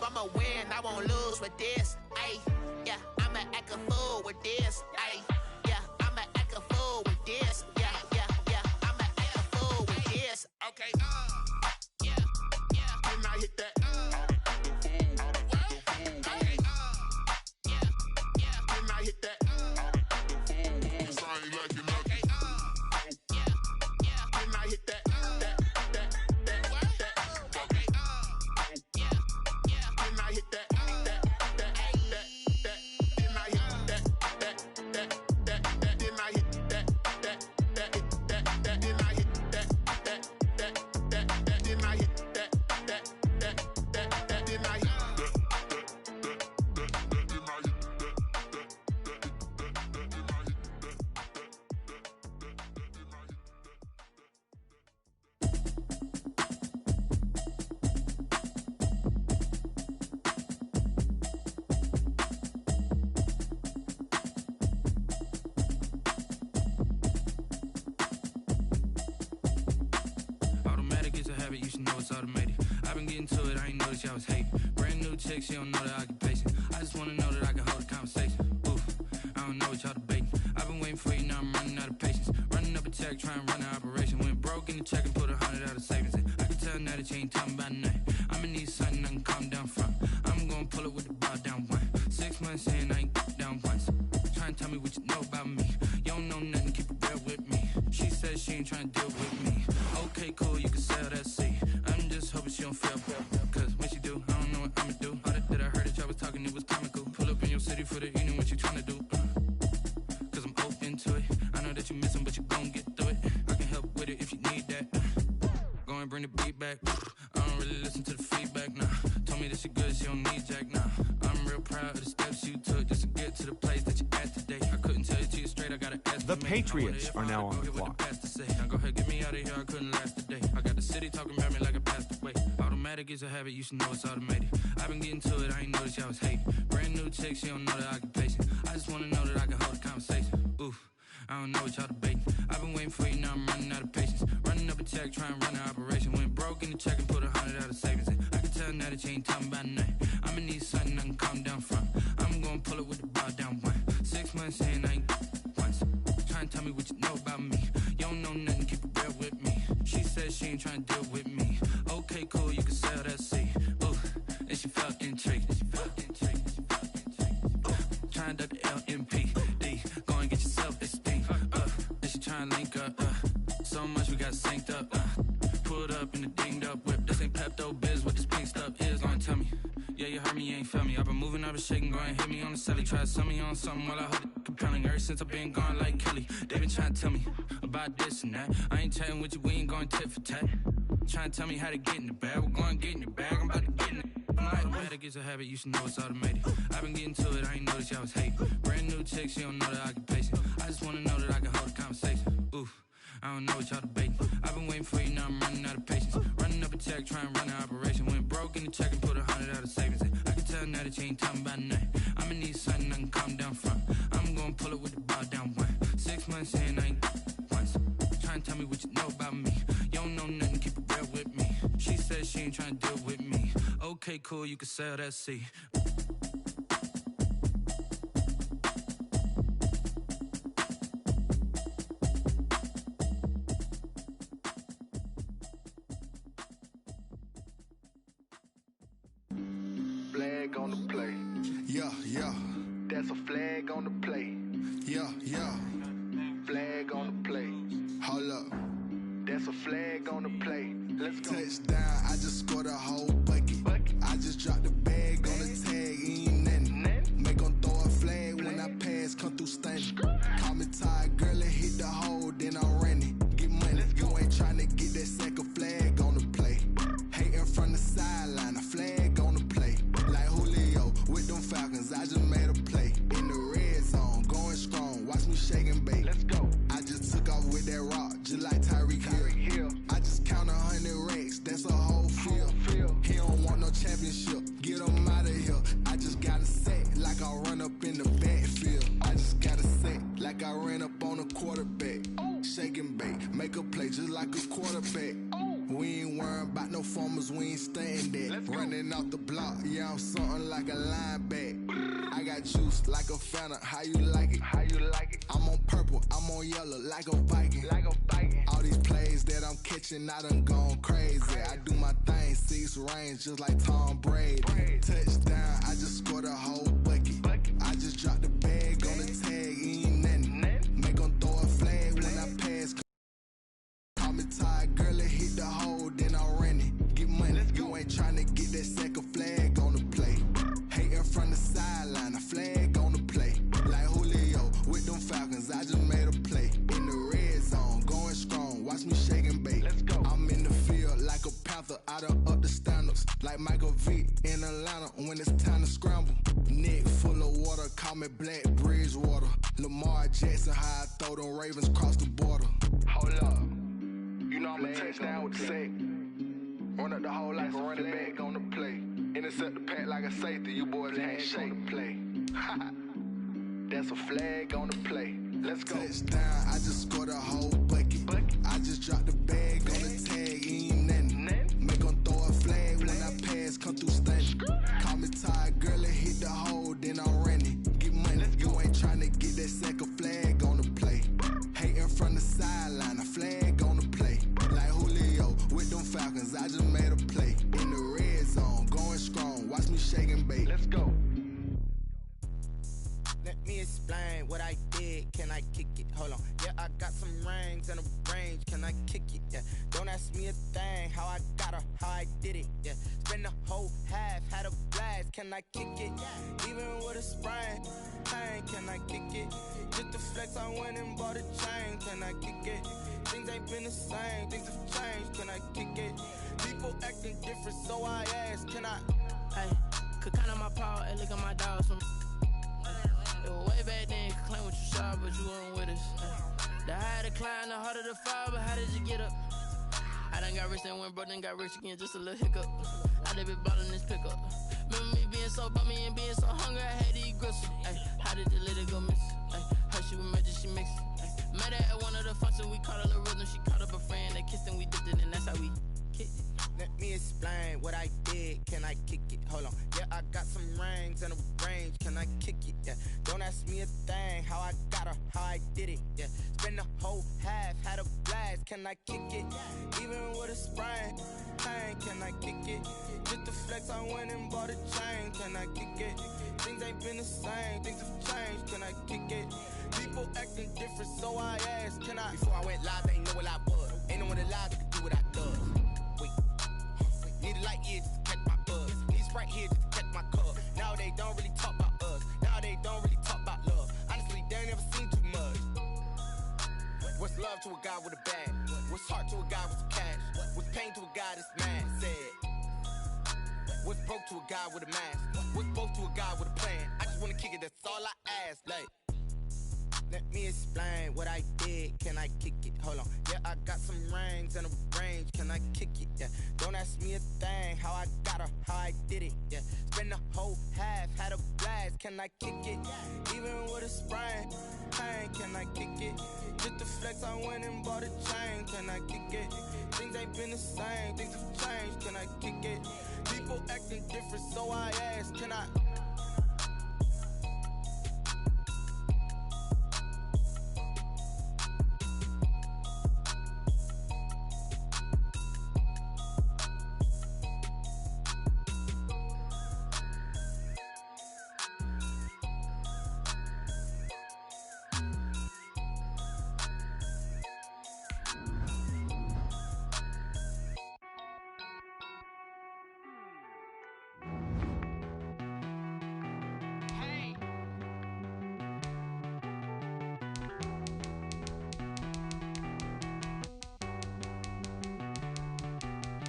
I'ma win, I won't lose with this. Ayy, yeah, I'ma act a fool with this. Ayy, yeah, I'ma act a fool with this. Yeah, yeah, yeah, I'ma act a fool with this. Okay, yeah, yeah. Then I hit that. You should know it's automated. I've been getting to it, I ain't noticed y'all was hating. Brand new chick, she don't know the occupation. I just wanna know that I can hold a conversation. Oof, I don't know what y'all debating. I've been waiting for you, now I'm running out of patience. Running up a check, trying to run an operation. Went broke in the check and put 100 out of savings in. I can tell now that you ain't talking about nothing. I'ma need something I can calm down from. I'm gonna pull it with the bar down one. 6 months in, I ain't down once. Trying to tell me what you know about me. You don't know nothing, keep it real with me. She says she ain't trying to deal with me. Okay, cool, you can sell that seat. I'm just hoping she don't feel cause when she do, I don't know what I'ma do. All that I heard that y'all was talking, it was comical. Pull up in your city for the evening, what you tryna do? Cause I'm open to it. I know that you missing, but you gon' get through it. I can help with it if you need that. Go and bring the beat back. I don't really listen to the feedback, nah. Told me that she good, she don't need jack, nah. I'm real proud of the steps you took just to get to the place that you at today. I couldn't tell you to you straight, I gotta ask. The Patriots are now on the clock. Now go ahead, get me out of here, I couldn't last today. I got the city talking about me like I passed away. Automatic is a habit, you should know it's automated. I've been getting to it, I ain't noticed y'all was hating. Brand new chick, she don't know the occupation. I just wanna know that I can hold a conversation. Oof, I don't know what y'all debating. I've been waiting for you, now I'm running out of patience. Running up a check, trying to run an operation. Went broke in the check and put 100 out of savings in. I can tell now that you ain't talking about nothing. I'ma need something I can calm down from. I'm gonna pull it with the bar down one. 6 months in, I ain't once. Trying to tell me what you know about me. You don't know nothing, keep it real with me. She says she ain't trying to deal with me. Okay, cool, you can sell that seat. Ooh, and she felt intrigued. Trying to duck the LMPD. Go and get yourself esteem. And she trying to link up. So much we got synced up. Pulled up in the dinged up whip. This ain't Pepto-Biz, what this pink stuff is. Go and tell me. Yeah, you heard me, you ain't felt me. I've been moving, I've been shaking, go and hit me on the celly. Try to sell me on something while I hold it compelling. Ever since I've been gone like Kelly, they been trying to tell me about this and that. I ain't chatting with you, we ain't going tit for tat. Trying to tell me how to get in the bag, we're going to get in the bag, I'm about to get in it. Automatic is a habit, you should know it's automated. I've been getting to it, I ain't noticed y'all was hating. Brand new chick, she don't know the occupation. I just wanna know that I can hold a conversation. Oof, I don't know what y'all debating. I've been waiting for you, now I'm running out of patience. Running up a check, trying to run an operation. Went broke in the check and put 100 out of savings in. I can tell now that you ain't talking about nothing. I'ma need something I can calm down from. I'm gonna pull it with the bar down one. 6 months in, I ain't once. Trying to tell me what you know about me. You don't know nothing, keep it real with me. She says she ain't trying to deal with me. Okay, cool, you can sell that seat. Flag on the play. Yeah, yeah. That's a flag on the play. Yeah, yeah. Flag on the play. Hold up. That's a flag on the play. Let's go. Touchdown, I just scored a whole bucket. I just dropped the bag on the tag, ain't nothing. Make 'em throw a flag when I pass, come through stunning. Call me tired, girl, and hit the hole, then I'm running. Get money, you ain't tryna get that second flag on the play. Hating from the sideline, a flag on the play. Like Julio with them Falcons, I just made a play. In the red zone, going strong, watch me shake and bake. Let's go. I just took off with that rock, just like Tyreek Hill. I just count 100 racks, that's a whole field. He don't want no championship, get him out of here. I just got a set like I run up in the backfield. I just got a set like I ran up on a quarterback. Shake and bake, make a play just like a quarterback. We ain't worrying about no formers, we ain't staying that. Running off the block, yeah, I'm something like a linebacker. I got juice like a Fanta, how you like it? How you like it? I'm on purple, I'm on yellow, like a Viking. Like a Viking. All these plays that I'm catching, I done gone crazy. I do my thing, 6 range, just like Tom Brady. Touchdown, I just scored a whole bucket. I just dropped the bag on the tag, ain't nothing. Make 'em throw a flag when I pass. Call me tired, girl, it hit the hole, then I'm running. Get money, you ain't tryna get that second flag on the play. Hating from the sideline, a flag on the play. Like Julio with them Falcons, I just made a play. In the red zone, going strong, watch me shake and bake. Let's go. I'm in the field like a panther, I done up the standards. Like Michael Vick in Atlanta when it's time to scramble. Neck full of water, call me Black Bridgewater. Lamar Jackson, how I throw them Ravens cross the border. Hold up. You know I'm a touchdown with the sack. Run up the whole like a running back on the play. Intercept the pack like a safety, you boys ain't shake the play. That's a flag on the play. Let's go. Touchdown, I just scored a whole bucket. I just dropped the bag on the tag, ain't nothing. Make 'em throw a flag when I pass, come through stunning. Call me tired, girl, it hit the hole, then I'm running. Get money, you ain't tryna get that second flag on the play. Hating from the sideline, a flag on the play. Like Julio with them Falcons, I just made a play. In the red zone, going strong, watch me shake and bake. Let's go. Let me explain what I did. Can I kick it? Hold on. Yeah, I got some rings and a range. Can I kick it? Yeah. Don't ask me a thing. How I got her, how I did it. Yeah. Spend the whole half, had a blast. Can I kick it? Even with a sprain. Pain, can I kick it? Just the flex, I went and bought a chain. Can I kick it? Things ain't been the same. Things have changed. Can I kick it? People acting different, so I ask. Can I? Hey, could count on my power and look at my dogs from. Way back then, you could claim what you saw, but you weren't with us. The higher the climb, the harder the fall, but how did you get up? I done got rich and went broke, then got rich again, just a little hiccup. I done been ballin' this pickup. Remember me being so bummy and being so hungry, I had to eat gristle. Ay, how did the lady go miss? Ay, how she was magic, she mixed. Met her at one of the functions, we caught a little rhythm, she caught up a friend, they kissed and we dipped it, and that's how we kicked it. Let me explain what I did. Can I kick it? Hold on. Yeah, I got some rings and a range. Can I kick it? Yeah. Don't ask me a thing. How I got her, how I did it. Yeah. Spend the whole half, had a blast. Can I kick it? Even with a sprain. Pain, can I kick it? Just the flex, I went and bought a chain. Can I kick it? Things ain't been the same. Things have changed. Can I kick it? People acting different, so I asked. Can I? Before I went live, they ain't know what I was. Ain't no one alive that could do what I does. Need a light year just to catch my buzz. Need Sprite here just to catch my cup. Now they don't really talk about us. Now they don't really talk about love. Honestly, they ain't never seen too much. What's love to a guy with a bag? What's heart to a guy with some cash? What's pain to a guy that's mad? Said. What's broke to a guy with a mask? What's both to a guy with a plan? I just wanna kick it, that's all I ask. Like. Let me explain what I did. Can I kick it? Hold on. Yeah, I got some rings and a range. Can I kick it? Yeah. Don't ask me a thing. How I got her, how I did it. Yeah. Spend the whole half, had a blast. Can I kick it? Even with a sprain. Pain, can I kick it? Just the flex, I went and bought a chain. Can I kick it? Things ain't been the same. Things have changed. Can I kick it? People acting different, so I ask. Can I?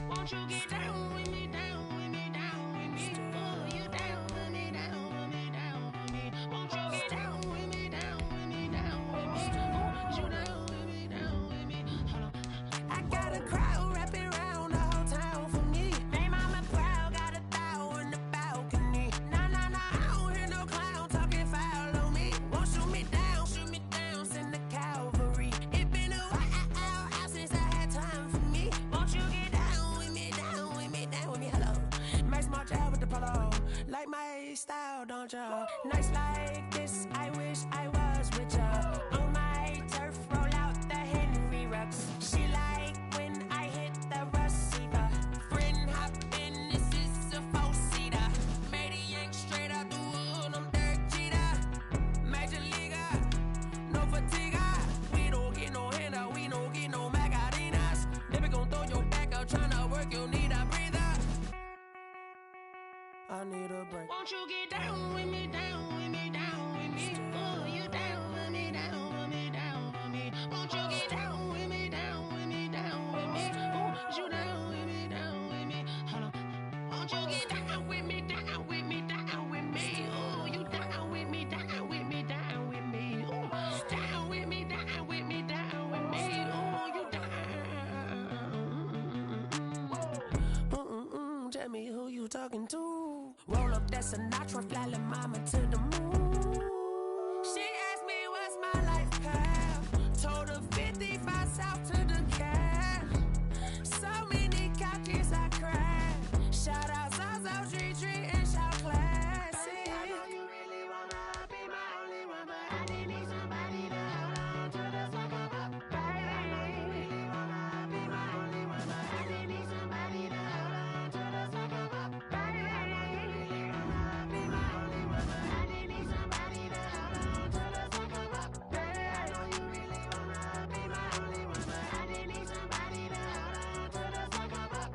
Won't you get down with me, down with me, down with me? Oh, you down with me, down with me, down with me. Won't you get down with me, down with me, down with me? Oh, you down with me, down with me? Hold on. I got a crowd wrapping around the whole town for me. They mama proud, got a thou in the balcony. Nah, nah, nah, I don't hear no clown talking foul on me. Won't shoot me down, send the cavalry. It been a while since I had time for me. Won't you get down with me, down with me? like my style, don't ya? Nights like this, I wish I was with ya. On my turf, roll out the Henry rocks. She like when I hit the receiver. Friend hop in, this is a four-seater. Made a yank straight out the wood, I'm Derek Jeter. Major leaguer, no fatigue. We don't get no handout, we don't get no Macarinas. Never gon' throw your back out, tryna work, you need a breather. I need a break. Won't you get down with me, down with me, down with me? Oh, you down with me, down with me, down with me. Won't you get down with me, down with me, down with me? Oh, you down with me, down with me. Hold on. Won't you get down with me, down with me, down with me? Oh, you down with me, down with me, down with me. Oh, down with me, down with me, down with me. Oh, you down. Tell me who you talking to. Roll up that Sinatra, fly la mama to the moon. She asked me what's my life path. Told her 55 south to the cab. So many copies I cried. Shout out South Street and shout classic. I know you really wanna be my only one, but I didn't need somebody to hold on to the sucker up. I know you really wanna be my only one, but I didn't need somebody to hold on to the sucker up. I know you really wanna be my only one, but I didn't need somebody to hold on to the sucker up. I know you really wanna be my only one, but I didn't need somebody to hold on to the sucker up.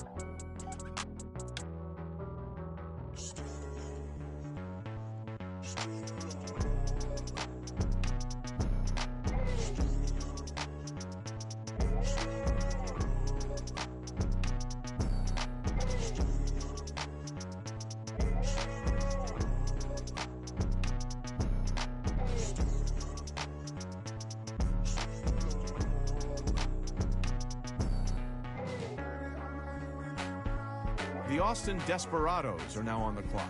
The Austin Desperados are now on the clock.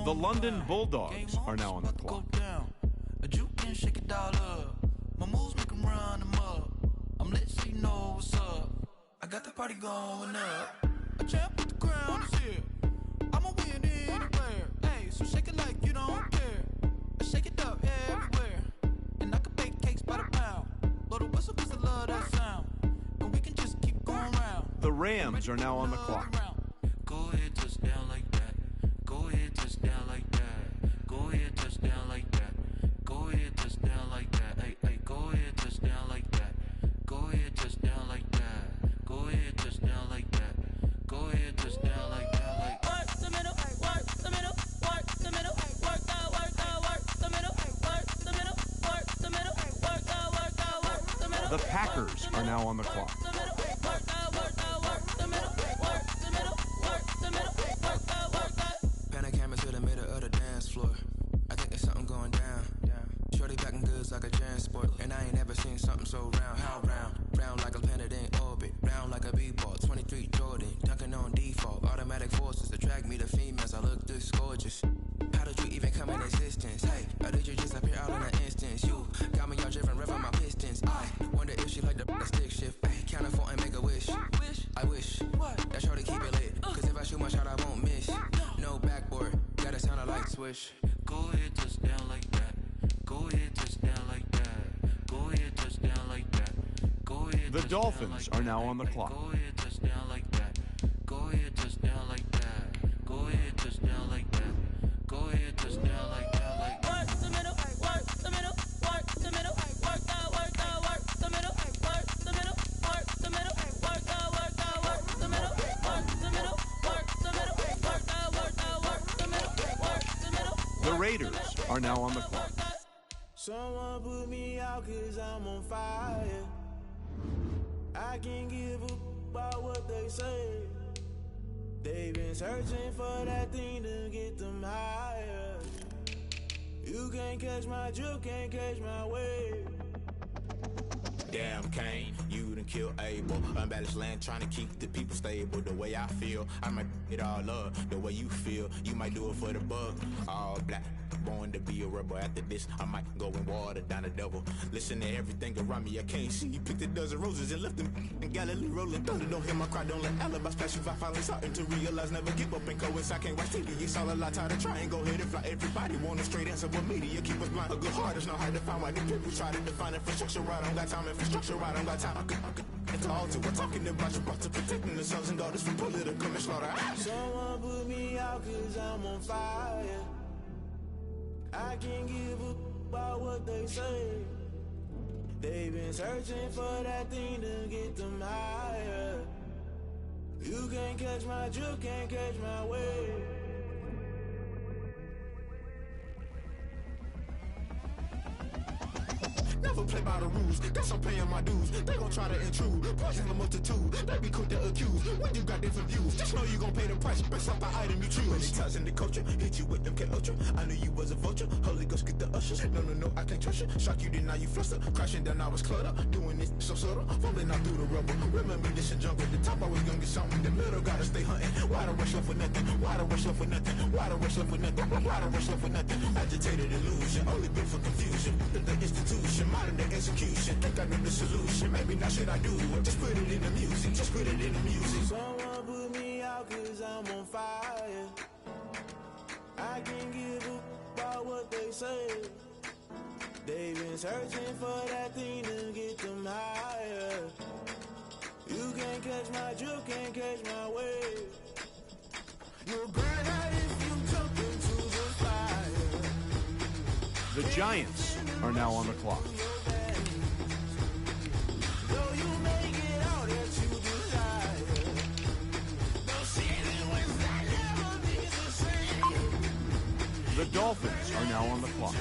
The London Bulldogs are now on the clock. A juke and shake it all up. My moves make 'em run them up. I'm lit so you know what's up. I got the party going up. A champ with the crown is here. I'ma win anywhere. Hey, so shake it like you don't care. I shake it up everywhere. And I can bake cakes by the pound. Blow the whistle 'cause I love that sound. And we can just keep going round. The Rams are now on the clock. Go ahead, touch down like that. Go ahead, touch down like that. Go ahead, touch down like that. Go ahead, touch down like that. Hey, hey, go ahead, touch down like that. Go ahead, touch down like that. Go ahead, touch down like that. Go ahead, touch down like that. Like Work the middle, work the middle, work the middle, work the middle, work the middle, work the middle, work the middle. The Packers are now on the clock. Camera to the middle of the dance floor. I think there's something going down. Shorty packing goods like a transport, and I ain't never seen something so round. How round? Round like a planet in orbit. Round like a b-ball. 23 Jordan, dunking on default. Automatic forces attract me to females. I look this gorgeous. How did you even come in existence? Hey, or did you just appear out in an instance? You got me all driven, revving my pistons. I wonder if she like the stick shift. Hey, count it 4 and make a wish. I wish that shorty keep it lit. 'Cause if I shoot my shot, I won't miss. No backboard, gotta sound a light swish. go ahead, touch down like that. Go ahead, touch down like that. Go ahead, touch down like that. Go ahead. The Dolphins are now on the clock. Go ahead, touch down like that. Go ahead, touch down like that. Go ahead, touch down like that. Go ahead, touch The Raiders are now on the clock. Someone put me out 'cause I'm on fire. I can't give up about what they say. They've been searching for that thing to get them higher. You can't catch my drift, can't catch my wave. Damn, Kane, you done killed Abel. Unbalanced land, trying to keep the people stable. The way I feel, I might it all up. The way you feel, you might do it for the bug. All black, born to be a rebel. After this, I might go and water down the devil. Listen to everything around me, I can't see. Picked a dozen roses and left them in Galilee rolling thunder. Don't hear my cry, don't let alibis flash. If I finally starting to realize, never give up and coincide. Can't watch TV, it's all a lot. Tired of trying, go ahead and fly. Everybody want a straight answer, but media keep us blind. A good heart is not hard to find. Why the people try to define infrastructure right? I don't got time, infrastructure right? I don't got time. I could talk to. We're talking about your to protecting the sons and daughters from political manslaughter. Someone put me out 'cause I'm on fire. I can't give up about what they say. They've been searching for that thing to get them higher. You can't catch my drift, can't catch my wave. Never play by the rules, guess I'm paying my dues. They gon' try to intrude, poison the multitude. They be quick to accuse, when you got different views. Just know you gon' pay the price, based off the item you choose. When it ties in the culture, hit you with MK Ultra. I knew you was a vulture, Holy Ghost get the ushers. No, I can't trust you. Shock you, then now you fluster. Crashing down, I was cluttered. Doing this so subtle, fumbling out through the rubble. Remember this in jungle, the top I was gonna get something. In the middle, gotta stay hunting. Why the rush left with nothing? Why the rush left with nothing? Why the rush left with nothing? Why the rush left with nothing? Agitated illusion, only built for confusion. The institution, modern day execution. Think I know the solution. Maybe not should I do it? Just put it in the music. Just put it in the music. Someone put me out 'cause I'm on fire. I can't give up about what they say. They've been searching for that thing to get them higher. You can't catch my drift, can't catch my wave. You'll burn out if you jump into the fire. The Giants are now on the clock. The Dolphins are now on the clock.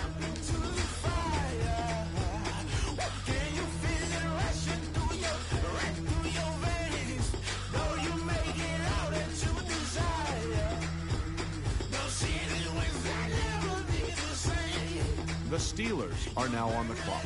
The Steelers are now on the clock.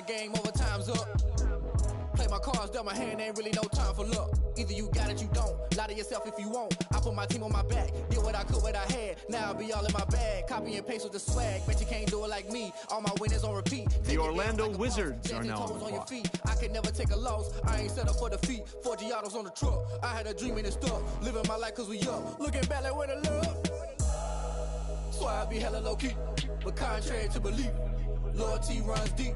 Game over, time's up. Play my cards dealt my hand, ain't really no time for luck. Either you got it, you don't. Lie to yourself if you won't. I put my team on my back, did what I could, what I had. Now I'll be all in my bag. Copy and paste with the swag. Bet you can't do it like me. All my winners on repeat. The Orlando Wizards are now on the clock. I can never take a loss. I ain't set up for defeat. 4 Giottos on the truck. I had a dream and it's stuck. Living my life 'cause we up. Looking back like where the love. So I be hella low key, but contrary to belief, loyalty runs deep.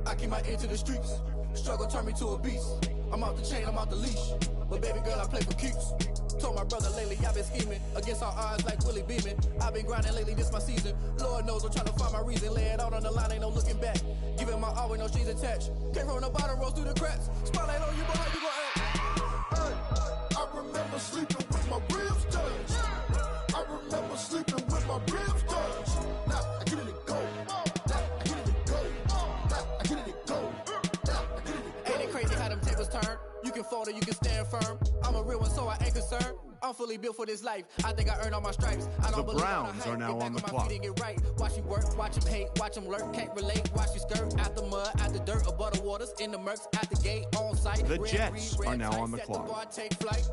I keep my ear to the streets. Struggle turned me to a beast. I'm out the chain, I'm out the leash. But baby girl, I play for keeps. Told my brother lately, I've been scheming against all odds like Willie Beeman. I've been grinding lately, this my season. Lord knows I'm trying to find my reason. Lay it out on the line, ain't no looking back. Giving my all with no strings attached. Came from the bottom, rose through the cracks. Spotlight on you, boy, how you gon' act? Hey, I remember sleeping with my ribs touched. I remember sleeping with my ribs touched. Now I get it go. Now I get it go. Now I get it go. Ain't it crazy how them tables turn? You can order, you can stand firm. I'm a real one, so I ain't concerned. I'm fully built for this life. I think I earned all my stripes. I don't The believe Browns are now on the clock. Get right. Watch you work, watch him hate, watch him lurk, can't relate. Watch you skirt out the mud, out the dirt, above the waters, in the murks, at the gate, on site. The Jets are now on the clock. Bar, take flight.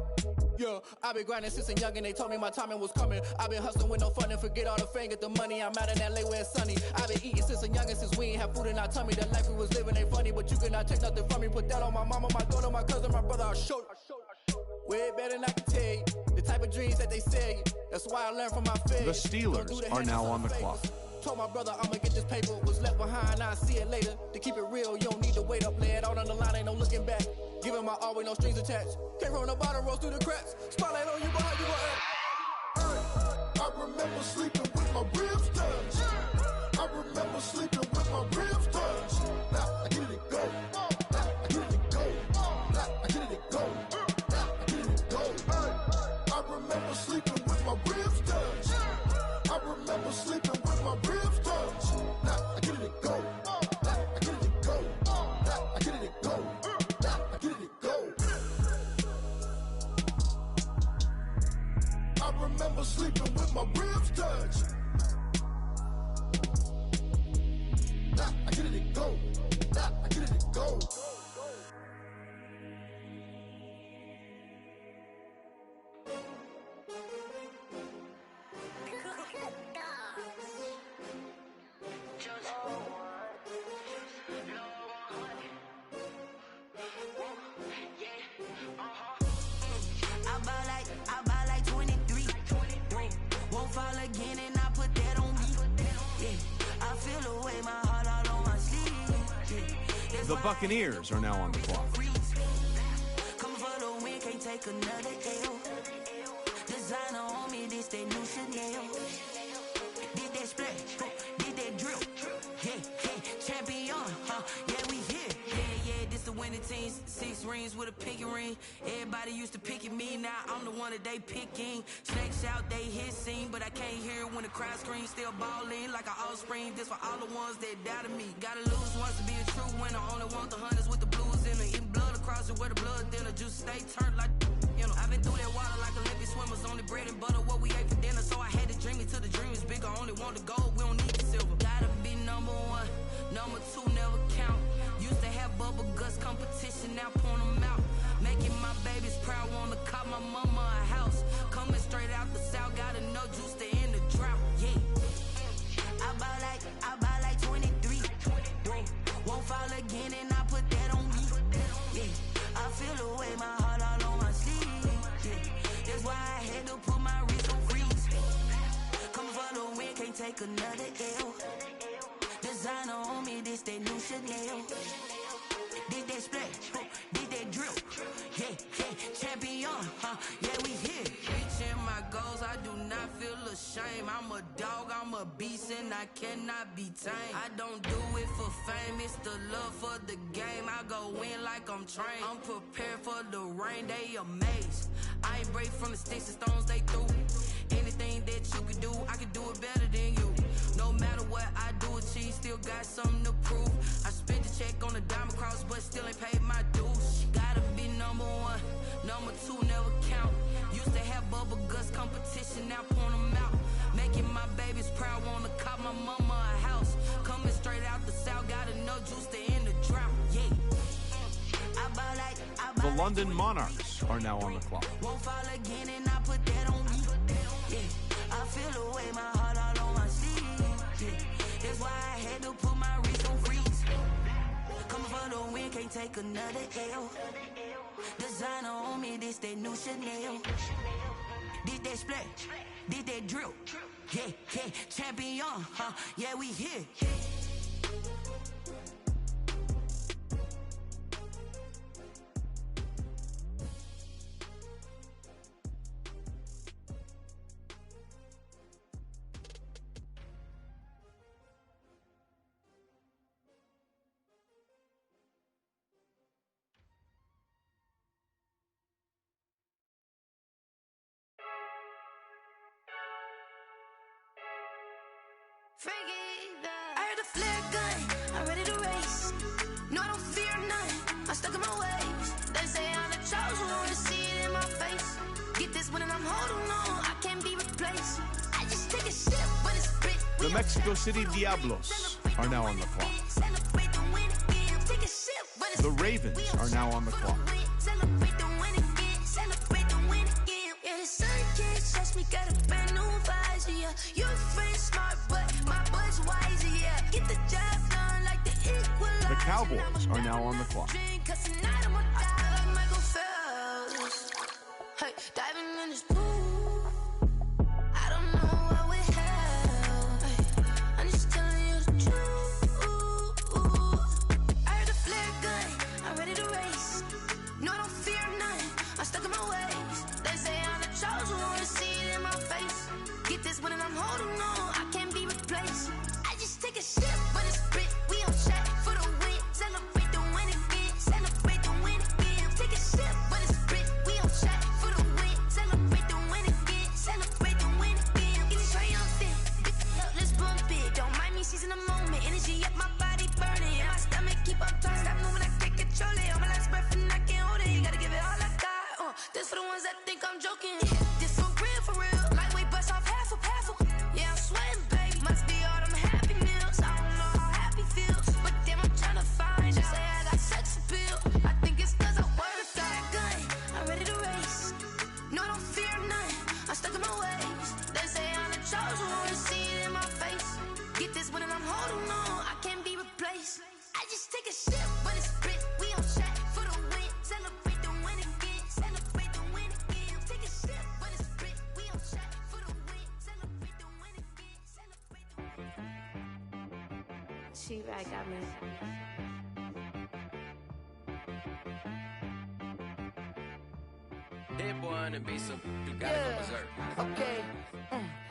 Yeah, I've been grinding since a young and they told me my timing was coming. I've been hustling with no fun and forget all the fame, get the money. I'm out in LA where it's sunny. I've been eating since a young and since we ain't have food in our tummy. The life we was living ain't funny, but you cannot take nothing from me. Put that on my mama, my daughter, my cousin, my brother. I'll show you. Way better than I can tell you. The type of dreams that they sell you. That's why I learned from my failures. The Steelers are now on the clock. Told my brother I'ma get this paper. Was left behind, I'll see it later. To keep it real, you don't need to wait up. Lay it out on the line, ain't no looking back. Giving my all with no strings attached. Came from the bottom, rose through the cracks. Spotlight on you, but how you gonna act? I remember sleeping with my ribs touched. I remember sleeping with my ribs touched. Now I get it go. Now I get it go. Now I get it go. Now I get it go. I remember sleeping with my ribs touched. I remember sleeping with my ribs touched. Now I get it go. Now I get it go. Now I get it go. Now I get it go. I remember sleeping with my ribs touched. Now I get it go. Now I get it go. I buy like 23. Won't fall again and I put that on me. Yeah, I feel the way my heart all on my sleeve. Yeah. The Buccaneers are now on the clock. Come for the win, can't take another L. Designer on me, this that new Chanel. Did that splash, did that drill. Yeah, champion, yeah, we here. Yeah, this the winning team. 6 rings with a pinky ring. Everybody used to picking me, now I'm the one that they picking. Snakes out, they hit scene, but I can't hear it when the crowd screams. Still balling like an offspring. This for all the ones that doubted me. Gotta lose once to be a true winner. Only want the hunters with the blues in it. Eating blood across it where the blood dinner. Juice stay turned like, you know. I've been through that water like Olympic swimmers. Only bread and butter, what we ate for dinner. So I had to dream it till the dream is bigger. Only want the gold, we don't need the silver. Gotta be number 1, number 2 never count. Used to have bubble guts competition, now point them out. Making my babies proud, wanna call my mama a house. Coming straight out the south, gotta know juice to end the drought. Yeah, I buy like 23. Won't fall again and I put that on me. Yeah, I feel the way my heart all on my sleeve. Yeah, that's why I had to put my wrist on freeze. Come for the win, can't take another L. Designer on me, this that new Chanel. Did that splash, did that drill. Yeah, champion, yeah, we here. Reaching my goals, I do not feel ashamed. I'm a dog, I'm a beast, and I cannot be tamed. I don't do it for fame, it's the love for the game. I go in like I'm trained. I'm prepared for the rain, they amazed. I ain't break from the sticks and stones they threw. Anything that you can do, I can do it better than you. No matter what I do, achieve, still got something to prove. I spent the check on the diamond cross, but still ain't paid my dues. Gotta be number 1, number 2 never count. Used to have bubble guts competition, now point them out. Making my babies proud, wanna call my mama a house. Coming straight out the south, gotta know juice to end the drought. Yeah, I buy like The London Monarchs are now on the clock. won't fall again and I put that on me. Yeah, I feel the way my heart all on my sleeve. Yeah, that's why I had to put my wrist on freeze. Coming for the win, can't take another L. Designer on me, this that new Chanel. Did that splash, did that drill. Yeah, champion, yeah, we here. I heard the flare gun, I'm ready to race. No, I don't fear none, I'm stuck in my ways. They say I'm the chosen The Mexico City Diablos are now on the clock. The Ravens are now on the clock. The Cowboys are now on the clock. Diving in this pool, I don't know what we have. I'm just telling you the truth. I heard the flare gun, I'm ready to race. No, I don't fear none, I'm stuck in my ways. They say I'm the chosen one, see it in my face. Get this one and I'm holding on, I can't be replaced. I just take a sip, but it's split, we on shot for the win. Celebrate the win again, celebrate the win again. Take a sip, but it's split, we on shot for the win. Celebrate the win again, celebrate the win again. Get it triumphant, let's bump it. Don't mind me seizing the moment, energy up my body burning. And my stomach keep up talking, stop moving, I can't control it. On my last breath and I can't hold it, you gotta give it all I got. This for the ones that think I'm joking. This for real, lightweight bust off half a. Yeah, I'm sweating, baby, must be all them happy meals. I don't know how happy feels, but damn, I'm trying to find out. Say I got sex appeal, I think it's cause I wear a fat gun. I'm ready to race, no, I don't fear none. I'm stuck in my ways. They say I'm the chosen one, see it in my face. Get this one and I'm holding on, I can't be replaced. I just take a sip, but it's split, we on shot for the win. Celebrate the win again, celebrate the win again. Take a sip, but it's split, we on shot for the win. Celebrate the win again, celebrate the win. She right got me. Hit boy on the beat, so you gotta go berserk. Okay.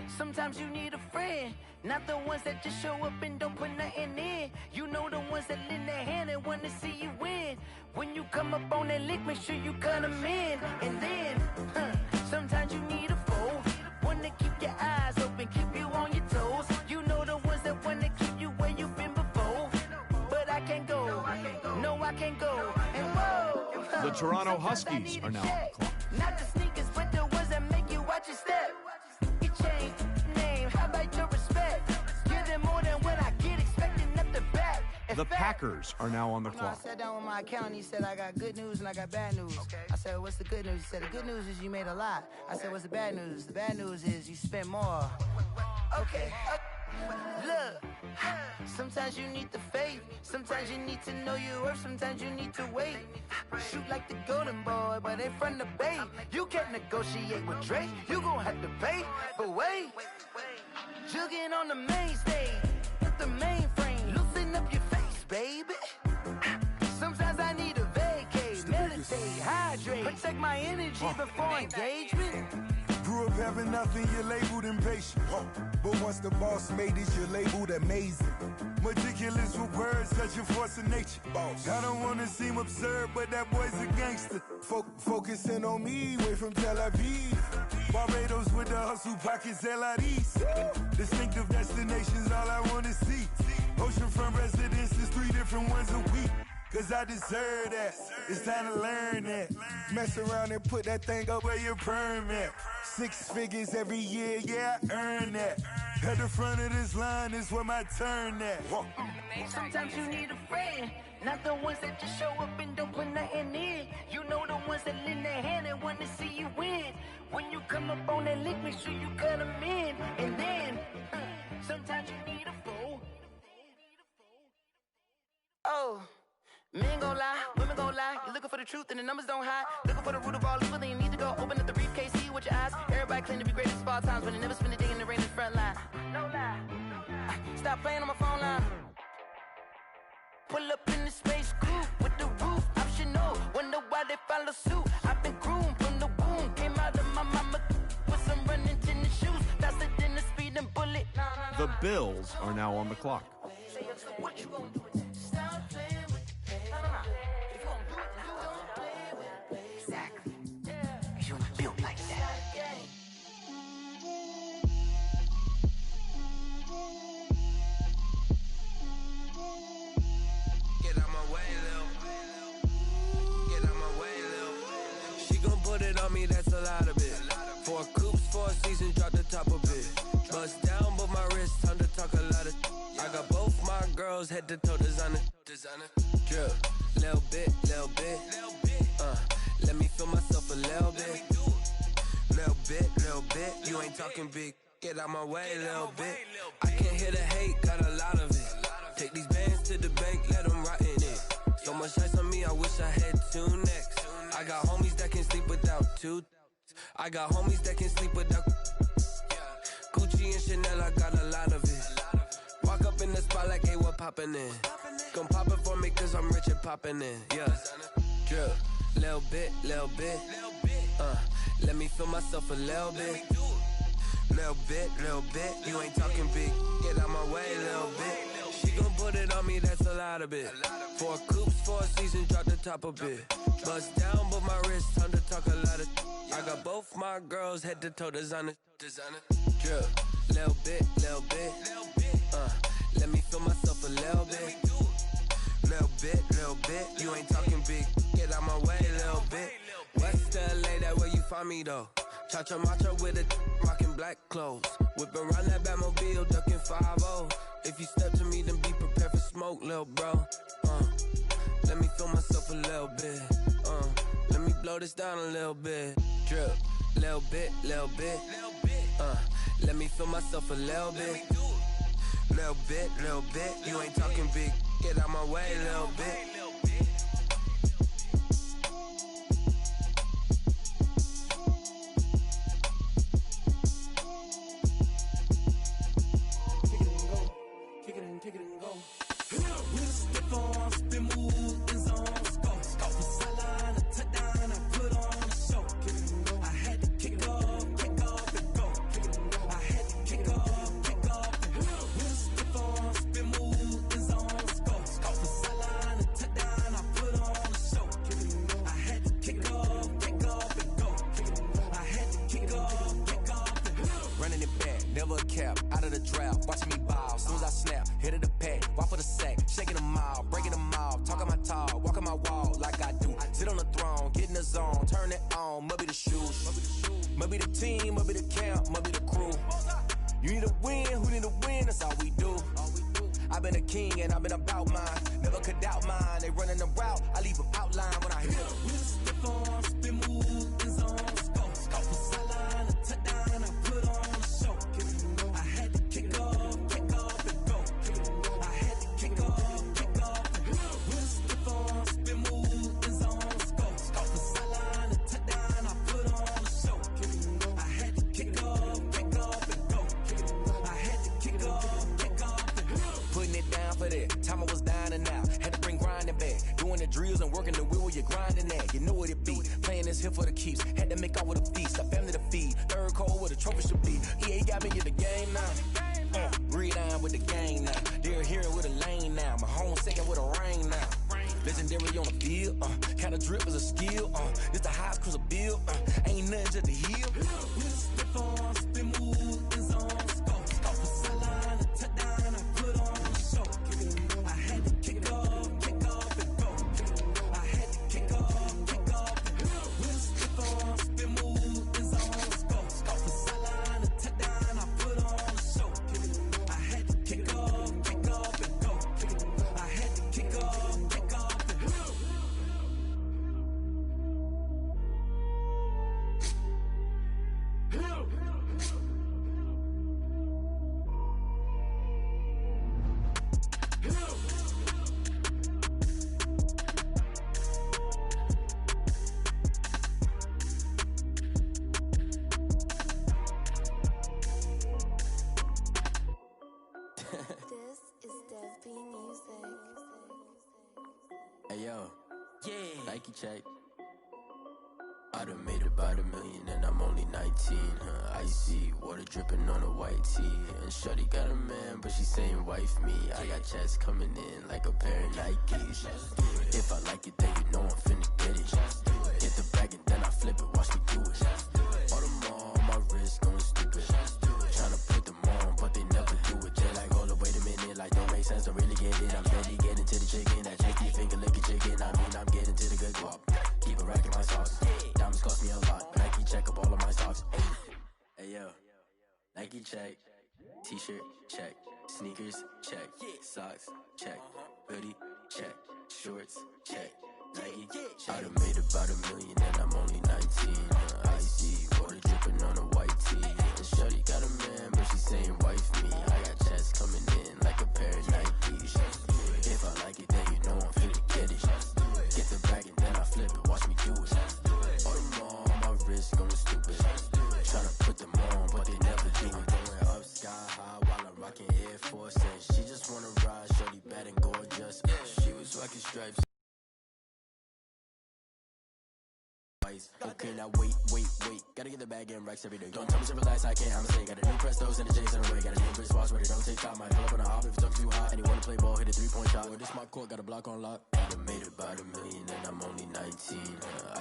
Sometimes you need a friend, not the ones that just show up and don't put nothing in. You know the ones that lend their hand and wanna see you win. When you come up on that lick, make sure you cut them in. And then, sometimes you need a foe, one to keep your eyes open, keep you on your toes. You know the ones that wanna keep you where you've been before. But I can't go, no I can't go. And whoa, The Toronto Huskies are now on the clock. not the sneakers, but the ones that make you watch your step. You change name, how about your respect? Give them more than what I get, expecting up the back. The Packers are now on the I clock. sat down with my accountant, he said, I got good news and I got bad news. I said, what's the good news? He said, the good news is you made a lot. I said, what's the bad news? The bad news is you spent more. Okay. Look, sometimes you need the faith, sometimes you need to know your worth, sometimes you need to wait. Shoot like the golden boy, but ain't from the bay. You can't negotiate with Drake, you gon' have to pay. But wait, jugging on the main stage, with the mainframe, loosen up your face, baby. Sometimes I need a vacate, meditate, hydrate, protect my energy before engagement. Grew up having nothing, you're labeled impatient. But once the boss made it, you're labeled amazing. Meticulous with words, such a force of nature. I don't wanna seem absurd, but that boy's a gangster. Focusing on me, way from Tel Aviv. Barbados with the hustle pockets, LIDs. Distinctive destinations, all I wanna see. Oceanfront residences, 3 different ones a week. Cause I deserve that, it's time to learn that. Mess around and put that thing up where your perm at. 6 figures every year, yeah, I earn that. At the front of this line is where my turn at. Sometimes you need a friend, not the ones that just show up and don't put nothing in. You know the ones that lend their hand and want to see you win. When you come up on that lick, make sure you cut them in. And then, sometimes you need a foe. Oh. Men gon' lie, women gon' lie. You're looking for the truth and the numbers don't hide. Looking for the root of all evil, then you need to go open up the briefcase, see with your eyes. Everybody claim to be greatest of all times, but they never spend a day in the rain in the front line. No lie. Stop playing on my phone line. Pull up in the space coupe with the roof optional. Wonder why they follow suit. I've been groomed from the womb. Came out of my mama with some running tennis shoes. Faster than the speeding bullet. The Bills are now on the clock. What you gonna do? Stop playing. Exactly. You built like that. Get out my way, Lil. Get out my way, Lil. She gon' put it on me, that's a lot of it. 4 coops, 4 seasons, drop the top of it. Bust down, but my wrist, time to talk girls head to toe designer. Drip, little bit. Let me feel myself a little bit. Little bit. You ain't talking big. Get out my way, little bit. I can't hear the hate, got a lot of it. Take these bands to the bank, let them rot in it. So much ice on me, I wish I had two necks. I got homies that can sleep without two. I got homies that can sleep without Gucci and Chanel, I got a lot of it. Walk up in the spot like, hey, what poppin' in? Gon' pop it for me cause I'm rich and poppin' in. Yeah, drip, little bit. Let me feel myself a little bit. Little bit. You ain't talking big. Get out my way, little bit. She gon' put it on me, that's a lot of it. 4 coops, 4 seasons, drop the top a bit. Bust down, but my wrist, time to talk a lot of. I got both my girls head to toe designer. Drip, little bit. Let me feel myself a little bit. Little bit. You ain't talking big. Get out my way, little bit. West LA, that where you find me though. Cha-cha macho with a rockin' black clothes. Whip around that Batmobile, ducking 5-0. If you step to me, then be prepared for smoke, lil' bro. Let me feel myself a little bit. Let me blow this down a little bit. Drip, little bit. Let me feel myself a little bit. Little bit. You ain't talking big. Get out my way, little bit. Kick it and go. With a stiff arm, spin move, in zone, go. Go from sideline to touchdown, I put on a show. I had to kick off and go. I had to kick off and go. With a stiff arm, spin move, in zone, go. Go from sideline to touchdown, I put on a show. I had to kick off and go. I had to kick off and go. Running it back, never a cap, out of the draft, watching me ball, soon as I snap, hit of the pack, walk for the sack, shaking them all, breaking them all, talking my talk, walking my wall like I do, sit on the throne, get in the zone, turn it on, must be the shoes, must be the team, must be the camp, must be the crew, you need a win, who need a win, that's all we do, I've been a king and I've been about mine, never could doubt mine, they running the route, I leave an outline when I hit them. With a stiff arm, spin move, in zone, go from sideline to touchdown, I put on a show. I had to kick off and go. I had to kick off and go. With a stiff arm, spin move, in zone, go from sideline to touchdown, I put on a show. I had to kick off and go. I had to kick off and go. Putting it down for that, time I was down and out, had to bring grinding back, doing the drills and working the wheel where you're grinding at, you know what it be, playing this here for the keeps, had to make out with a feast, a family to feed, third cold where the trophy should be, EA got me in the game now, breathe down with the gang now, they're here with a lane now, my home second with a rain now, legendary on the field, kinda drip is a skill, this the highest cruiser bill, ain't nothing just the heel. With a stiff arm, spin move, in zone, go from sideline to touchdown, I put on a show. I had to kick off and go. I had to kick off and go. With a stiff arm, spin move, in zone, go from sideline to touchdown, I put on a show. I had to kick off and go. I had to kick off and go. This is Dev B Music. Hey yo, yeah. Nike check. I done made about $1 million and I'm only 19. Icy water dripping on a white tee. And shorty got a man, but she saying wife me. I got checks coming in like a pair of Nikes. If I like it, then you know I'm finna get it. Get the bag and then I flip it, watch me do it. All them all on my wrist going stupid. Tryna put them on, but they never do it. They're like, hold up, wait a minute, like don't make sense, don't really get it. I'm steady getting to the chicken, that chicky finger licking chicken. I mean, I'm getting to the good guap. Keep a rack in my socks. Diamonds cost me a lot. Nike check up all of my socks. Hey yo, Nike check. T-shirt check. Sneakers, check. Socks, check. Hoodie, check. Shorts, check. Nike, I done made about $1 million and I'm only 19. Icy, water dripping on a white tee. And shorty got a man, but she saying wife me. I got checks coming in like a pair of Nikes. If I like it, then you know I'm finna get it. Get the bag and then I flip it, watch me do it. All them all on my wrist going stupid. Tryna put them on, but they never do it. Going up sky high while I'm rocking Air Force. And she just wanna ride, shorty bad and gorgeous. She was rocking stripes. Okay, now wait. Gotta get the bag and racks every day. Don't tell me to relax, I can't, I'ma say. Got a new Prestos and a J's in the way. Got a new wristwatch where they don't take time. Might pull up on a hop if it's talking too hot. And he wanna play ball, hit a 3-point shot. With this mock court, got a block on lock. I done made about $1 million and I'm only 19.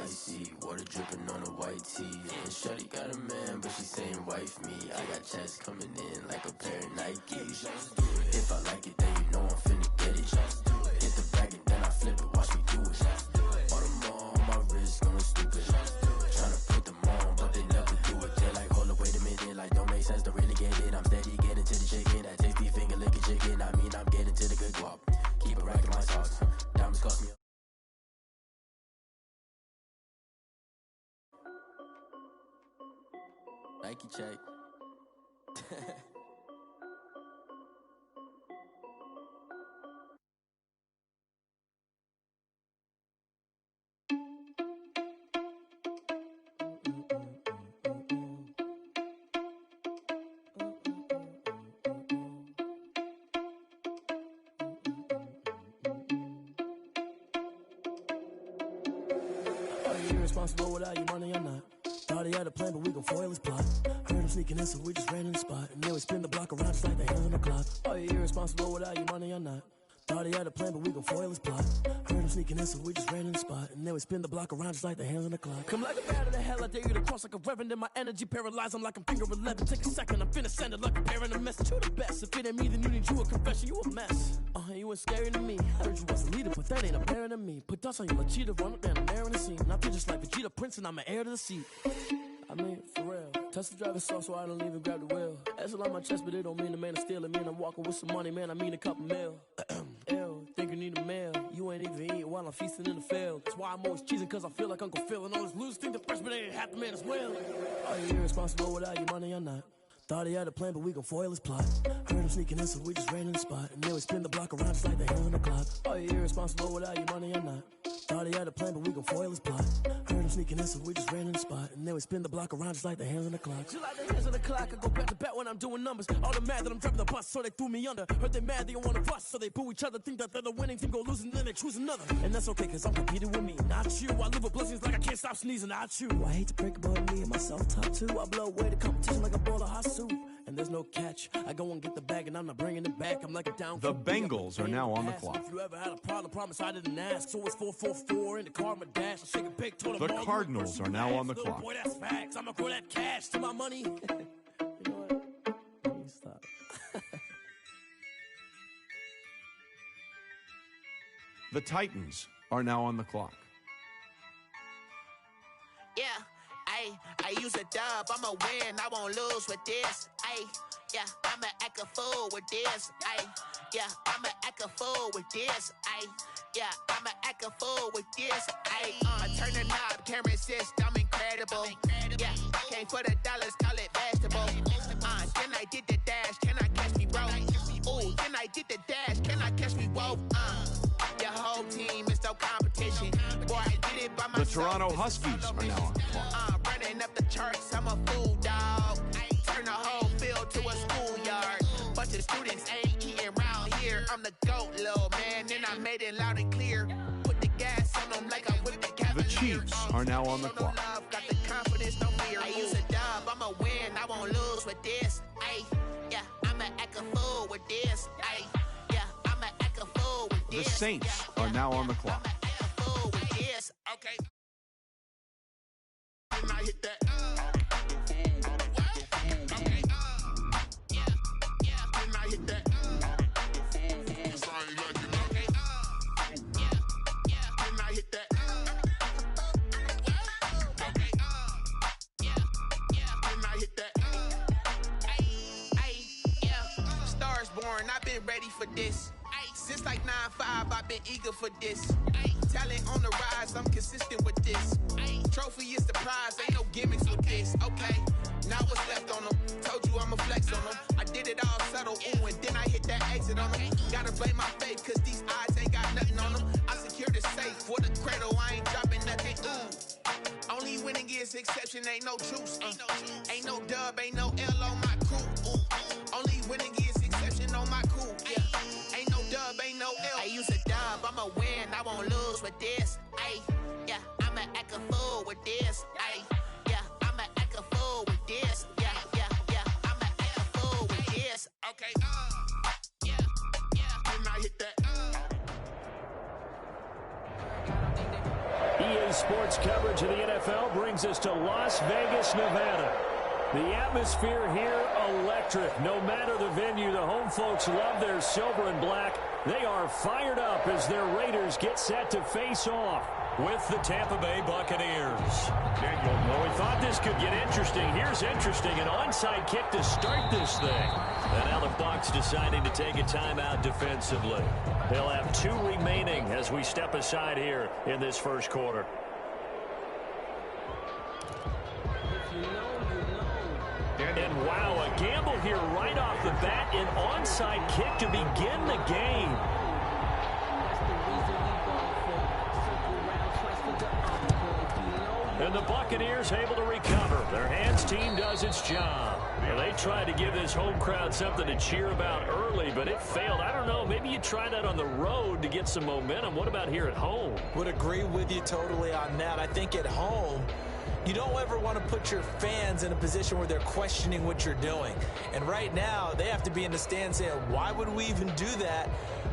Icy, water dripping on a white tee. And shorty got a man, but she saying wife me. I got checks coming in like a pair of Nikes. If I like it, then you know I'm finna get it. Hit the bag and then I flip it, watch me do it. All them all on my wrist going stupid. Tryna put them on, but they never do it. They're like, hold up, wait a minute, like don't make sense to really get it. I'm steady getting to the chicken, that tasty finger licking chicken. I mean, I'm getting to the good guap. Keep it racking my socks. Diamonds cost me. Nike check. Irresponsible without your money or not. Thought he had a plan, but we gon' foil his plot. Heard him sneaking in, so we just ran in the spot. And then we spin the block around just like the hands on the clock. Are you irresponsible without your money or not? Thought he had a plan, but we gon' foil his plot. Heard him sneaking in, so we just ran in the spot. And then we spin the block around just like the hands on the clock. Come like a bat of the hell, I dare you to cross like a reverend. In my energy paralyzed, I'm like I'm finger 11. Take a second, I'm finna send it like a parent a message. You the best, if it ain't me, then you need you a confession. You a mess, you ain't scary to me. Heard you was a leader, but that ain't apparent to me. Put dust on you like cheetah, run up down the air in the scene. I feel just like Vegeta Prince and I'm an heir to the seat. I mean, for real. Touch the driver's sauce so I don't even grab the wheel. That's on my chest, but it don't mean the man is stealing. Man, I'm walking with some money, man, I mean a couple mil. Ew, think you need a meal. You ain't even eating while I'm feasting in the field. That's why I'm always cheesing, cause I feel like Uncle Phil. And all those losers think the freshman ain't half the man as well. Are you irresponsible without your money or not? Thought he had a plan, but we gon' foil his plot. Heard him sneaking in, so we just ran in the spot. And then we spin the block around just like the hands on the clock. Are you irresponsible without your money or not? Thought he had a plan, but we gon' foil his plot. Heard him sneaking in, so we just ran in the spot. And then we spin the block around just like the hands on the clock. Just like the hands on the clock, I go back to back when I'm doing numbers. All the mad that I'm driving the bus, so they threw me under. Heard they mad, they don't wanna bust, so they boo each other. Think that they're the winning team, go losing, then they choose another. And that's okay, cause I'm competing with me, not you. I live with blessings like I can't stop sneezing, not you. I hate to break it, but me and myself top two. I blow away the competition like a bowl of hot soup. And there's no catch. I go and get the bag and I'm not bringing it back. I'm like a down. The Bengals are now on the clock. If you ever had a problem, promise I didn't ask. So it's 4-4-4 in the car, my dash. I shake a big total. The Cardinals are now on the clock. Boy, that's facts. I'ma grow that cash to my money. You know what? Let me stop. The Titans are now on the clock. Yeah, I use a dub, I'ma win, I won't lose with this. Yeah, I'ma act a fool with this. Yeah, I'ma act a fool with this. Yeah, I'ma act a fool with this. Turn the knob, camera assist, I'm incredible. Yeah, came for the dollars, call it vegetable. Then I did the dash, can I catch me, bro? Ooh, then I did the dash, can I catch me, whoa? Your whole team is no competition. Boy, I did it by myself. The Toronto Huskies are now on the clock. Running up the charts, I'm a fool, dog. Turn the whole field to a schoolyard. Bunch of students ain't eating round here. I'm the GOAT, little man, and I made it loud and clear. Put the gas on them like I'm with the Cavaliers. The Chiefs are now on the clock. Got the confidence, no fear. I use a dub, I'ma win, I won't lose with this. Yeah, I'ma act a fool with this. Yeah, I'ma act a fool with this. The Saints are now on the clock. I'ma act a fool with this. Okay. And I hit that. born, I've been ready for this. Since like 9-5, I've been eager for this. Talent on the rise, I'm consistent with this. Trophy is the prize, ain't no gimmicks with this. Okay, now what's left on them? Told you I'ma flex on them. I did it all subtle, ooh, and then I hit that exit on them. Gotta blame my faith, cause these eyes ain't got nothing on them. I secure the safe for the cradle, I ain't dropping nothing, ooh. Only winning is exception, ain't no truce. Ain't no dub, ain't no L on my crew. Ooh. Only winning is exception on my crew. Yeah. Ain't no dub, ain't no L. I use a dub, I'ma win, I won't lose with this. Ay, yeah, I'ma act a fool with this. Ay, yeah, I'ma act a fool with this. Yeah, yeah, yeah, I'ma act a fool with this. Okay, yeah, yeah. Then I hit that. EA Sports coverage of the NFL brings us to Las Vegas, Nevada. The atmosphere here, electric. No matter the venue, the home folks love their silver and black. They are fired up as their Raiders get set to face off with the Tampa Bay Buccaneers. Well, we thought this could get interesting. Here's interesting. An onside kick to start this thing. And now the Bucs deciding to take a timeout defensively. They'll have 2 remaining as we step aside here in this first quarter. And wow, a gamble here right off the bat. An onside kick to begin the game. And the Buccaneers able to recover. Their hands team does its job. Well, they tried to give this home crowd something to cheer about early, but it failed. I don't know. Maybe you try that on the road to get some momentum. What about here at home? Would agree with you totally on that. I think at home, you don't ever want to put your fans in a position where they're questioning what you're doing. And right now, they have to be in the stand saying, why would we even do that?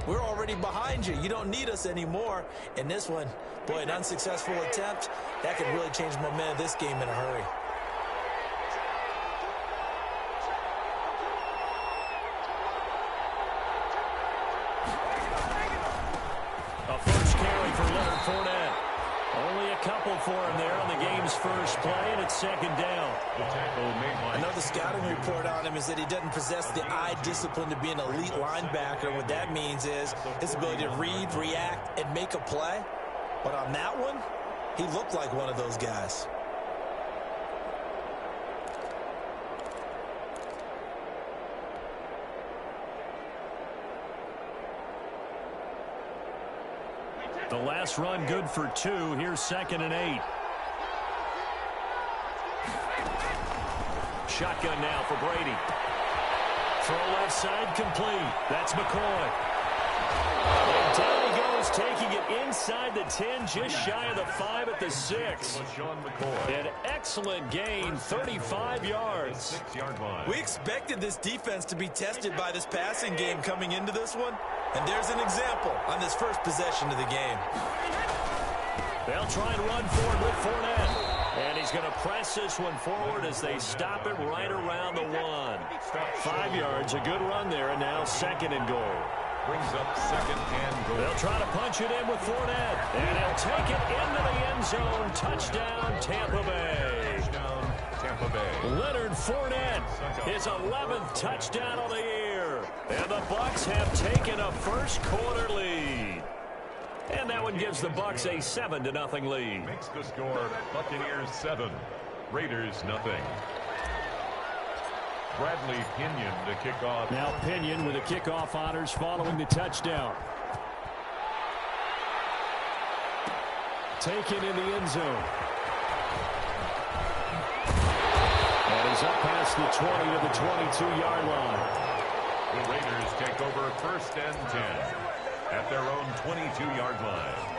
We're already behind you. You don't need us anymore. And this one, boy, an unsuccessful attempt, that could really change the momentum of this game in a hurry. A first carry for Leonard Fournette. Only a couple for him there on the game's first play, and it's second down. I know the scouting report on him is that he doesn't possess the eye discipline to be an elite linebacker. What that means is his ability to read, react, and make a play. But on that one, he looked like one of those guys. The last run good for 2. Here's 2nd and 8. Shotgun now for Brady. Throw left side complete. That's McCoy. And down he goes, taking it inside the 10, just shy of the 5 at the 6. An excellent gain, 35 yards. We expected this defense to be tested by this passing game coming into this one. And there's an example on this first possession of the game. They'll try and run forward with Fournette. And he's going to press this one forward as they stop it right around the 1. 5 yards, a good run there, and now 2nd and goal. Brings up 2nd and goal. They'll try to punch it in with Fournette. And he'll take it into the end zone. Touchdown, Tampa Bay. Touchdown, Tampa Bay. Leonard Fournette, his 11th touchdown of the year. And the Bucs have taken a first quarter lead. And that one gives the Bucs a 7-0 lead. Makes the score Buccaneers 7, Raiders 0. Bradley Pinion to kick off. Now Pinion with the kickoff honors following the touchdown. Taken in the end zone. And he's up past the 20 to the 22-yard line. The Raiders take over 1st and 10 at their own 22-yard line.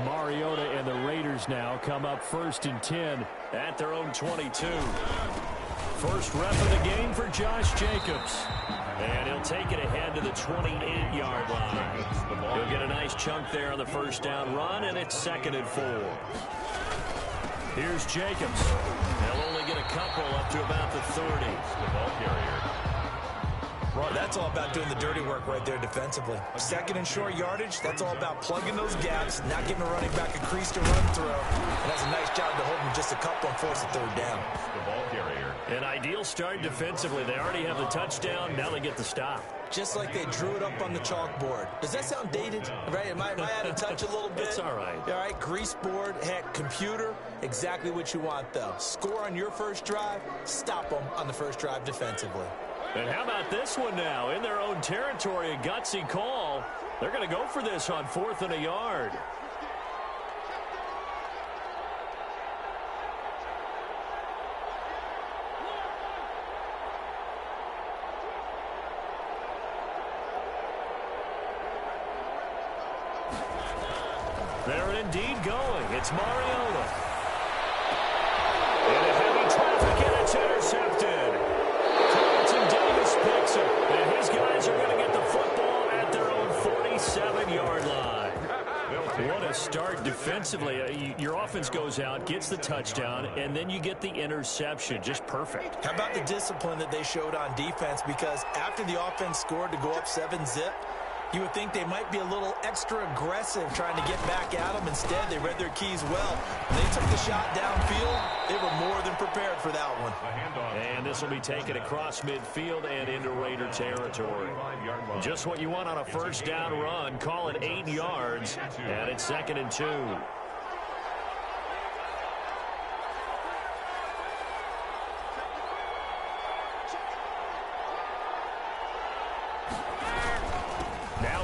Mariota and the Raiders now come up 1st and 10 at their own 22. First rep of the game for Josh Jacobs. And he'll take it ahead to the 28-yard line. He'll get a nice chunk there on the first down run, and it's 2nd and 4. Here's Jacobs. They'll only get a couple up to about the 30. The ball carrier. That's all about doing the dirty work right there defensively. Second and short yardage, that's all about plugging those gaps, not giving a running back a crease to run through. And that's a nice job to hold him just a couple and force a third down. The ball carrier. An ideal start defensively. They already have the touchdown. Now they get the stop. Just like they drew it up on the chalkboard. Does that sound dated? Right? Am I out of touch a little bit? It's all right. All right, grease board, heck, computer, exactly what you want, though. Score on your first drive, stop them on the first drive defensively. And how about this one now? In their own territory, a gutsy call. They're going to go for this on 4th and a yard. They're indeed going. It's Mariota. In a heavy traffic, and it's intercepted. Carlton Davis picks it. And his guys are going to get the football at their own 47-yard line. What a start defensively. Your offense goes out, gets the touchdown, and then you get the interception. Just perfect. How about the discipline that they showed on defense? Because after the offense scored to go up 7-zip, you would think they might be a little extra aggressive trying to get back at them. Instead, they read their keys well. When they took the shot downfield, they were more than prepared for that one. And this will be taken across midfield and into Raider territory. Just what you want on a first down run. Call it 8 yards, and it's 2nd and 2.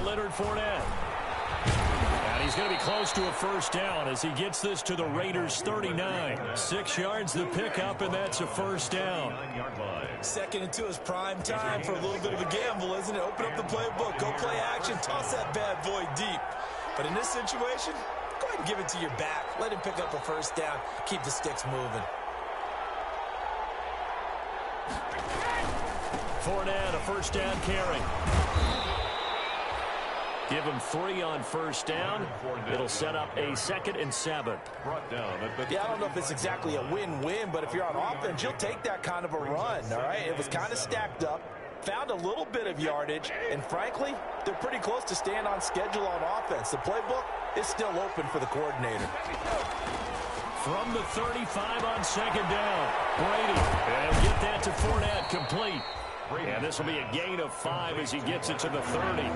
Leonard Fournette. And he's going to be close to a first down as he gets this to the Raiders' 39. 6 yards the pickup, and that's a first down. 2nd and 2 is prime time for a little bit of a gamble, isn't it? Open up the playbook, go play action, toss that bad boy deep. But in this situation, go ahead and give it to your back. Let him pick up a first down. Keep the sticks moving. Fournette, a first down carry. Give him 3 on first down. It'll set up a 2nd and 7. Yeah, I don't know if it's exactly a win-win, but if you're on offense, you'll take that kind of a run, all right? It was kind of stacked up, found a little bit of yardage, and frankly, they're pretty close to staying on schedule on offense. The playbook is still open for the coordinator. From the 35 on 2nd down, Brady. And get that to Fournette complete. And this will be a gain of 5 as he gets it to the 30.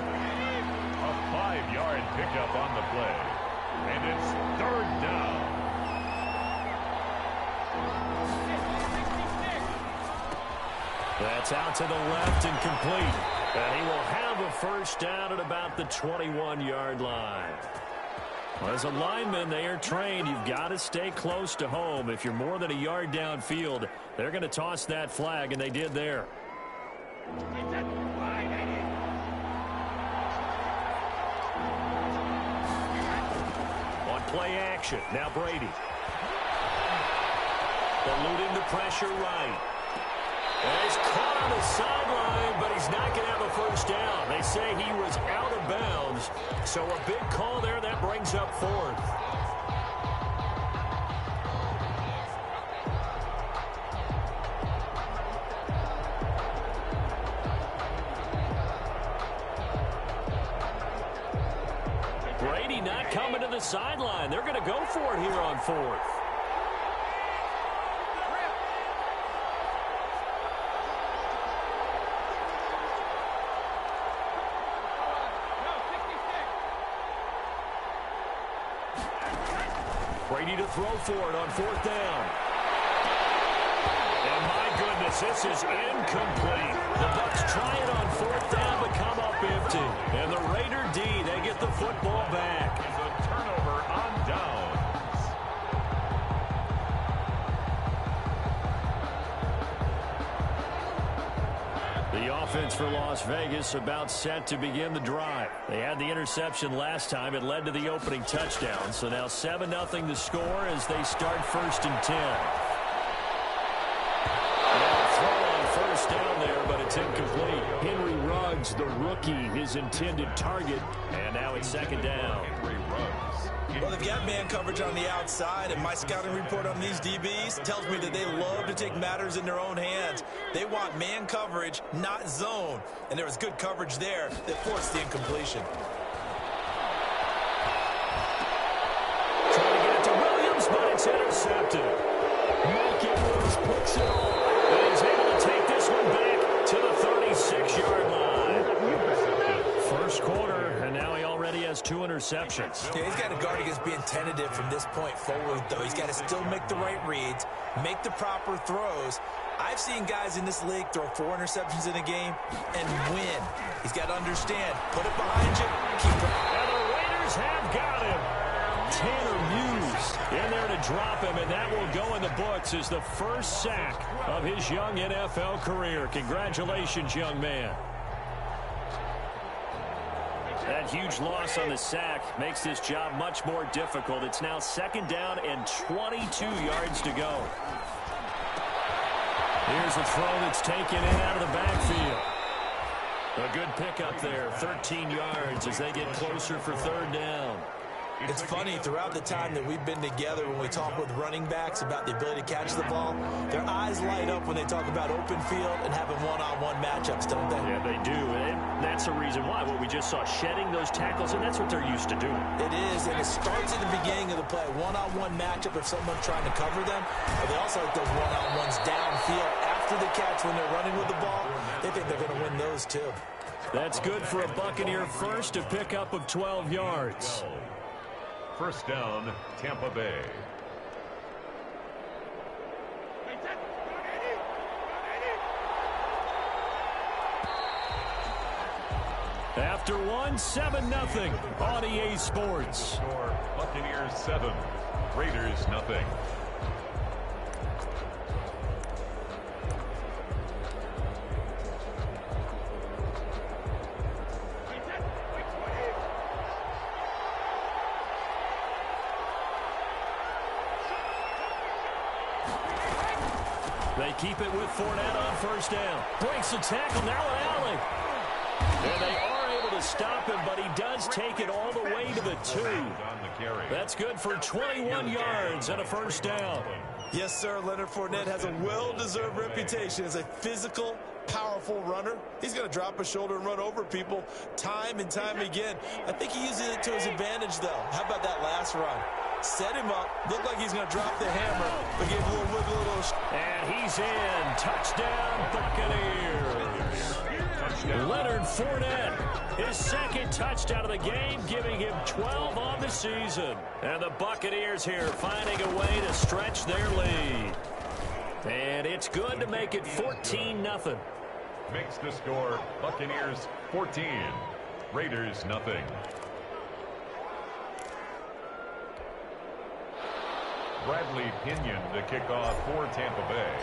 A 5-yard pickup on the play. And it's 3rd down. That's out to the left and complete. And he will have a first down at about the 21-yard line. Well, as a lineman, they are trained. You've got to stay close to home. If you're more than a yard downfield, they're going to toss that flag, and they did there. Play action. Now Brady. Eluding the pressure right. And he's caught on the sideline, but he's not going to have a first down. They say he was out of bounds. So a big call there. That brings up 4th. Brady not coming to the sideline. They're going to go for it here on 4th. Brady to throw for it on 4th down. And my goodness, this is incomplete. The Bucs try it on 4th down, but come up empty. And the Raider D, they get the football back. It's a turnover on downs. The offense for Las Vegas about set to begin the drive. They had the interception last time. It led to the opening touchdown. So now 7-0 the score as they start 1st and 10. Now throw on first down there, but it's incomplete. Henry Ruggs Ruggs, the rookie, his intended target. And now it's second down. Well, they've got man coverage on the outside, and my scouting report on these DBs tells me that they love to take matters in their own hands. They want man coverage, not zone. And there was good coverage there that forced the incompletion. Trying to get it to Williams, but it's intercepted. Making moves, puts it on. And he's able to take this one back to the 36-yard line. First quarter, and now he already has 2 interceptions. Yeah, he's got to guard against being tentative from this point forward, though. He's got to still make the right reads, make the proper throws. I've seen guys in this league throw 4 interceptions in a game and win. He's got to understand, put it behind you, keep it. And the Raiders have got him. Tanner Muse in there to drop him, and that will go in the books as the first sack of his young NFL career. Congratulations, young man. That huge loss on the sack makes this job much more difficult. It's now second down and 22 yards to go. Here's a throw that's taken in out of the backfield. A good pickup there, 13 yards as they get closer for third down. It's funny, throughout the time that we've been together, when we talk with running backs about the ability to catch the ball, their eyes light up when they talk about open field and having one-on-one matchups, don't they? Yeah, they do, and that's the reason why. What we just saw, shedding those tackles, and that's what they're used to doing. It is, and it starts at the beginning of the play. One-on-one matchup if someone's trying to cover them, but they also like those one-on-ones downfield after the catch when they're running with the ball. They think they're going to win those, too. That's good for a Buccaneer first, a pickup of 12 yards. First down, Tampa Bay. After one, 7-0 on EA Sports. Score, Buccaneers 7, Raiders 0. They keep it with Fournette on first down. Breaks the tackle, now an alley. And they are able to stop him, but he does take it all the way to the 2. That's good for 21 yards and a first down. Yes, sir. Leonard Fournette has a well-deserved reputation as a physical, powerful runner. He's going to drop his shoulder and run over people time and time again. I think he uses it to his advantage, though. How about that last run? Set him up. Looked like he's going to drop the hammer, but gave a little wiggle, a little. And he's in. Touchdown, Buccaneers. Leonard Fournette, his second touchdown of the game, giving him 12 on the season. And the Buccaneers here finding a way to stretch their lead. And it's good to make it 14-0. Makes the score Buccaneers 14, Raiders 0. Bradley Pinion to kick off for Tampa Bay.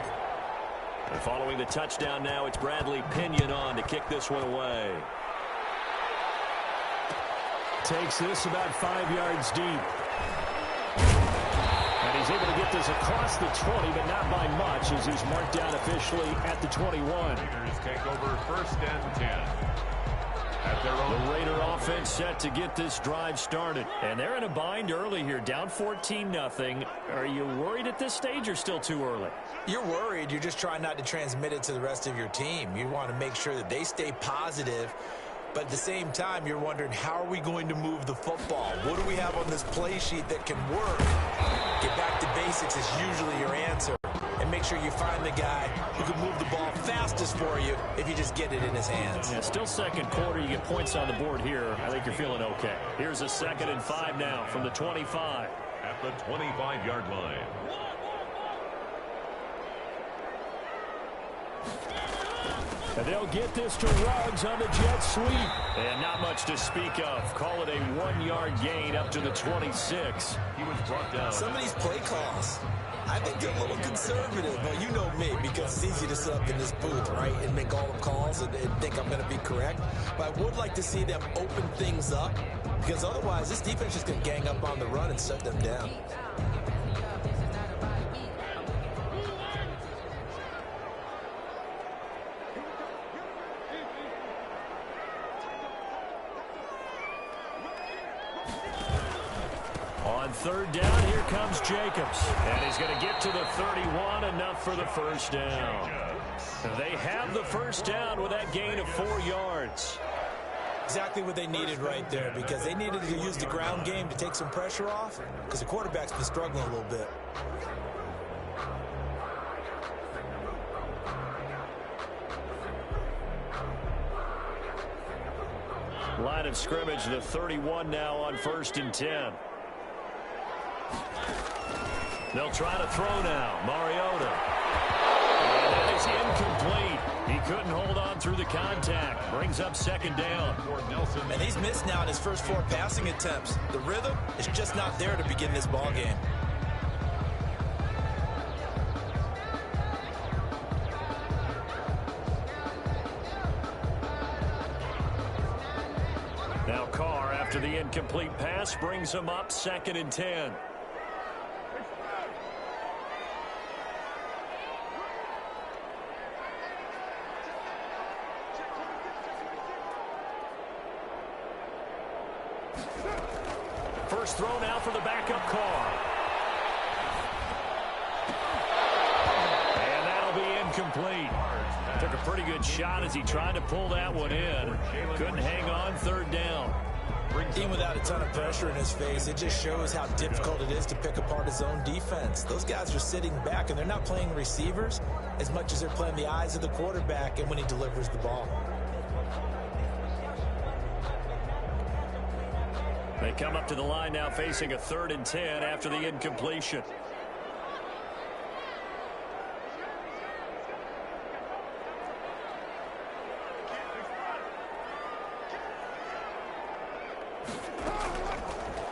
And following the touchdown now, it's Bradley Pinion on to kick this one away. Takes this about 5 yards deep. And he's able to get this across the 20, but not by much, as he's marked down officially at the 21. Raiders take over first and 10. At their own. The Raider offense set to get this drive started. And they're in a bind early here, down 14-0. Are you worried at this stage or still too early? You're worried. You're just trying not to transmit it to the rest of your team. You want to make sure that they stay positive. But at the same time, you're wondering, how are we going to move the football? What do we have on this play sheet that can work? Get back to basics is usually your answer. And make sure you find the guy who can move the ball fastest for you if you just get it in his hands. Yeah, still second quarter. You get points on the board here. I think you're feeling okay. Here's a 2nd and 5 now from the 25. At the 25-yard line. And they'll get this to Ruggs on the jet sweep. And not much to speak of. Call it a 1-yard gain up to the 26. He was brought down. Some of these play calls, I think they're a little conservative. But you know me, because it's easy to sit up in this booth, right, and make all the calls and think I'm going to be correct. But I would like to see them open things up, because otherwise this defense is going to gang up on the run and shut them down. third down. Here comes Jacobs. And he's going to get to the 31, enough for the first down. They have the first down with that gain of 4 yards. Exactly what they needed right there, because they needed to use the ground game to take some pressure off, because the quarterback's been struggling a little bit. Line of scrimmage, the 31 now on 1st and 10. They'll try to throw now. Mariota. And that is incomplete. He couldn't hold on through the contact. Brings up 2nd down. And he's missed now in his first 4 passing attempts. The rhythm is just not there to begin this ball game. Now Carr, after the incomplete pass, brings him up 2nd and 10. First throw now for the backup Carr. And that'll be incomplete. Took a pretty good shot as he tried to pull that one in. Couldn't hang on, 3rd down. Even without a ton of pressure in his face, it just shows how difficult it is to pick apart his own defense. Those guys are sitting back, and they're not playing receivers as much as they're playing the eyes of the quarterback and when he delivers the ball. They come up to the line now facing a 3rd and 10 after the incompletion.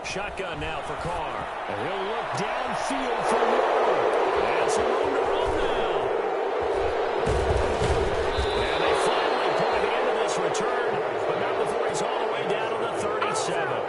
Shotgun now for Carr. And he'll look downfield for Moore. And some room to run now. And they finally put an end to this return, but not before he's all the way down to the 37.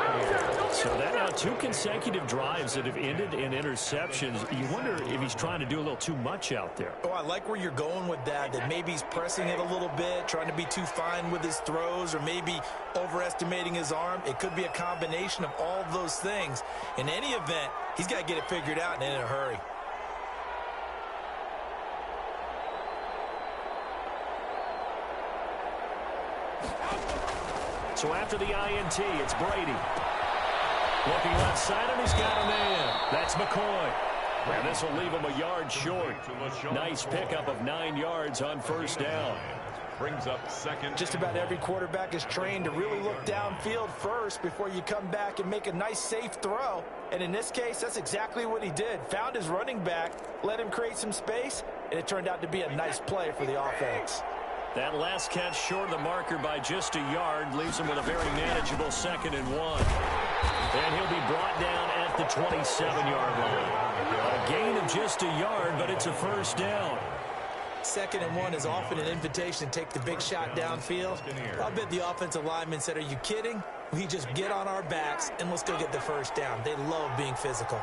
So that now 2 consecutive drives that have ended in interceptions. You wonder if he's trying to do a little too much out there. Oh, I like where you're going with that maybe he's pressing it a little bit, trying to be too fine with his throws, or maybe overestimating his arm. It could be a combination of all of those things. In any event, he's got to get it figured out and in a hurry. So after the INT, it's Brady. Looking left side, and he's got a man. That's McCoy. And this will leave him a yard short. Nice pickup of 9 yards on 1st down. Brings up 2nd. Just about every quarterback is trained to really look downfield first before you come back and make a nice, safe throw. And in this case, that's exactly what he did. Found his running back, let him create some space, and it turned out to be a nice play for the offense. That last catch short of the marker by just a yard leaves him with a very manageable 2nd and 1. And he'll be brought down at the 27-yard line. A gain of just a yard, but it's a 1st down. 2nd and 1 is often an invitation to take the big shot downfield. I'll bet the offensive lineman said, "Are you kidding? We just get on our backs and let's go get the 1st down." They love being physical.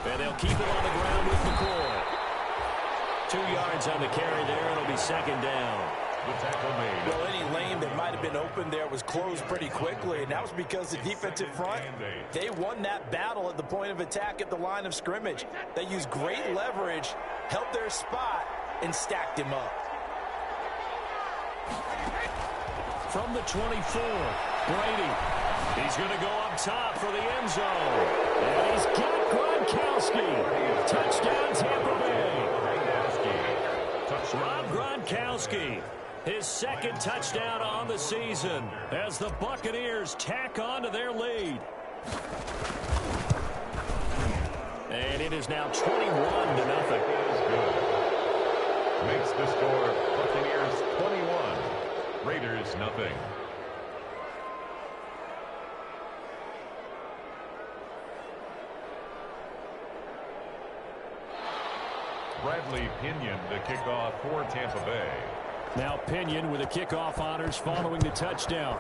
And they'll keep it on the ground with McCoy. 2 yards on the carry there. It'll be 2nd down. The tackle made. Well, any lane that might have been open there was closed pretty quickly, and that was because the defensive front, they won that battle at the point of attack at the line of scrimmage. They used great leverage, held their spot, and stacked him up. From the 24, Brady. He's going to go up top for the end zone. And he's got Gronkowski. Touchdown, Tampa Bay. Rob Gronkowski, his 2nd touchdown on the season as the Buccaneers tack on to their lead. And it is now 21-0. Makes the score Buccaneers 21, Raiders nothing. Bradley Pinion, the kickoff for Tampa Bay. Now Pinion with the kickoff honors following the touchdown.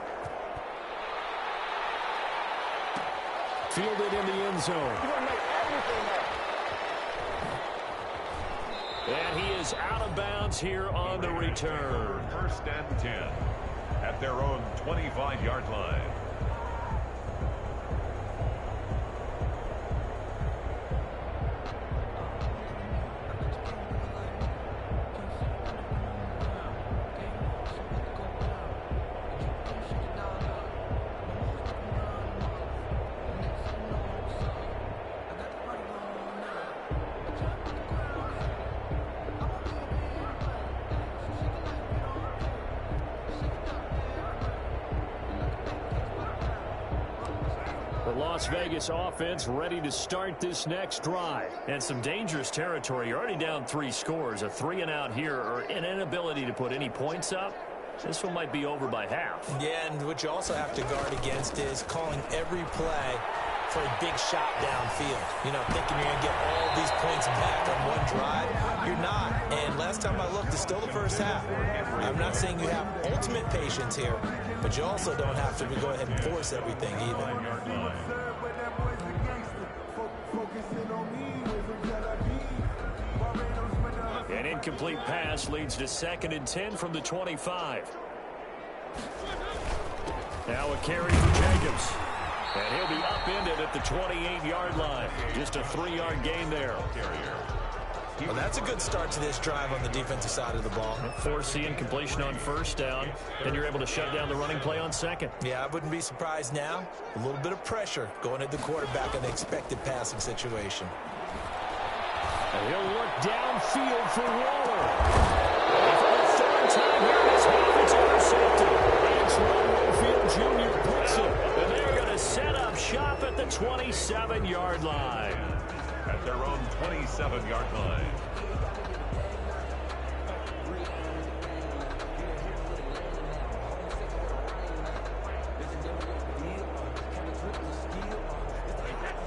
Fielded in the end zone. And he is out of bounds here on the return. 1st and 10 at their own 25-yard line. Las Vegas offense ready to start this next drive. And some dangerous territory. You're already down 3 scores. A 3-and-out here or an inability to put any points up. This one might be over by half. Yeah, and what you also have to guard against is calling every play for a big shot downfield. You know, thinking you're going to get all these points back on one drive. You're not. And last time I looked, it's still the first half. I'm not saying you have ultimate patience here, but you also don't have to go ahead and force everything either. An incomplete pass leads to 2nd and 10 from the 25. Now a carry for Jacobs. And he'll be upended at the 28-yard line. Just a 3-yard gain there. Well, that's a good start to this drive on the defensive side of the ball. Force incompletion on 1st down, and you're able to shut down the running play on 2nd. Yeah, I wouldn't be surprised now. A little bit of pressure going at the quarterback in the expected passing situation. And he'll look downfield for Waller. And for the 3rd time here in this half, it's intercepted. And Winfield Jr. puts it. And they're going to set up shop at the 27-yard line. At their own 27-yard line.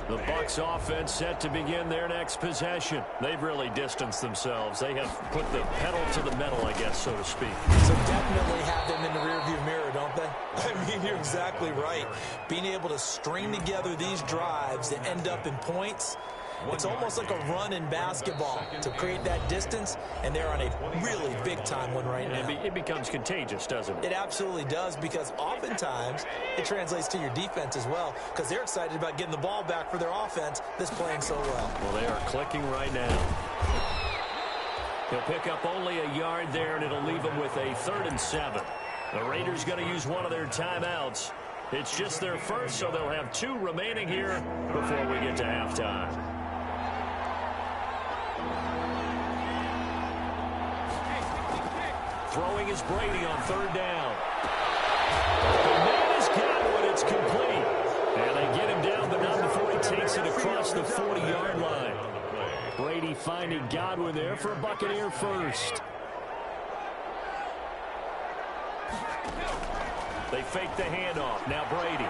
The Bucs offense set to begin their next possession. They've really distanced themselves. They have put the pedal to the metal, I guess, so to speak. So definitely have them in the rearview mirror, don't they? I mean, you're exactly right. Being able to string together these drives that end up in points, it's almost like a run in basketball to create that distance, and they're on a really big-time one right now. It becomes contagious, doesn't it? It absolutely does, because oftentimes it translates to your defense as well, because they're excited about getting the ball back for their offense that's playing so well. Well, they are clicking right now. He'll pick up only a yard there, and it'll leave him with a 3rd and 7. The Raiders going to use one of their timeouts. It's just their first, so they'll have 2 remaining here before we get to halftime. Throwing is Brady on 3rd down. The man is Godwin. It's complete. And they get him down, but not before he takes it across the 40-yard line. Brady finding Godwin there for a Buccaneer first. They fake the handoff. Now Brady.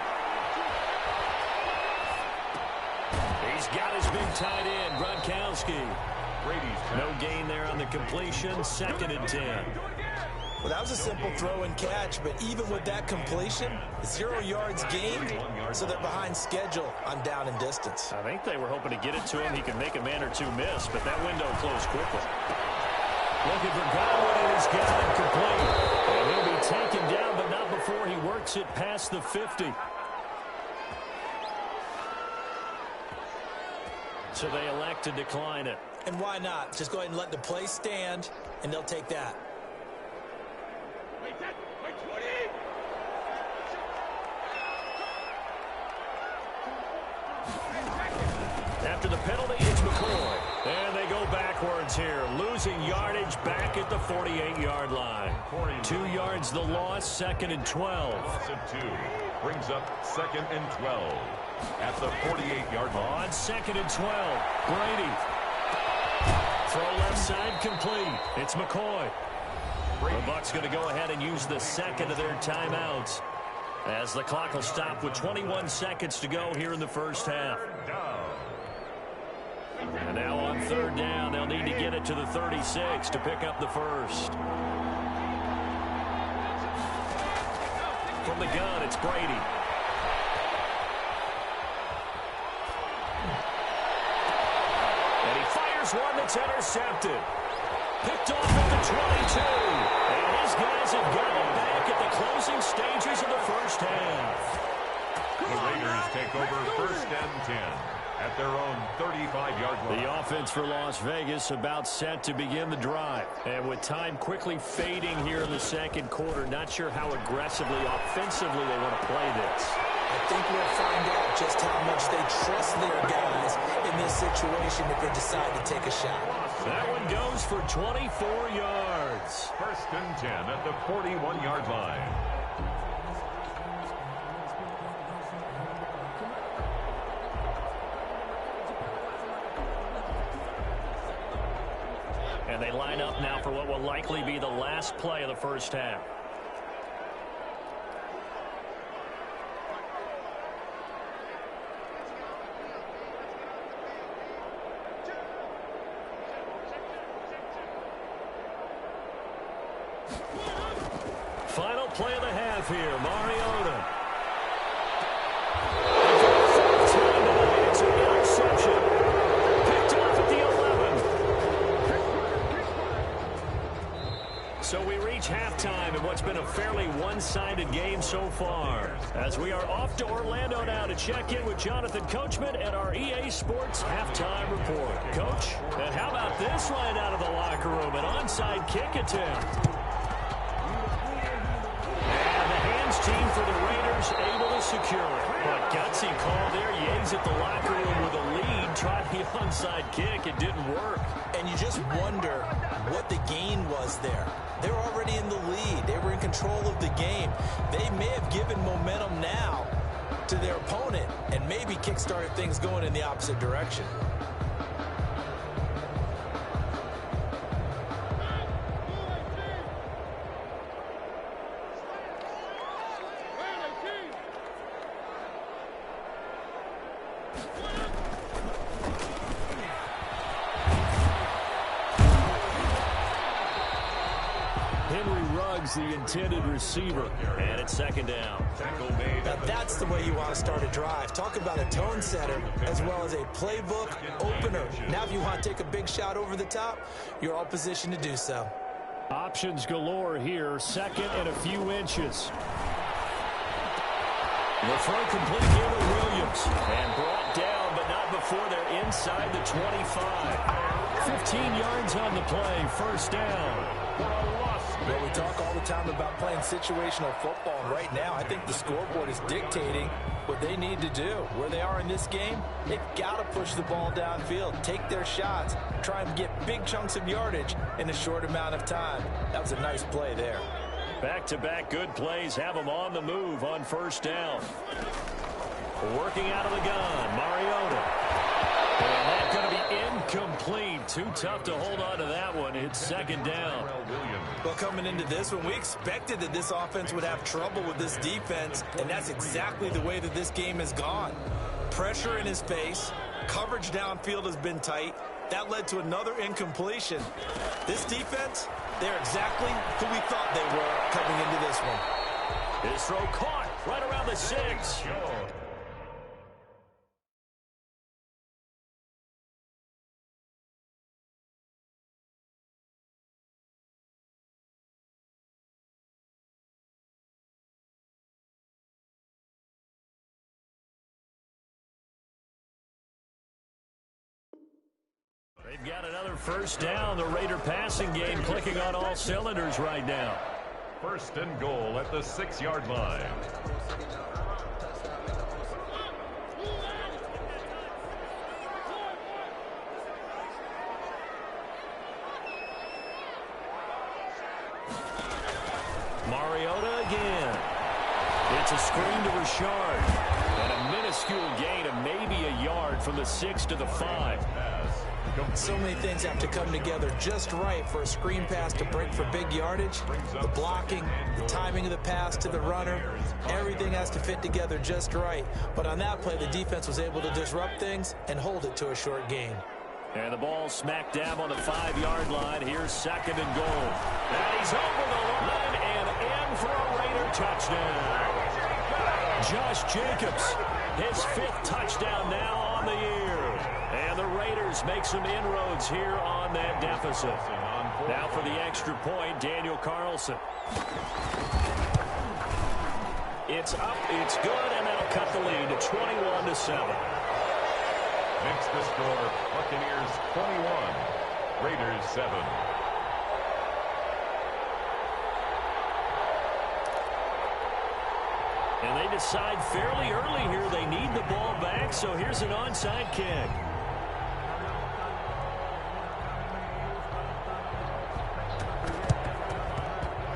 He's got his big tight end, Gronkowski. No gain there on the completion. 2nd and 10. Well, that was a simple throw and catch, but even with that completion, 0 yards gained, so they're behind schedule on down and distance. I think they were hoping to get it to him. He could make a man or 2 miss, but that window closed quickly. Looking for Godwin, and he's got it complete. And he'll be taken down, but not before he works it past the 50. So they elect to decline it. And why not? Just go ahead and let the play stand, and they'll take that. After the penalty, it's McCoy. And they go backwards here, losing yardage back at the 48-yard line. 2 yards the loss, 2nd and 12. Loss of 2 brings up 2nd and 12 at the 48-yard line. On 2nd and 12, Brady. Throw left side complete. It's McCoy. The Bucs going to go ahead and use the 2nd of their timeouts as the clock will stop with 21 seconds to go here in the first half. And now on 3rd down, they'll need to get it to the 36 to pick up the first. From the gun, it's Brady. And he fires one that's intercepted. Picked off at the 22. And his guys have got him back at the closing stages of the first half. The Raiders take over 1st and 10. At their own 35-yard line. The offense for Las Vegas about set to begin the drive. And with time quickly fading here in the 2nd quarter, not sure how aggressively, offensively they want to play this. I think we'll find out just how much they trust their guys in this situation if they decide to take a shot. That one goes for 24 yards. 1st and 10 at the 41-yard line. And they line up now for what will likely be the last play of the first half. Final play of the half here, Mariota. It's an interception. Picked off at the 11. So we reach halftime in what's been a fairly one-sided game so far. As we are off to Orlando now to check in with Jonathan Coachman at our EA Sports halftime report. Coach, and how about this right out of the locker room? An onside kick attempt. Team for the Raiders able to secure it. But gutsy call there. Yates at the locker room with a lead. Tried the onside kick. It didn't work. And you just wonder what the gain was there. They're already in the lead. They were in control of the game. They may have given momentum now to their opponent and maybe kick-started things going in the opposite direction. The intended receiver, and it's second down. Now that's the way you want to start a drive. Talk about a tone setter as well as a playbook opener. Now if you want to take a big shot over the top, you're all positioned to do so. Options galore here. Second and a few inches. The throw complete here to Williams. And brought down, but not before they're inside the 25. 15 yards on the play. First down. Well, we talk all the time about playing situational football, and right now I think the scoreboard is dictating what they need to do. Where they are in this game, they've got to push the ball downfield, take their shots, try and get big chunks of yardage in a short amount of time. That was a nice play there. Back-to-back good plays have them on the move on first down. Working out of the gun, Mariota. And that's going to be incomplete. Too tough to hold on to that one. It's second down. Well, coming into this one, we expected that this offense would have trouble with this defense, and that's exactly the way that this game has gone. Pressure in his face. Coverage downfield has been tight. That led to another incompletion. This defense, they're exactly who we thought they were coming into this one. His throw caught right around the 6. They've got another first down. The Raider passing game clicking on all cylinders right now. First and goal at the 6-yard line. Mariota again. It's a screen to Richard. And a minuscule gain of maybe a yard from the 6 to the 5. So many things have to come together just right for a screen pass to break for big yardage. The blocking, the timing of the pass to the runner, everything has to fit together just right. But on that play, the defense was able to disrupt things and hold it to a short gain. And the ball smack dab on the 5-yard line. Here's second and goal. And he's over the line and in for a Raider touchdown. Josh Jacobs, his 5th touchdown now on the year. And the Raiders make some inroads here on that deficit. Now for the extra point, Daniel Carlson. It's up, it's good, and that'll cut the lead to 21-7. Makes the score Buccaneers 21, Raiders 7. And they decide fairly early here they need the ball back, so here's an onside kick.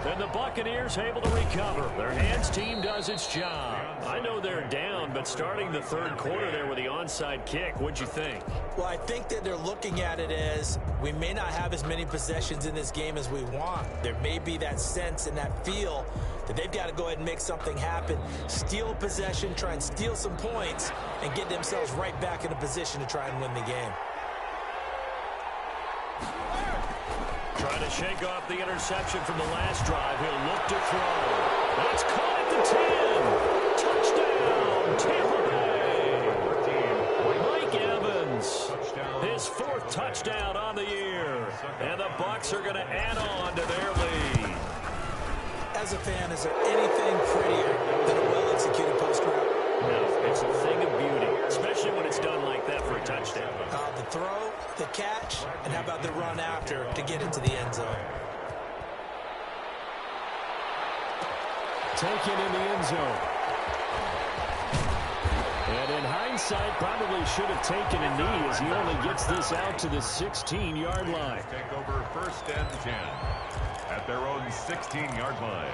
Then the Buccaneers able to recover. Their hands team does its job. I know they're down, but starting the third quarter there with the onside kick, what'd you think? Well, I think that they're looking at it as we may not have as many possessions in this game as we want. There may be that sense and that feel that they've got to go ahead and make something happen, steal a possession, try and steal some points, and get themselves right back in a position to try and win the game. Trying to shake off the interception from the last drive. He'll look to throw. That's caught at the 10. Touchdown, Tampa Bay. Mike Evans, his 4th touchdown on the year. And the Bucs are going to add on to their lead. As a fan, is there anything prettier than a well-executed post route? No, it's a thing of beauty, especially when it's done like that for a touchdown. The throw, the catch, and how about the run after to get into the end zone? Taken in the end zone. And in hindsight, probably should have taken a knee as he only gets this out to the 16-yard line. Take over 1st and 10 at their own 16-yard line.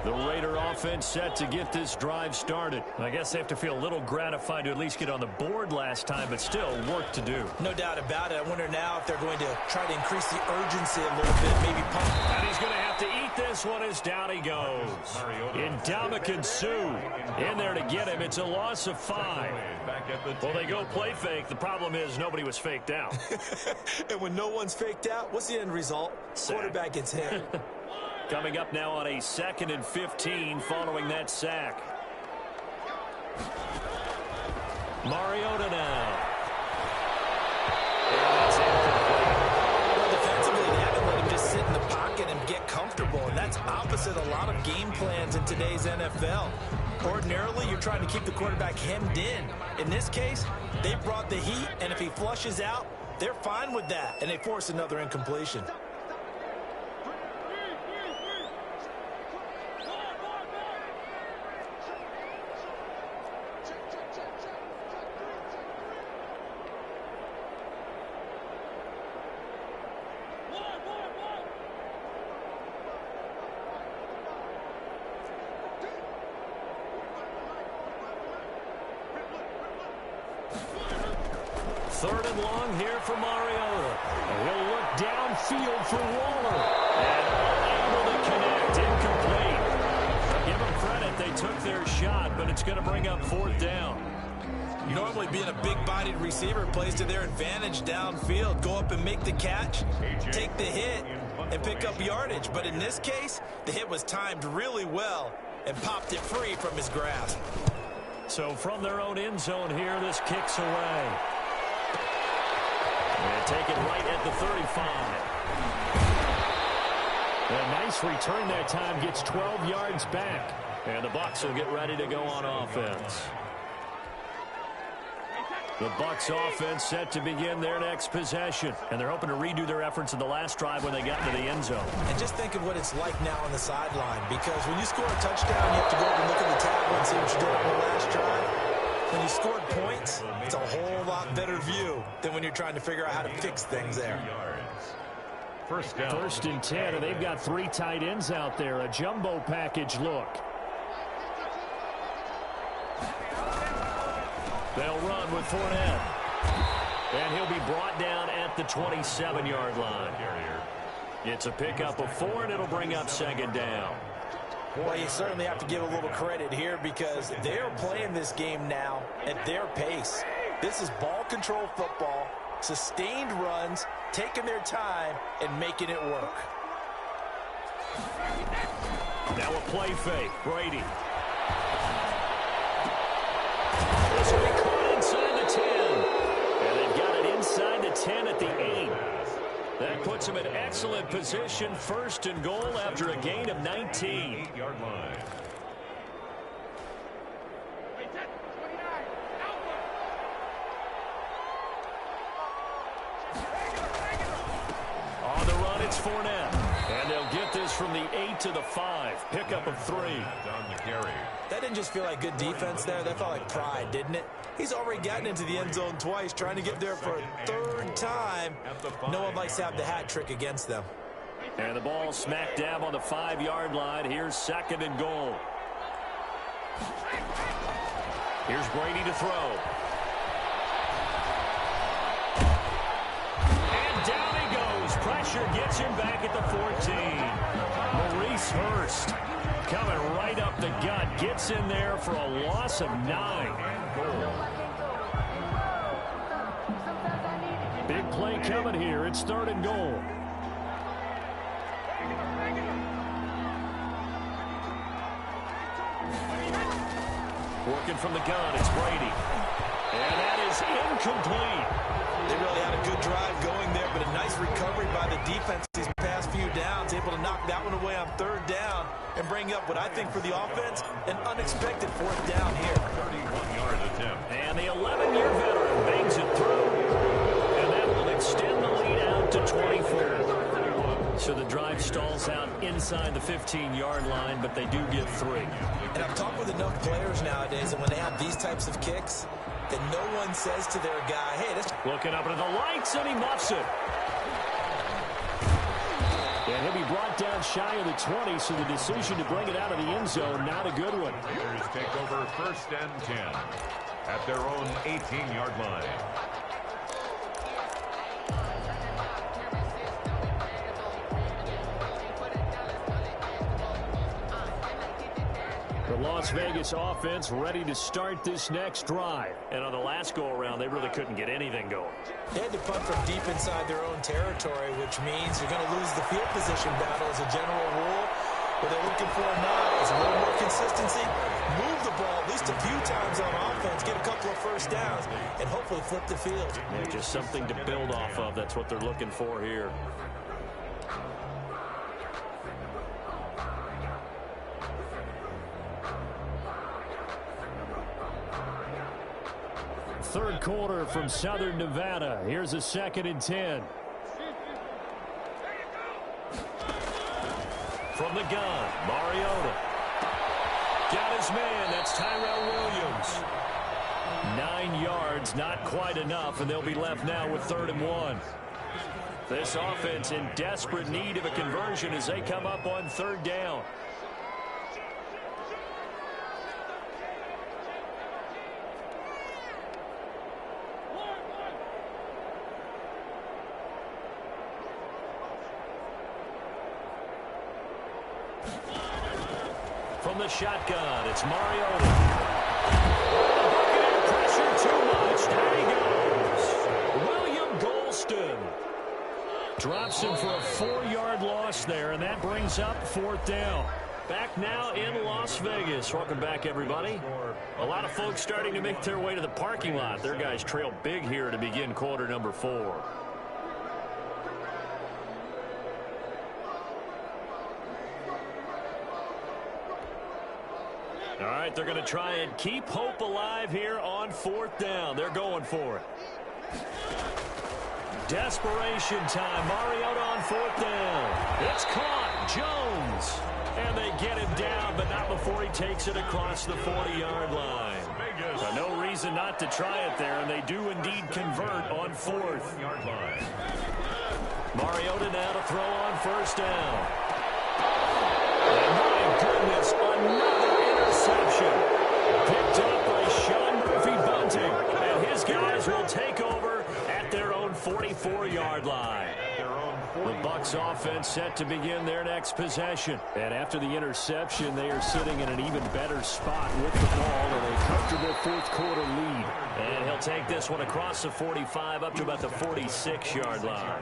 The Raider offense set to get this drive started. I guess they have to feel a little gratified to at least get on the board last time, but still work to do. No doubt about it. I wonder now if they're going to try to increase the urgency a little bit, maybe pump. And he's going to have to eat this one as down he goes. Ndamukong Suh in there to get him. It's a loss of 5. Well, they go play fake. The problem is nobody was faked out. And when no one's faked out, what's the end result? Quarterback gets hit. Coming up now on a 2nd and 15 following that sack. Mariota now. And that's incomplete. Well, defensively, they haven't let him just sit in the pocket and get comfortable, and that's opposite a lot of game plans in today's NFL. Ordinarily, you're trying to keep the quarterback hemmed in. In this case, they brought the heat, and if he flushes out, they're fine with that, and they force another incompletion. Third and long here for Mariota. And he'll look downfield for Waller. And unable to connect. Incomplete. Give them credit. They took their shot, but it's going to bring up 4th down. Normally being a big-bodied receiver plays to their advantage downfield. Go up and make the catch, take the hit, and pick up yardage. But in this case, the hit was timed really well and popped it free from his grasp. So from their own end zone here, this kicks away. And take it right at the 35. A nice return that time, gets 12 yards back. And the Bucs will get ready to go on offense. The Bucs offense set to begin their next possession. And they're hoping to redo their efforts in the last drive when they got into the end zone. And just think of what it's like now on the sideline. Because when you score a touchdown, you have to go up and look at the table and see what you did on the last drive. When you scored points, it's a whole lot better view than when you're trying to figure out how to fix things there. First down. 1st and 10, and they've got 3 tight ends out there. A jumbo package look. They'll run with Fournette. And he'll be brought down at the 27-yard line. It's a pickup of 4, and it'll bring up 2nd down. Well, you certainly have to give a little credit here because they're playing this game now at their pace. This is ball control football, sustained runs, taking their time, and making it work. Now a play fake. Brady. This will be caught inside the 10. And they've got it inside the 10 at the 8. That puts him in excellent position. 1st and goal after a gain of 19. 8-yard line. On the run, it's Fournette. And they'll get this from the 8 to the 5. Pickup of 3. On the carry. That didn't just feel like good defense there. That felt like pride, didn't it? He's already gotten into the end zone twice, trying to get there for a 3rd time. No one likes to have the hat trick against them. And the ball smack dab on the 5-yard line. Here's 2nd and goal. Here's Brady to throw. And down he goes. Pressure gets him back at the 14. Maurice Hurst coming right up the gut. Gets in there for a loss of 9. Big play coming here. It's 3rd and goal. Working from the gun, it's Brady. And that is incomplete. They really had a good drive going there, but a nice recovery by the defense these past few downs, able to knock that one away on 3rd down and bring up what I think for the offense, an unexpected 4th down here. 31-yard attempt. And the 11-year veteran bangs it through. And that will extend the lead out to 24. So the drive stalls out inside the 15-yard line, but they do get 3. And I've talked with enough players nowadays that when they have these types of kicks, that no one says to their guy, hey, this... Looking up into the lights, and he muffs it. And he'll be brought down shy of the 20, so the decision to bring it out of the end zone, not a good one. Raiders take over 1st and 10 at their own 18-yard line. The Las Vegas offense ready to start this next drive. And on the last go-around, they really couldn't get anything going. They had to punt from deep inside their own territory, which means you're going to lose the field position battle as a general rule. What they're looking for now is a little more consistency, move the ball at least a few times on offense, get a couple of 1st downs, and hopefully flip the field. Yeah, just something to build off of. That's what they're looking for here. Third quarter from Southern Nevada. Here's a 2nd and 10. From the gun, Mariota. Got his man. That's Tyrell Williams. 9 yards, not quite enough, and they'll be left now with 3rd and 1. This offense in desperate need of a conversion as they come up on 3rd down. From the shotgun, it's Mariota. Buccaneer pressure too much. There he goes. William Golston drops him for a 4-yard loss there, and that brings up 4th down. Back now in Las Vegas. Welcome back, everybody. A lot of folks starting to make their way to the parking lot. Their guys trail big here to begin quarter number 4. All right, they're going to try and keep hope alive here on 4th down. They're going for it. Desperation time. Mariota on 4th down. It's caught. Jones. And they get him down, but not before he takes it across the 40-yard line. No reason not to try it there, and they do indeed convert on 4th. Mariota now to throw on 1st down. And my goodness, another interception. Picked up by Sean Murphy-Bunting. And his guys will take over at their own 44-yard line. The Bucs offense set to begin their next possession. And after the interception, they are sitting in an even better spot with the ball in a comfortable 4th quarter lead. And he'll take this one across the 45 up to about the 46-yard line.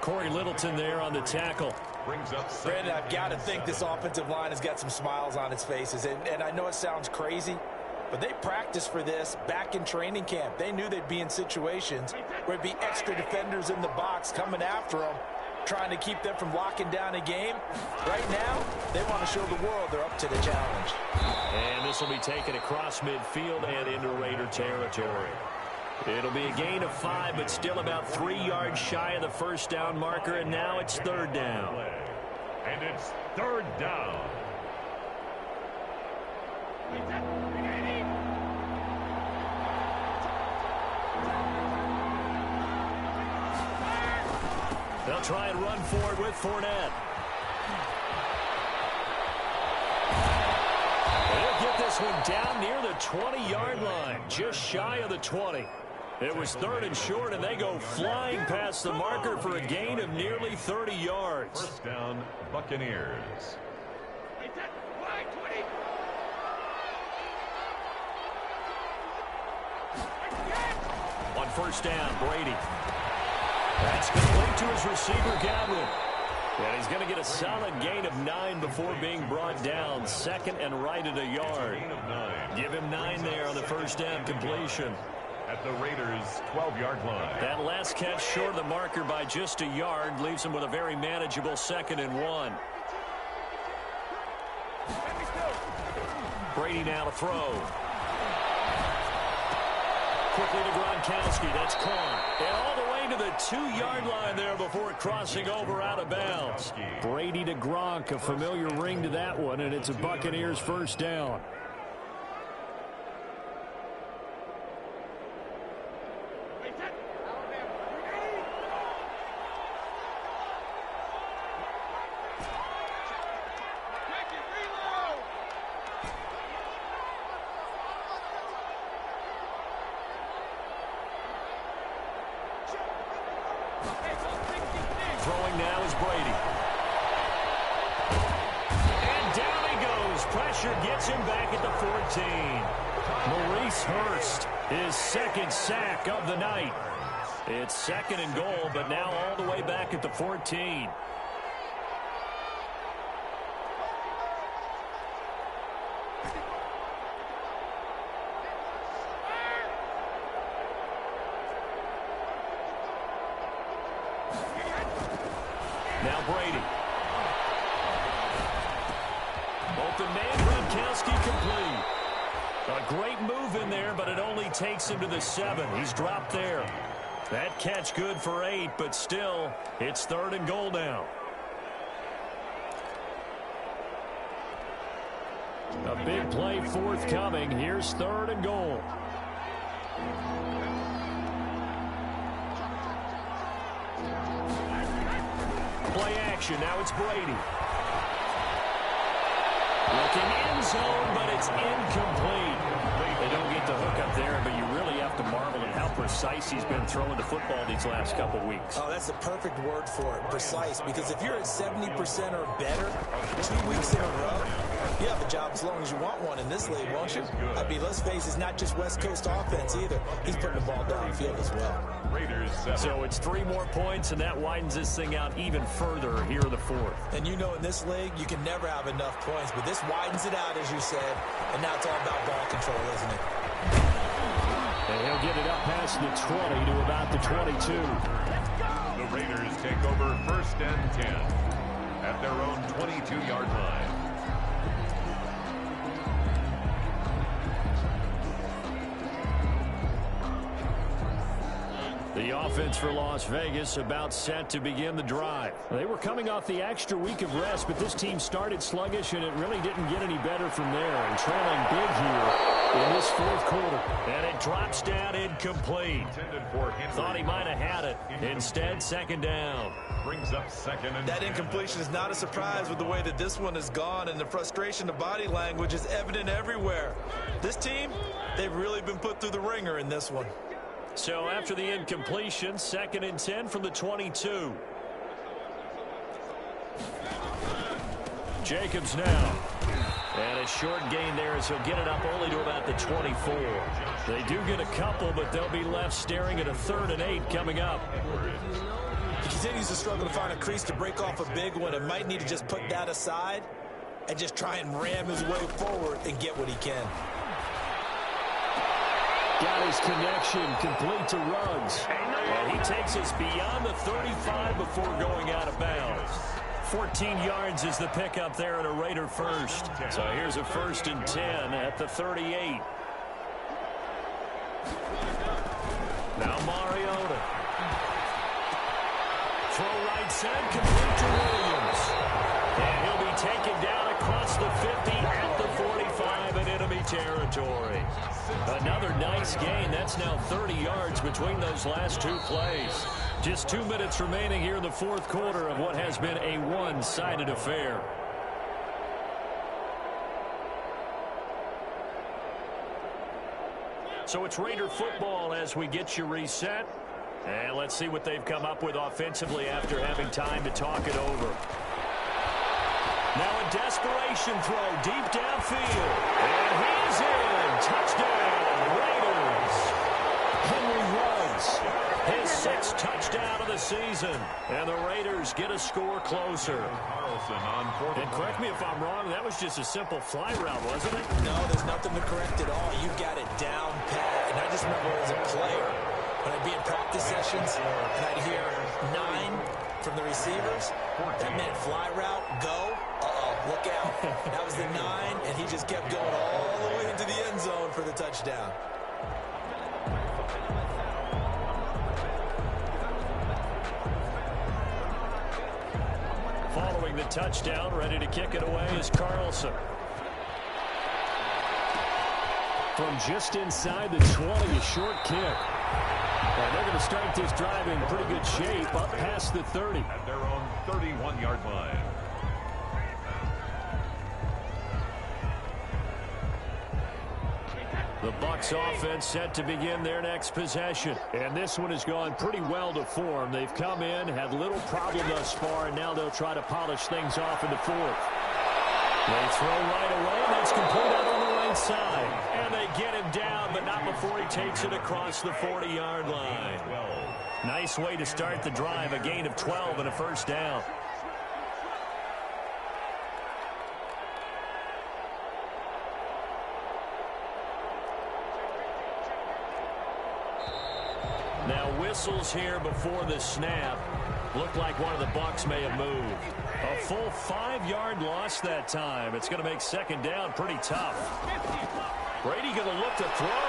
Corey Littleton there on the tackle. Brandon, I've got to think this offensive line has got some smiles on its faces. And I know it sounds crazy, but they practiced for this back in training camp. They knew they'd be in situations where there'd be extra defenders in the box coming after them, trying to keep them from locking down a game. Right now, they want to show the world they're up to the challenge. And this will be taken across midfield and into Raider territory. It'll be a gain of 5, but still about 3 yards shy of the 1st down marker, and now it's 3rd down. And it's 3rd down. They'll try and run for it with Fournette. They'll get this one down near the 20-yard line, just shy of the 20. It was 3rd and short, and they go flying past the marker for a gain of nearly 30 yards. First down, Buccaneers. On first down, Brady. That's complete to his receiver, Godwin. And he's going to get a solid gain of 9 before being brought down. 2nd and right at a yard. Give him 9 there on the first down completion. At the Raiders' 12-yard line. That last catch short of the marker by just a yard leaves him with a very manageable 2nd and 1. Brady now to throw. Quickly to Gronkowski. That's caught. And all the way to the 2-yard line there before crossing over out of bounds. Brady to Gronk, a familiar ring to that one, and it's a Buccaneers first down. Throwing now is Brady. And down he goes. Pressure gets him back at the 14. Maurice Hurst, his 2nd sack of the night. It's 2nd and goal, but now all the way back at the 14. Now Brady. Open man, Gronkowski complete. A great move in there, but it only takes him to the 7. He's dropped there. That catch good for 8, but still, it's 3rd and goal now. A big play forthcoming. Here's 3rd and goal. Play action. Now it's Brady. Looking end zone, but it's incomplete. They don't get the hook up there, but you really have to marvel at how precise he's been throwing the football these last couple weeks. Oh, that's the perfect word for it, precise. Because if you're at 70% or better 2 weeks in a row, you have a job as long as you want one in this league, won't you? I mean, let's face it, it's not just West Coast offense either. He's putting the ball downfield as well. Raiders 7. So it's 3 more points, and that widens this thing out even further here in the 4th. And you know in this league, you can never have enough points, but this widens it out, as you said, and now it's all about ball control, isn't it? And he'll get it up past the 20 to about the 22. The Raiders take over 1st and 10 at their own 22-yard line. The offense for Las Vegas about set to begin the drive. They were coming off the extra week of rest, but this team started sluggish, and it really didn't get any better from there. And trailing big here in this 4th quarter. And it drops down incomplete. Thought he might have had it. Instead, 2nd down. Brings up 2nd and that incompletion is not a surprise with the way that this one has gone, and the frustration of body language is evident everywhere. This team, they've really been put through the ringer in this one. So after the incompletion, 2nd and 10 from the 22. Jacobs now. And a short gain there as he'll get it up only to about the 24. They do get a couple, but they'll be left staring at a 3rd and 8 coming up. He continues to struggle to find a crease to break off a big one, and might need to just put that aside and just try and ram his way forward and get what he can. Got his connection complete to Ruggs. And he takes us beyond the 35 before going out of bounds. 14 yards is the pickup there at a Raider first. So here's a 1st and 10 at the 38. Now Mariota. Throw right side, complete to Williams. And he'll be taken down across the 50 at the 45 in enemy territory. Another nice gain. That's now 30 yards between those last 2 plays. Just 2 minutes remaining here in the fourth quarter of what has been a one-sided affair. So it's Raider football as we get you reset. And let's see what they've come up with offensively after having time to talk it over. Now a desperation throw deep downfield. And he's in. Touchdown, Raiders. Henry Ruggs, his 6th touchdown of the season. And the Raiders get a score closer. And correct me if I'm wrong, that was just a simple fly route, wasn't it? No, there's nothing to correct at all. You got it down pat. And I just remember as a player, when I'd be in practice sessions and I'd hear 9 from the receivers, that meant fly route, go. Look out. That was the 9, and he just kept going all the way into the end zone for the touchdown. Following the touchdown, ready to kick it away is Carlson. From just inside the 20, a short kick. And they're going to start this drive in pretty good shape up past the 30. At their own 31-yard line. The Bucs offense set to begin their next possession. And this one has gone pretty well to form. They've come in, had little problem thus far, and now they'll try to polish things off in the fourth. They throw right away, and that's complete out on the right side. And they get him down, but not before he takes it across the 40-yard line. Nice way to start the drive, a gain of 12 and a first down. Now whistles here before the snap. Looked like one of the Bucs may have moved. A full 5-yard loss that time. It's going to make second down pretty tough. Brady going to look to throw.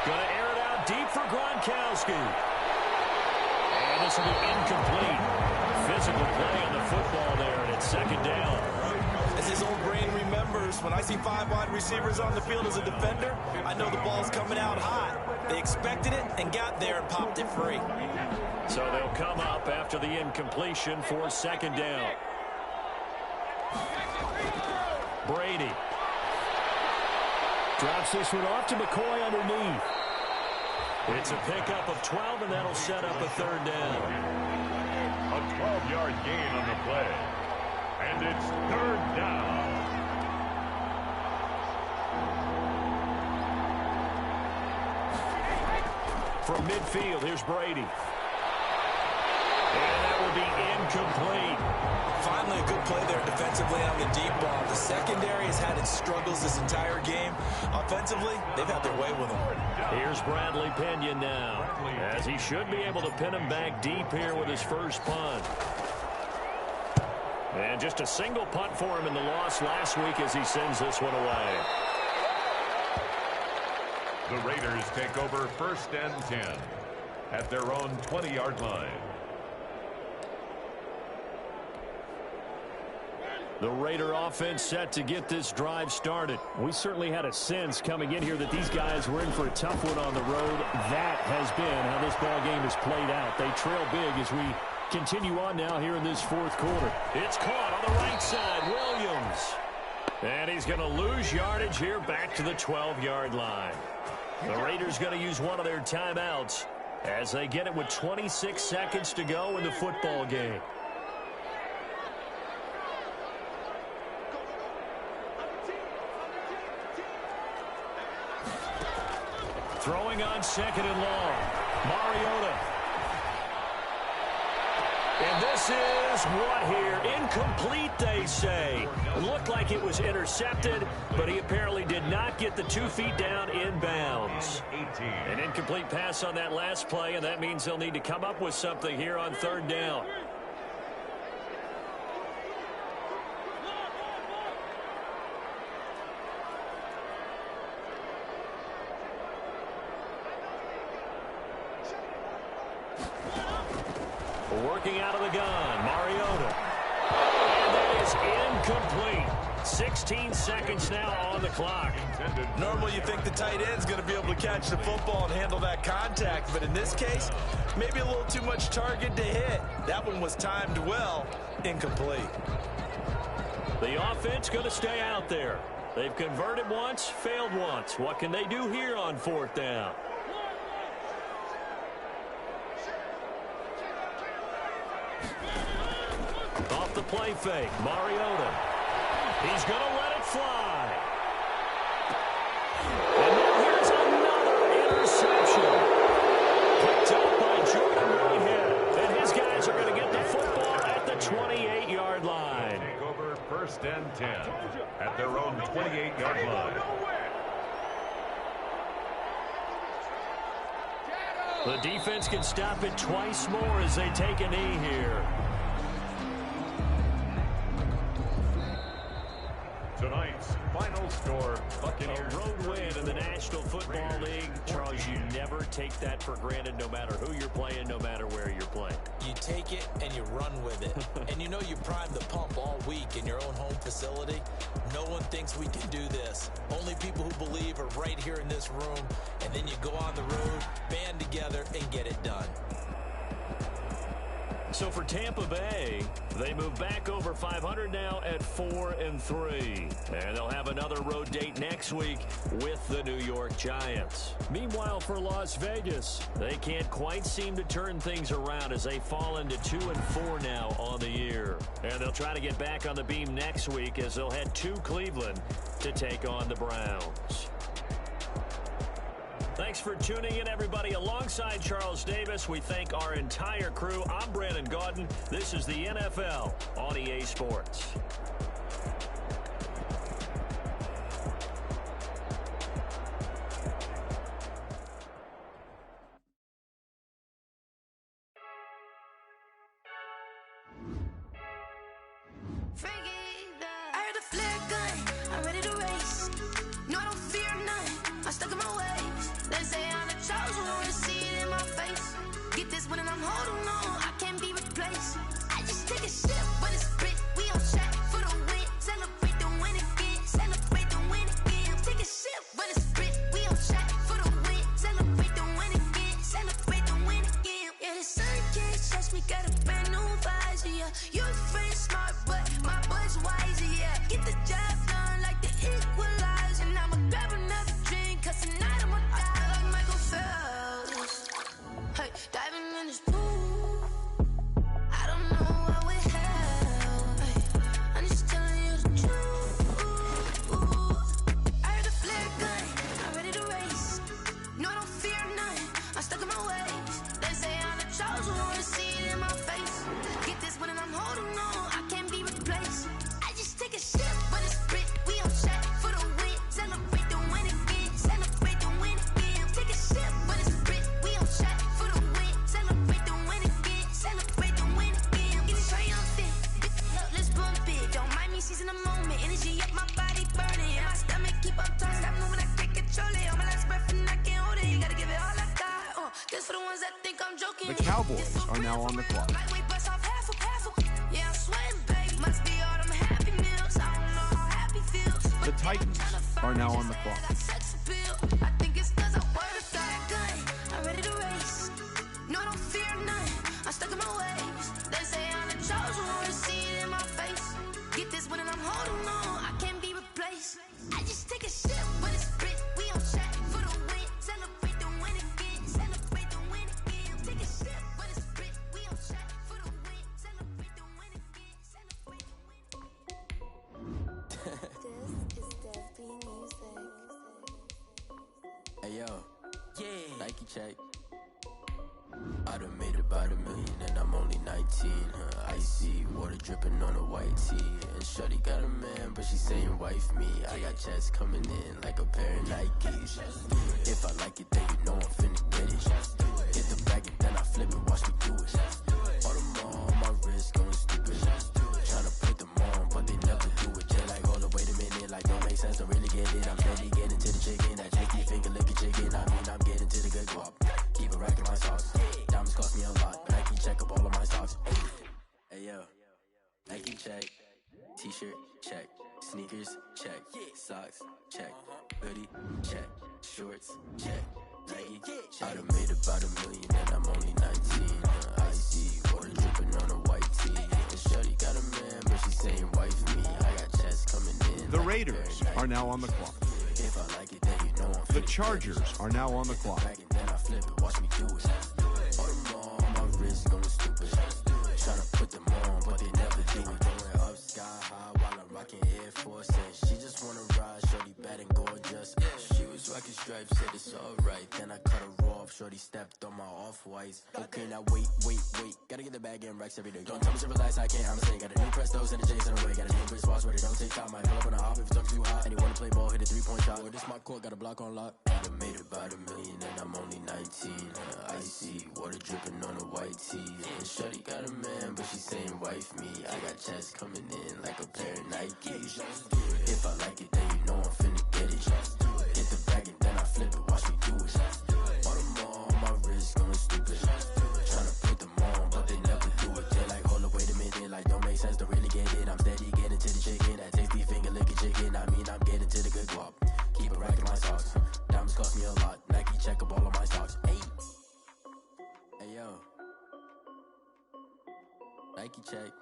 Going to air it out deep for Gronkowski. And this will be incomplete. Physical play on the football there, and it's second down. As his old brain remembers, when I see 5 wide receivers on the field as a defender, I know the ball's coming out hot. They expected it and got there and popped it free. So they'll come up after the incompletion for second down. Brady drops this one off to McCoy underneath. It's a pickup of 12, and that'll set up a third down. A 12-yard gain on the play. And it's third down. From midfield, here's Brady. And that will be incomplete. Finally a good play there defensively on the deep ball. The secondary has had its struggles this entire game. Offensively, they've had their way with him. Here's Bradley Pinion now, as he should be able to pin him back deep here with his first punt. And just a single punt for him in the loss last week as he sends this one away. The Raiders take over first and 10 at their own 20-yard line. The Raider offense set to get this drive started. We certainly had a sense coming in here that these guys were in for a tough one on the road. That has been how this ball game has played out. They trail big as we continue on now here in this fourth quarter. It's caught on the right side. Williams. And he's going to lose yardage here back to the 12-yard line. The Raiders going to use one of their timeouts as they get it with 26 seconds to go in the football game. Throwing on second and long. Mariota. And this is what here? Incomplete, they say. It looked like it was intercepted, but he apparently did not get the 2 feet down in bounds. An incomplete pass on that last play, and that means they'll need to come up with something here on third down. Working out of the gun, Mariota. And that is incomplete. 16 seconds now on the clock. Normally you think the tight end's going to be able to catch the football and handle that contact, but in this case, maybe a little too much target to hit. That one was timed well, incomplete. The offense going to stay out there. They've converted once, failed once. What can they do here on 4th down? Off the play fake, Mariota. He's going to let it fly. And now here's another interception. Picked up by Jordan Whitehead. And his guys are going to get the football at the 28-yard line. Take over 1st and 10 at their own 28-yard line. The defense can stop it twice more as they take a knee here. Tonight's final score, Buccaneers. A road win in the National Football League. Charles, you never take that for granted no matter who you're playing, no matter where you're playing. You take it and you run with it. And you know you prime the pump all week in your own home facility. No one thinks we can do this. Only people who believe are right here in this room. And then you go on the road, band together, and get it done. So for Tampa Bay, they move back over 500 now at 4-3. And they'll have another road date next week with the New York Giants. Meanwhile, for Las Vegas, they can't quite seem to turn things around as they fall into 2-4 now on the year. And they'll try to get back on the beam next week as they'll head to Cleveland to take on the Browns. Thanks for tuning in, everybody. Alongside Charles Davis, we thank our entire crew. I'm Brandon Gaudin. This is the NFL on EA Sports. I heard a flare gun, I'm ready to race. No, I don't fear none, I'm stuck in my ways. They say I'm the chosen one, see it in my face. Get this one and I'm holding on, I can't be replaced. I just take a sip, but it's spit, we on track for the win. Celebrate the win again, celebrate the win again. Take a sip, but it's spit, we on track for the win. Celebrate the win again, celebrate the win again. Yeah, the sun can't touch me, got a brand new visor, yeah. Your friend's smart, but my boy's wiser, yeah. Get the job done like the equalizer. And I'ma grab another drink, cause tonight I'ma die like Michael Phelps. Hey, diving in this pool, I don't know what we have. Hey, I'm just telling you the truth. I heard a flare gun, I'm ready to race. No, I don't fear none, I'm stuck in my ways. They say I'm the chosen one, see it in my face. Get this one and I'm holding on, I can't be replaced. I just take a sip, but it's spit, we on track for the win. Celebrate the win again, celebrate the win again. Take a sip, but it's spit, we on track for the win. Celebrate the win again, celebrate the win again. Get it triumphant, look, let's bump it. Don't mind me seizing the moment, energy up my body burning. My stomach keep up tight, stop moving, I can't control it. On my last breath and I can't hold it. You gotta give it all I got. This for the ones that think I'm joking. The Cowboys are now on the clock. Lightweight bust off half a. Yeah, I'm sweating, babe. Must be all them happy meals. I don't know how happy feels. The Titans are now on the clock. I think it's cause I work that gun. I'm ready to race. No, I don't fear none. I'm stuck in my ways. They say I'm the chosen one, see it in my face. Get this one and I'm holding on, I can't be replaced. I just take a sip, but it's spit. We on track for the win. Celebrate the win again. Celebrate the win again. Take a sip, but it's spit. We on track for the win. Celebrate the win again. Celebrate the win again. This is Dev B Music. Hey yo, yeah, Nike check. I done made about $1 million and I'm only 19, huh? Icy water dripping on a white tee. And shorty got a man, but she saying wife me. I got checks coming in like a pair of Nikes. If I like it, then you know I'm finna get it. Hit the bag and then I flip it, watch me do it. All them on my wrist going stupid. Tryna put them on, but they never do it. Just like, hold up, wait a minute, like don't make sense, don't really get it. I'm steady getting to the chicken, that cheeky finger licking chicken. I mean, I'm getting to the good guap. Keep it racking my socks. Diamonds cost me a lot, but Nike check up all of my stocks. Hey yo, Nike check. T-shirt, check. Sneakers, check. Socks, check. Hoodie, check. Shorts, check. Nike, check. I done made about $1 million and I'm only 19. Icy, water dripping on a white tee. And shorty got a man, but she saying wife me. I got checks coming in. The Raiders are now on the clock. If I like it, then you know I'm The Chargers are now on the clock. then I flip it, watch me do it. All them on my wrist going stupid. Tryna put them on, but they never do it. Going up sky high while I'm rocking Air Force. And she just wanna ride, shorty bad and gorgeous. She was rocking stripes, said it's alright. Then I cut her off, shorty stepped on my off-whites. Okay, now wait. Gotta get the bag and racks every day. Don't tell me to relax, I can't, I'm saying. Got a new Prestos and a Jason away. Got a new wristwatch where they don't take time. Might pull up on a hop if it's talking too hot. And he wanna play ball, hit a 3-point shot. Well, this my court, got a block on lock. I done made about $1 million and I'm only 19. Icy, water dripping on a white tee. And shorty got a man, but she saying wife me. I got checks coming in like a pair of Nikes. If I like it, then you know I'm finna get it. Hit the bag and then I flip it, watch me do it. All them on my wrist going stupid. Tryna put them on, but they never do it. They're like, hold up, wait a minute, like don't make sense to really get it. I'm steady getting to the chicken, that tasty finger licking chicken. I mean, I'm getting to the good guap. Keep it racking my socks. Diamonds cost me a lot. Nike check up all of my stocks. Hey yo, Nike check.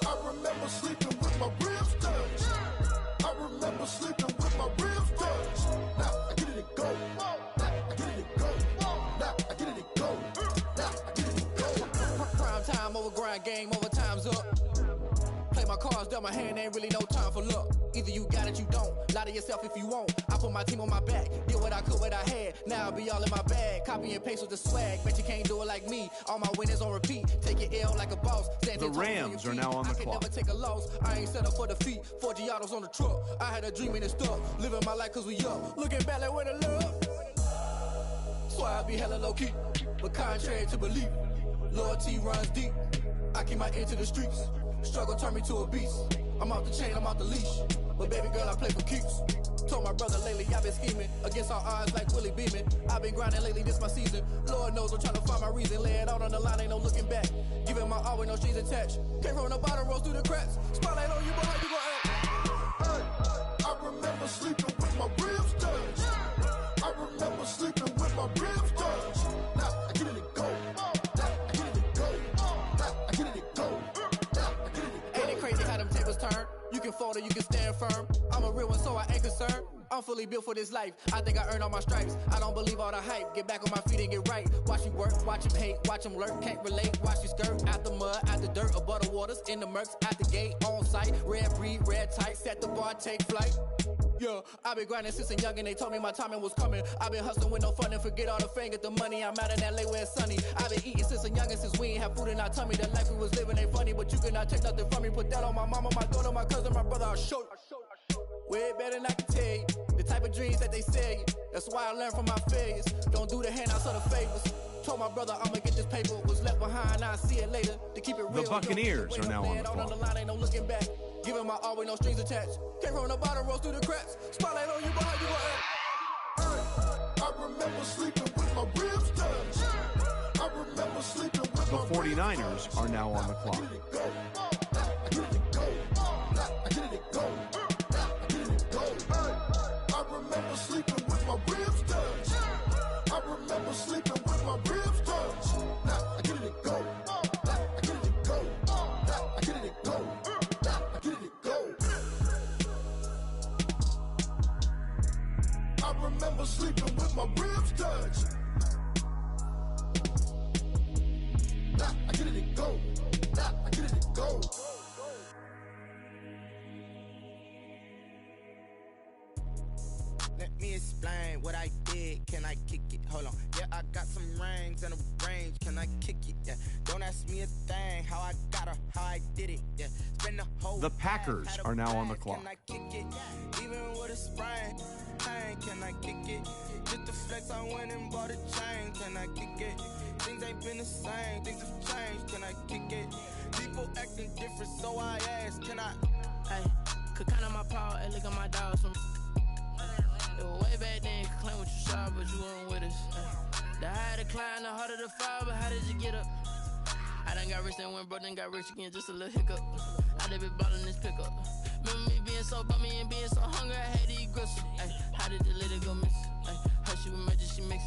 I remember sleeping with my ribs touched. I remember sleeping with my ribs touched. Now I get it to go. Now I get it to go. Now I get it to go. Now I get it to go. Prime time over grind game, over time's up. Play my cards, dealt my hand, ain't really no time for luck. Either you got it, you don't. Lie to yourself if you won't. I put my team on my back, did what I could, what I had. Now I'll be all in my bag. Copy and paste with the swag. Bet you can't do it like me. All my winners on repeat. Take your L like a boss. Stand The Rams are now on the I can clock. never take a loss. I ain't set up for defeat. 4 Giottos on the truck. I had a dream and it stuck. Living my life cause we up. Looking back like where the love. Swear I be hella low key. But contrary to belief, loyalty runs deep. I keep my ear to the streets. Struggle turned me to a beast. I'm off the chain, I'm off the leash. But baby girl, I play for keeps. Told my brother lately I've been scheming against all odds like Willie Beeman. I've been grinding lately, this my season. Lord knows I'm trying to find my reason. Lay it out on the line, ain't no looking back. Giving my all with no strings attached. Came from the bottom, rose through the cracks. Spotlight on you, boy, how you gon' act? Hey, I remember sleeping with my ribs touched. I remember sleeping with my ribs touched. Now I get it to go. Now I get it to go. Now I get it to go. Now I get it to go. Ain't it crazy how them tables turn? You can fold or you can stand firm. I'm a real one, so I ain't concerned. I'm fully built for this life. I think I earned all my stripes. I don't believe all the hype. Get back on my feet and get right. Watch you work, watch him hate, watch him lurk. Can't relate, watch you skirt. Out the mud, out the dirt, above the waters, in the murks, out the gate, on site. Red breed, red tight, set the bar, take flight. Yeah, I've been grinding since a young and they told me my timing was coming. I've been hustling with no fun and forget all the fame, get the money. I'm out in LA where it's sunny. I've been eating since a young and since we ain't have food in our tummy. The life we was living ain't funny, but you cannot take nothing from me. Put that on my mama, my daughter, my cousin, my brother, I'll show you. Way better than I can tell you. The type of dreams that they sell you. That's why I learned from my failures. Don't do the handouts or the favors. Told my brother I'ma get this paper. Was left behind, I'll see it later. To keep it real. The Buccaneers are now on the clock. On the line, ain't no looking back. Giving my all with no strings attached. Came from the bottom, rose through the cracks. Spotlight on you, boy, how you gon' act? I remember sleeping with my ribs touched. I remember sleeping with The 49ers are now on the clock. I remember sleeping with my ribs touched. I remember sleeping with my ribs touched. Now I get it to go. Now I get it to go. Now I get it to go. Now I get it to go. I remember sleeping with my ribs touched. Now I get it to go. Now I get it to go. Let me explain what I did. Can I kick it? Hold on. Yeah, I got some rings and a range. Can I kick it? Yeah. Don't ask me a thing. How I got her, how I did it. Yeah. Spend the whole The Packers are now on the clock. Can I kick it? Even with a sprain. Hey, can I kick it? Just the flex, I went and bought a chain. Can I kick it? Things ain't been the same. Things have changed. Can I kick it? Deep People acting different, so I asked, can I? Hey, could count on my power, hey, look at my dog. Some way back then, could claim what you saw, but you weren't with us. The higher the climb, the harder the fall, but how did you get up? I done got rich, then went broke, then got rich again, just a little hiccup. I done been ballin' this pickup. Remember me being so bummy and being so hungry, I had to eat gristle. Ay, how did the lady go miss? Ay, how she emergency mix?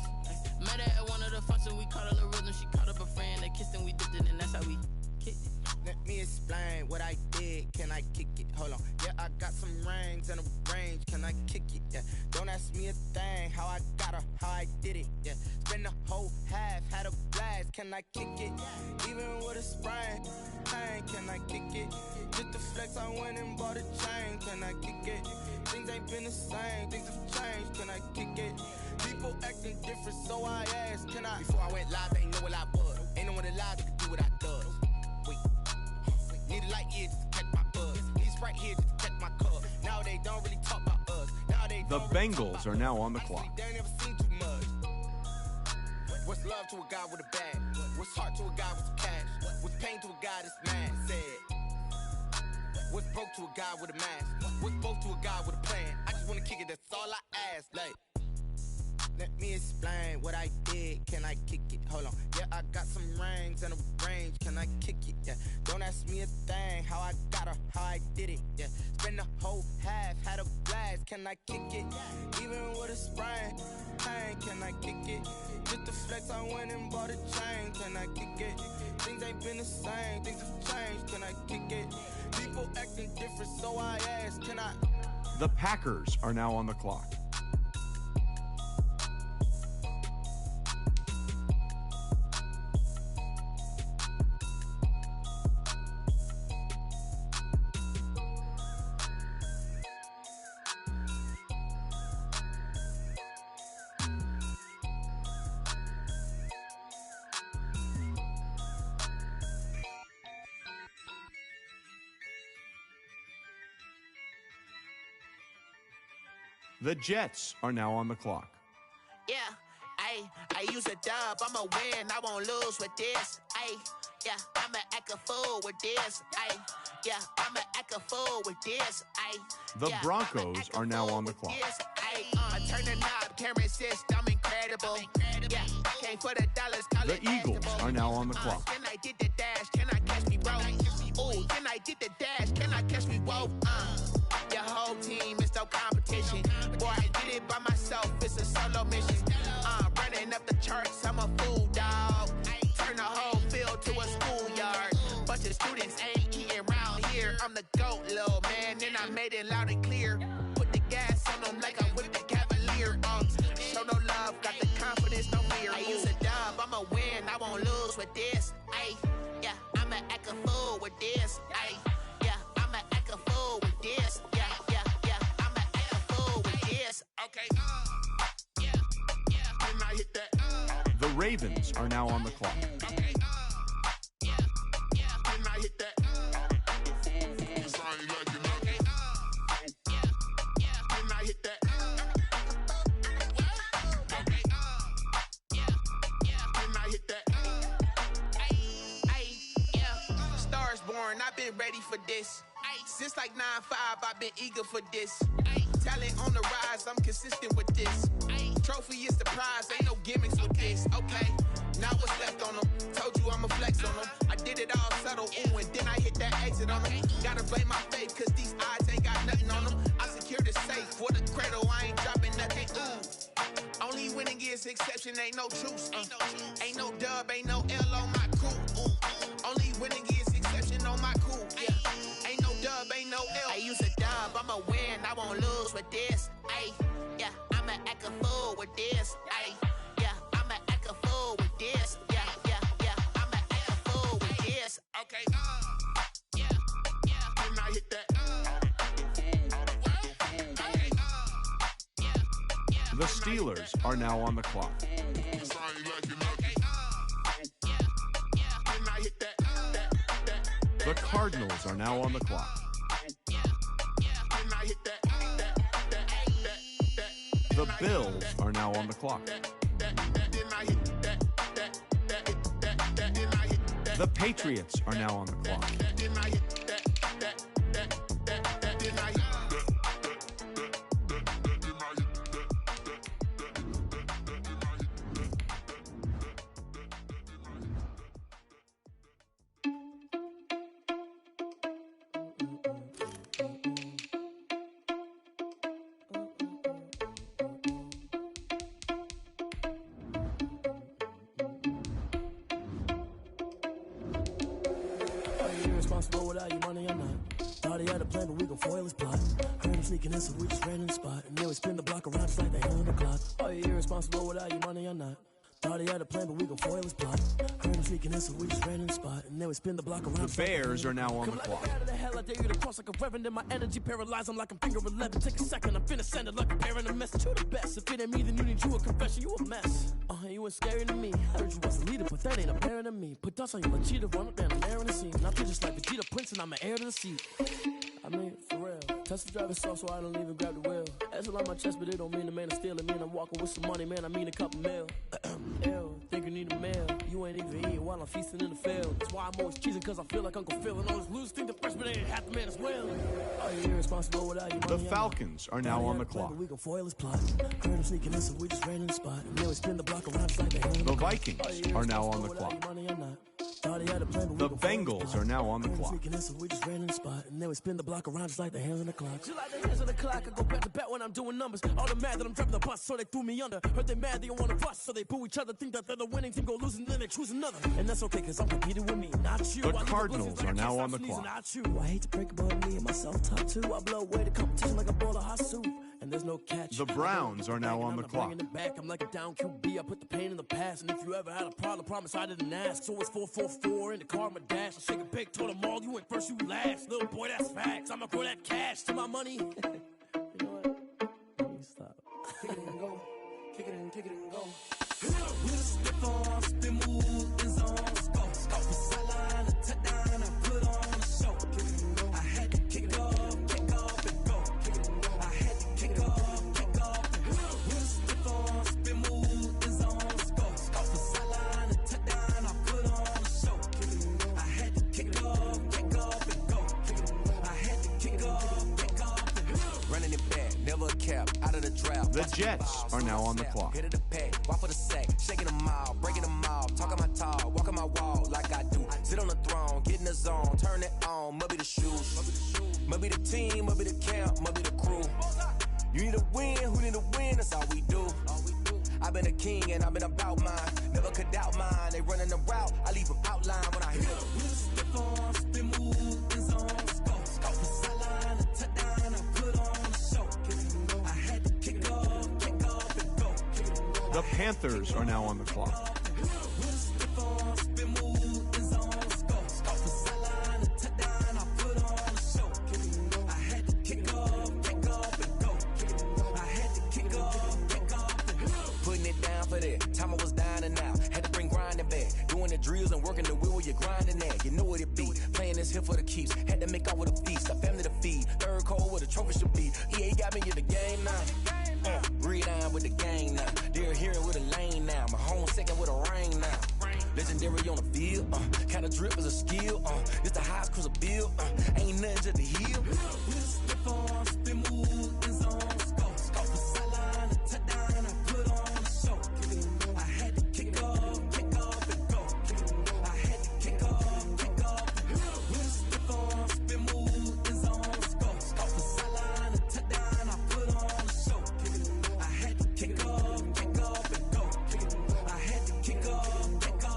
Met her at one of the functions, we caught a little rhythm. She caught up a friend, they kissed and we dipped it, and that's how we kicked it. Let me explain what I did. Can I kick it? Hold on. Yeah, I got some rings and a range. Can I kick it? Yeah. Don't ask me a thing. How I got her, how I did it. Yeah. Spend the whole half, had a blast. Can I kick it? Even with a sprain. Pain, can I kick it? Just the flex, I went and bought a chain. Can I kick it? Things ain't been the same. Things have changed. Can I kick it? People acting different, so I asked, can I? Before I went live, they know what I was. Ain't no one alive that could do what I does. Wait. Need a light here just to catch my buzz. Need Sprite here just to catch my cup. Now they don't really talk about us. Now they The Bengals are now on the clock. They ain't never seen too much. What's love to a guy with a bag? What's heart to a guy with some cash? What's pain to a guy that's mad? Said. What's broke to a guy with a mask? What's both to a guy with a plan? I just wanna kick it, that's all I ask. Like, let me explain what I did. Can I kick it? Hold on. Yeah, I got some rings and a range. Can I kick it? Yeah. Don't ask me a thing. How I got her, how I did it. Yeah. Spend the whole half, had a blast. Can I kick it? Even with a sprain. Pain, can I kick it? Just the flex, I went and bought a chain. Can I kick it? Things ain't been the same. Things have changed. Can I kick it? People acting different, so I asked, can I? The Packers are now on the clock. The Jets are now on the clock. Yeah, I use a dub, I'ma win, I won't lose with this. Yeah, I'ma act a fool with this. Yeah, I'ma act a fool with this. The Broncos are now on the clock. I turn the knob, camera assist, I'm incredible. Yeah, came for the dollars, call The it Eagles vegetable. are now on the clock. Can I get the dash? Can I catch me, bro? Ooh, can I get the dash? Can I catch me, whoa? Your whole team is no competition. Boy, I did it by myself, it's a solo mission. Running up the charts, I'm a fool, dog. Turn the whole field to a schoolyard. Bunch of students ain't eating round here. I'm the GOAT, little man, and I made it loud and clear. Put the gas on them like I'm with the Cavalier. Show no love, got the confidence, no fear. I use a dub, I'ma win, I won't lose with this. Yeah, I'ma act a fool with this. Yeah, I'ma act a fool with this. Yeah, I'ma act a fool with this. Okay, yeah, can I hit that? The Ravens are now on the clock. Okay, yeah, can I hit that? Can I hit that? Okay, can I hit that? Yeah. Stars born, I've been ready for this. Since like 9-5, I've been eager for this. Talent on the rise, I'm consistent with this. Trophy is the prize, ain't no gimmicks with this. Okay, now what's left on them? Told you I'ma flex on them. I did it all subtle, ooh, and then I hit that exit on them. Gotta blame my faith, cause these eyes ain't got nothing on them. I secured the safe for the cradle, I ain't dropping nothing, ooh. Only winning is exception, ain't no truce. Ain't no dub, ain't no L on my crew. Ooh. Only winning is exception on my crew. Yeah. Ain't no dub, ain't no L. I use a dub, I'ma win, I won't lose with this. Yeah, I'ma act a fool with this. Yeah, I'ma act a fool with this. Yeah, I'ma act a fool with this. Okay, yeah, can I hit that? Okay, The Steelers are now on the clock. The Cardinals are now on the clock. The Bills are now on the clock. The Patriots are now on the clock. Irresponsible without your money or not. Thought he had a plan, but we gon' foil his plot. Heard him sneaking in, so we just ran in the spot. And then we spin the block around just like the hand on the clock. Are you irresponsible without your money or not? Thought he had a plan, but we gon' foil his plot. Heard him sneaking in, so we just ran in the spot. And then we spin the block around. The Bears are now on the clock. Out of the hell, I dare you to cross like a reverend. And my energy paralyzed, I'm like I'm finger 11. Take a second, I'm finna send it like a parent a message. You the best. If it ain't me, then you need you a confession. You a mess. You ain't scary to me. Heard you was a leader, but that ain't apparent to me. Put dust on you like cheetah, run up down and air in the scene. Not just like Vegeta Prince, and I'm an heir to the seat. I mean, for real. Tesla driving soft, so I don't even grab the wheel. That's on my chest, but it don't mean the man is stealing. Mean I'm walking with some money, man. I mean a couple mil. Ew, think you need a meal. You ain't even eating while I'm feasting in the field. That's why I'm always cheesing, cause I feel like Uncle Phil. And all those losers think the freshman ain't half the man as well. Are you irresponsible without your money? The Falcons are now on the clock. We gon' foil his plot. Heard him sneaking in, so we just ran in the spot. And then we spin the block around just like the hand. The Vikings are now on the clock. The Bengals are now on the clock. So we just ran in the spot, and then we spin the block around just like the hands on the clock. Just like the hands on the clock, I go back to back when I'm doing numbers. All the mad that I'm driving the bus, so they threw me under. Heard they mad, they don't wanna bust, so they boo each other. Think that they're the winning team, go losing, then they choose another. And that's okay, cause I'm competing with me, not you. The Cardinals are now on the clock. Not you. I hate to break above me and myself top two. I blow away the competition like a bowl of hot soup. And there's no catch. The Browns are now on the clock. I'm like a down QB. I put the pain in the past. And if you ever had a problem, promise I didn't ask. So it's 4-4-4 in the car, my dash. I shake a big, told them all, you went first, you last. Little boy, that's facts. I'ma grow that cash to my money. You know what? Let me stop. Kick it and go. Kick it and go. With a stiff on, spin move, in zone, scope. For sideline, a touchdown, I put on a show. I had to kick off and go. I had to kick off and go. With a stiff on, spin move, in zone, scope. For sideline, a touchdown, I put on a show. I had to kick off and go. I had to kick off and go. Running it back, never a cap, out of the draft. The Jets are now on the clock. Hit of the pack, walk for the sack, shaking them all, breaking them all, talking my talk, walking my wall like I do. Sit on the throne, get in the zone, turn it on, must be the shoes, must be the team, must be the camp, must be the crew. You need a win, who need a win, that's all we do. I've been a king and I've been about mine, never could doubt mine. They running the route, I leave them outline when I hit them. Step on, spin move, in zone, scope. For sideline, a touchdown, I put on a show. I had to kick off and go. The Panthers are now on the clock. Step on, spin move, in zone, scope. For sideline, a touchdown, I put on a show. I had to kick off and go. I had to kick off and go. Putting it down for that, time I was dying and out. Had to bring grinding back, doing the drills and working the wheel where you're grinding at. You know what it be, playing this here for the keeps. Had to make out with a feast, a family to feed. Third cold with a trophy should be. EA got me in the game now. Breathe down with the gang now. They're hearing with a lane now. My home second with a rain now. Legendary on the field, kind of drip is a skill. It's the highest cruiser bill, ain't nothing just the hill. Step on, spin move, in zone, scope. For sideline, a touchdown, I put on a show. I had to kick off and go. I had to kick off and go. Step on, spin move, in zone, scope. For sideline, a touchdown, I put on a show. I had to kick off and go. I had to kick off and go.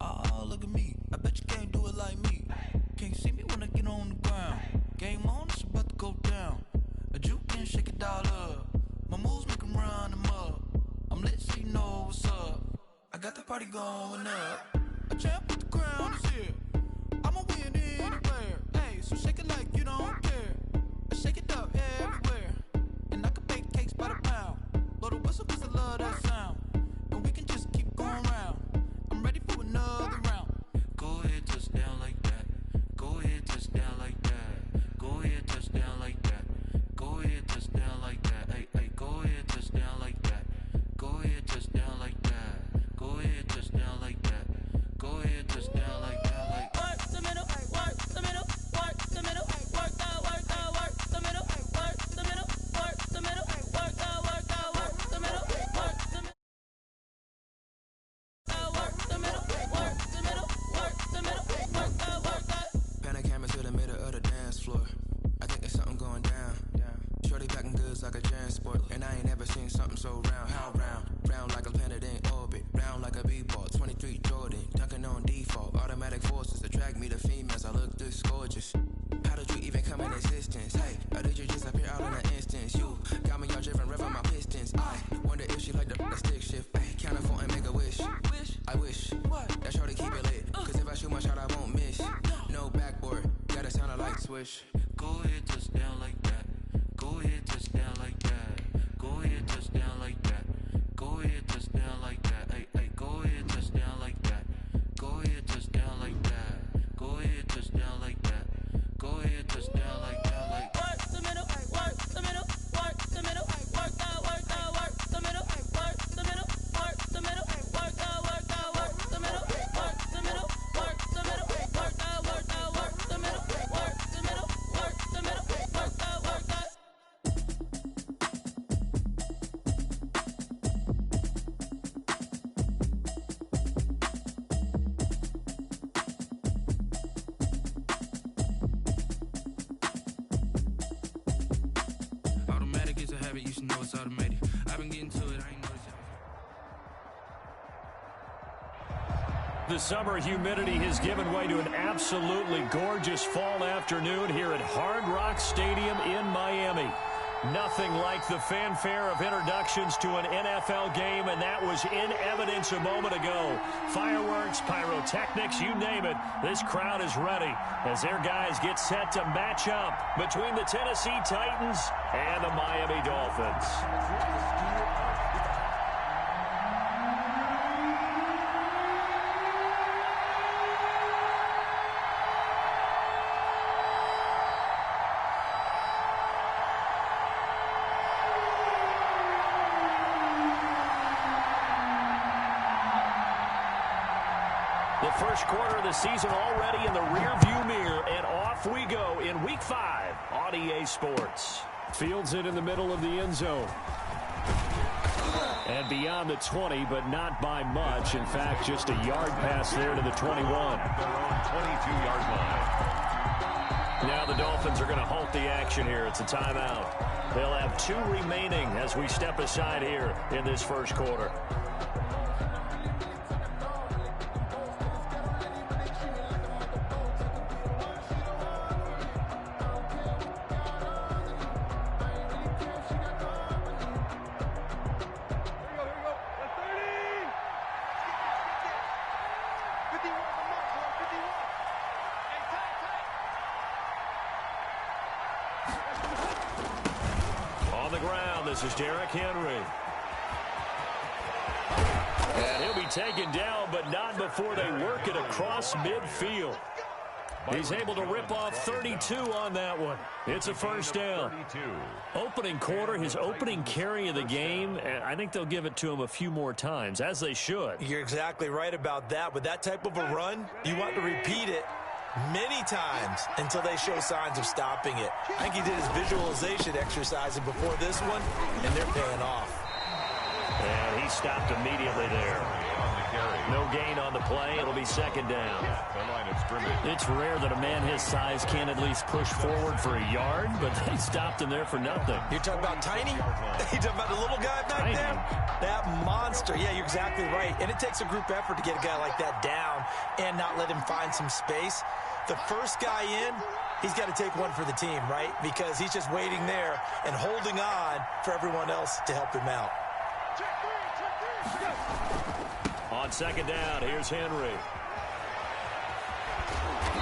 Oh, look at me. I bet you can't do it like me. Can't see me when I get on the ground. Game on, it's about to go down. what's up? I got the party going up. A champ with the crown is here. I'ma win anywhere. Hey, so shake it like you don't care. I shake it up everywhere. And I can bake cakes by the pound. Blow the whistle 'cause I love that sound. And we can just keep going round. I'm ready for another round. Go ahead, touch down like that. Go ahead, touch down like that. Go ahead, touch down like that. Go ahead, touch down like that. Hey, hey, go ahead, touch down like that. Go ahead, touch down like that. Go ahead, touch down like that. Go ahead, touch down like that. Like work the middle, work the middle, work the middle, work the middle, work the middle, work the middle, work the middle, work the middle, work the middle, work the middle, work the. Panic camera to the middle of the dance floor. I think there's something going down. Shorty packing goods like a transport, and I ain't never seen something so round. How round? Round like a planet in orbit, round like a b-ball. 23 Jordan, dunking on default. Automatic forces attract me to females. I look this gorgeous. How did you even come in existence? Hey, or did you just appear out in an instance? You got me all driven, revving my pistons. I wonder if she like the stick shift. Hey, count a phone and make a wish. I wish that shorty keep it lit. 'Cause if I shoot my shot, I won't miss. No backboard, gotta sound a light switch. go ahead, touch down like that. Go ahead, touch down like that. Go ahead, touch down like that. Go ahead, touch down like that. Hey, hey, go ahead, touch down like that. Go ahead, touch down like that. Go ahead, touch down like that. Go ahead, touch down like that. Like work the middle, work the middle, work the middle, work the middle, work the middle, work the middle, work the middle, work the middle, work the middle, work the middle, work the middle, work the middle, work the middle, work the middle, work the middle, work the. Automatic is a habit, you should know it's automated. I've been getting to it, I ain't noticed it. The summer humidity has given way to an absolutely gorgeous fall afternoon here at Hard Rock Stadium in Miami. Nothing like the fanfare of introductions to an NFL game, and that was in evidence a moment ago. Fireworks, pyrotechnics, you name it. This crowd is ready as their guys get set to match up between the Tennessee Titans and the Miami Dolphins. The first quarter of the season already in the rearview mirror, and off we go in Week 5 on EA Sports. Fields it in the middle of the end zone. And beyond the 20, but not by much. In fact, just a yard pass there to the 21. Their own 22-yard line. Now the Dolphins are going to halt the action here. It's a timeout. They'll have 2 remaining as we step aside here in this first quarter. This is Derrick Henry. And he'll be taken down, but not before they work it across midfield. He's able to rip off 32 on that one. It's a first down. Opening quarter, his opening carry of the game, and I think they'll give it to him a few more times, as they should. You're exactly right about that. With that type of a run, you want to repeat it many times until they show signs of stopping it. I think he did his visualization exercising before this one, and they're paying off. And he stopped immediately there. No gain on the play. It'll be second down. It's rare that a man his size can at least push forward for a yard, but they stopped him there for nothing. You're talking about Tiny? You're talking about the little guy back there? That monster. Yeah, you're exactly right. And it takes a group effort to get a guy like that down and not let him find some space. The first guy in, he's got to take one for the team, right? Because he's just waiting there and holding on for everyone else to help him out. On second down, here's Henry.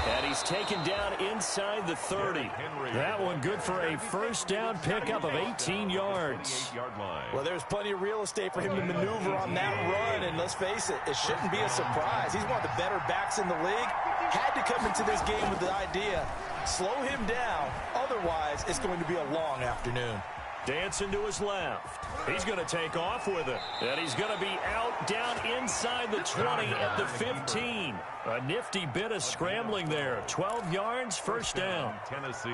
And he's taken down inside the 30. That one good for a first down pickup of 18 yards. Well, there's plenty of real estate for him to maneuver on that run, and let's face it, it shouldn't be a surprise. He's one of the better backs in the league. Had to come into this game with the idea, slow him down, otherwise it's going to be a long afternoon. Dancing to his left. He's going to take off with it. And he's going to be out down inside the 20 at the 15. A nifty bit of scrambling there. 12 yards, first down. Tennessee.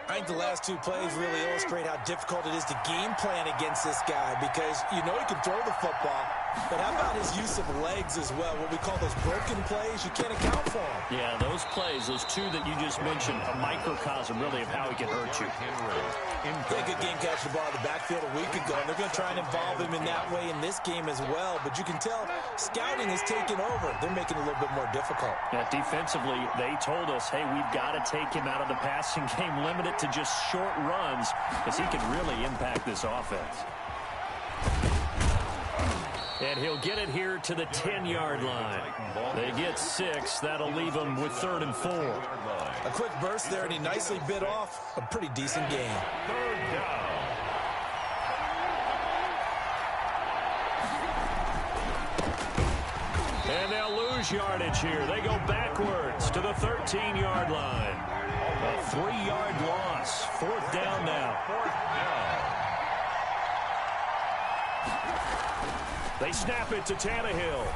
I think the last two plays really illustrate how difficult it is to game plan against this guy because you know he can throw the football, but how about his use of legs as well? What we call those broken plays, you can't account for them. Yeah, those plays, those two that you just mentioned, a microcosm really of how he can hurt you. They could game catch the ball in the backfield a week ago, and they're going to try and involve him in that way in this game as well, but you can tell scouting has taken over. They're making it a little bit more difficult. Yeah, defensively, they told us, hey, we've got to take him out of the passing game, limit it to just short runs because he can really impact this offense. And he'll get it here to the 10-yard line. They get 6. That'll leave them with 3rd and 4. A quick burst there, and he nicely bit off a pretty decent game. 3rd down. And they'll lose yardage here. They go backwards to the 13-yard line. A 3-yard loss. 4th down now. 4th down. They snap it to Tannehill.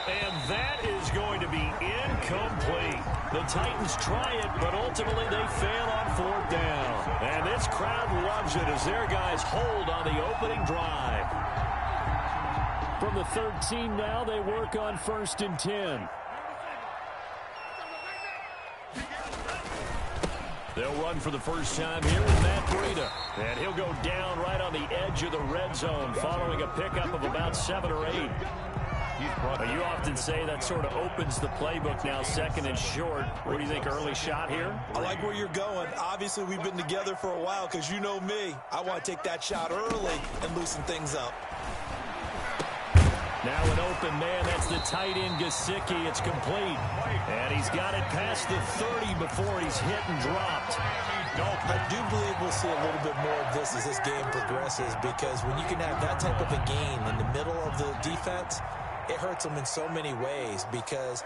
And that is going to be incomplete. The Titans try it, but ultimately they fail on 4th down. And this crowd loves it as their guys hold on the opening drive. From the 13 now, they work on 1st and 10. They'll run for the first time here with Matt Breida. And he'll go down right on the edge of the red zone following a pickup of about 7 or 8. You often say that sort of opens the playbook now, 2nd and short. What do you think, early shot here? I like where you're going. Obviously, we've been together for a while because you know me. I want to take that shot early and loosen things up. Now an open man, that's the tight end Gesicki. It's complete. And he's got it past the 30 before he's hit and dropped. I do believe we'll see a little bit more of this as this game progresses because when you can have that type of a gain in the middle of the defense, it hurts them in so many ways because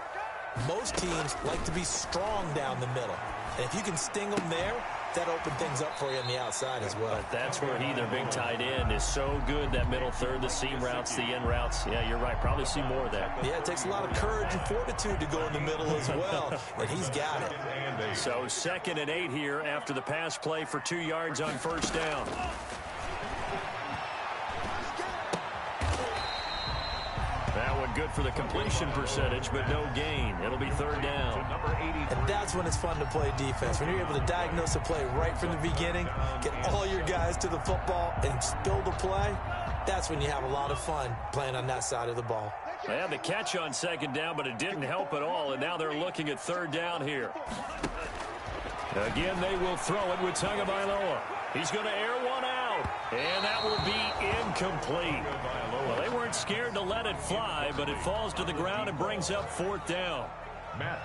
most teams like to be strong down the middle. And if you can sting them there, that opened things up for you on the outside as well. But that's where their big tight end, is so good, that middle third, the seam routes, the in routes. Yeah, you're right. Probably see more of that. Yeah, it takes a lot of courage and fortitude to go in the middle as well, and he's got it. So 2nd and 8 here after the pass play for 2 yards on 1st down. That one good for the completion percentage, but no gain. It'll be 3rd down. And that's when it's fun to play defense. When you're able to diagnose a play right from the beginning, get all your guys to the football, and spill the play, that's when you have a lot of fun playing on that side of the ball. They had the catch on 2nd down, but it didn't help at all, and now they're looking at 3rd down here. Again, they will throw it with Tagovailoa. He's going to air one out, and that will be incomplete. Well, they weren't scared to let it fly, but it falls to the ground and brings up 4th down.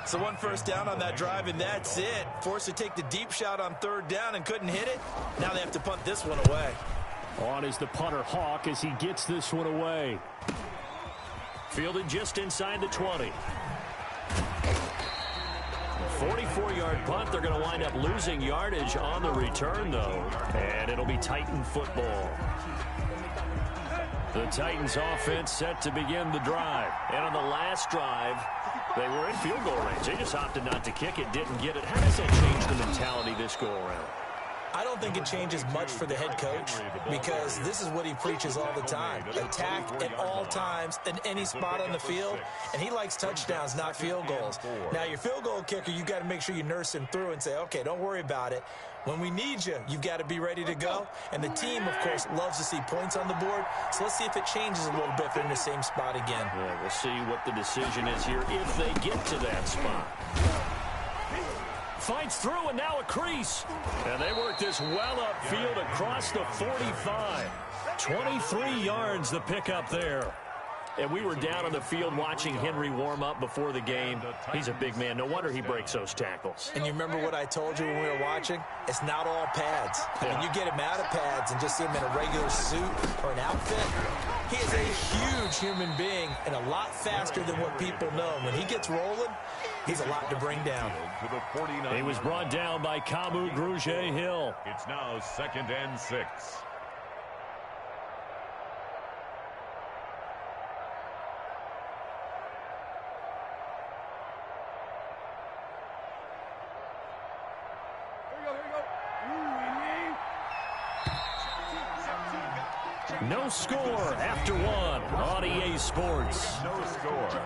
So 1 first down on that drive, and that's it. Forced to take the deep shot on 3rd down and couldn't hit it. Now they have to punt this one away. On is the punter Hawk as he gets this one away. Fielded just inside the 20. 44-yard punt. They're going to wind up losing yardage on the return, though. And it'll be Titan football. The Titans offense set to begin the drive. And on the last drive, they were in field goal range. They just opted not to kick it, didn't get it. How does that change the mentality this go around? I don't think it changes much for the head coach because this is what he preaches all the time. Attack at all times in any spot on the field, and he likes touchdowns, not field goals. Now, your field goal kicker, you've got to make sure you nurse him through and say, okay, don't worry about it. When we need you, you've got to be ready to go. And the team, of course, loves to see points on the board. So let's see if it changes a little bit if they're in the same spot again. Yeah, we'll see what the decision is here if they get to that spot. Fights through, and now a crease. And they work this well upfield across the 45. 23 yards the pickup there. And we were down on the field watching Henry warm up before the game. He's a big man. No wonder he breaks those tackles. And you remember what I told you when we were watching? It's not all pads. I mean, you get him out of pads and just see him in a regular suit or an outfit. He is a huge human being and a lot faster than what people know. When he gets rolling, he's a lot to bring down. He was brought down by Kamu Grugier-Hill. It's now 2nd and 6. No score after one on EA Sports. No score.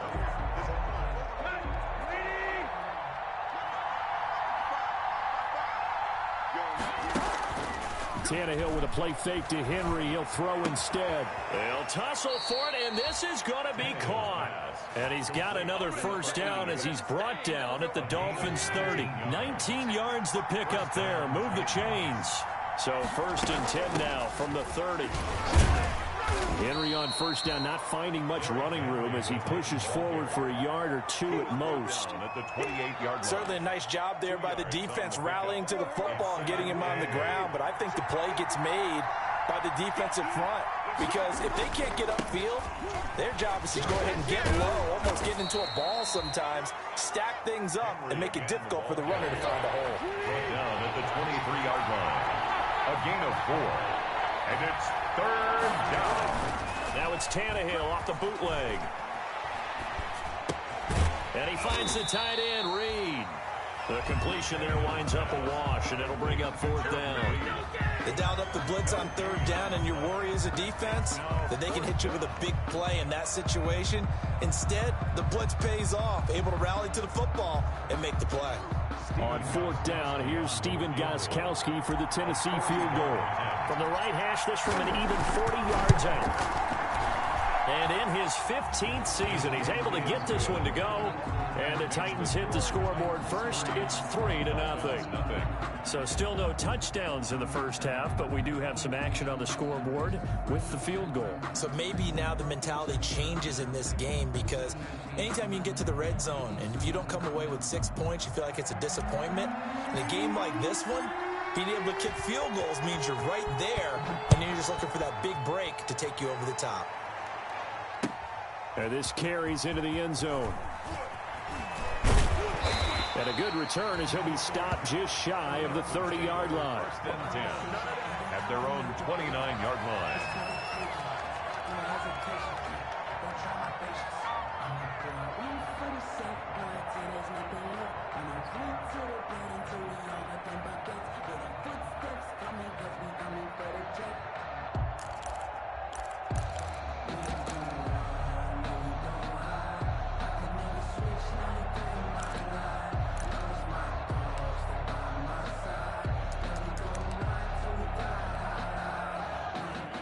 Tannehill with a play fake to Henry. He'll throw instead. They'll tussle for it, and this is going to be caught. And he's got another first down as he's brought down at the Dolphins' 30. 19 yards the pickup there. Move the chains. So 1st and 10 now from the 30. Henry on first down, not finding much running room as he pushes forward for a yard or two at most. At the 28-yard line. Certainly a nice job there by the defense rallying to the football and getting him on the ground. But I think the play gets made by the defensive front. Because if they can't get upfield, their job is to go ahead and get low, almost get into a ball sometimes, stack things up, and make it difficult for the runner to find a hole. Brought down at the 23-yard line. A gain of 4. And it's 3rd down. Now it's Tannehill off the bootleg. And he finds the tight end, Reed. The completion there winds up a wash, and it'll bring up 4th down. They dialed up the blitz on 3rd down, and your worry as a defense that they can hit you with a big play in that situation. Instead, the blitz pays off, able to rally to the football and make the play. On 4th down, here's Steven Gostkowski for the Tennessee field goal. From the right hash, this from an even 40 yards out. And in his 15th season, he's able to get this one to go. And the Titans hit the scoreboard first. It's 3-0. So still no touchdowns in the first half, but we do have some action on the scoreboard with the field goal. So maybe now the mentality changes in this game, because anytime you can get to the red zone, and if you don't come away with 6 points, you feel like it's a disappointment. In a game like this one, being able to kick field goals means you're right there, and then you're just looking for that big break to take you over the top. And this carries into the end zone. And a good return as he'll be stopped just shy of the 30-yard line. 1st and 10 at their own 29-yard line.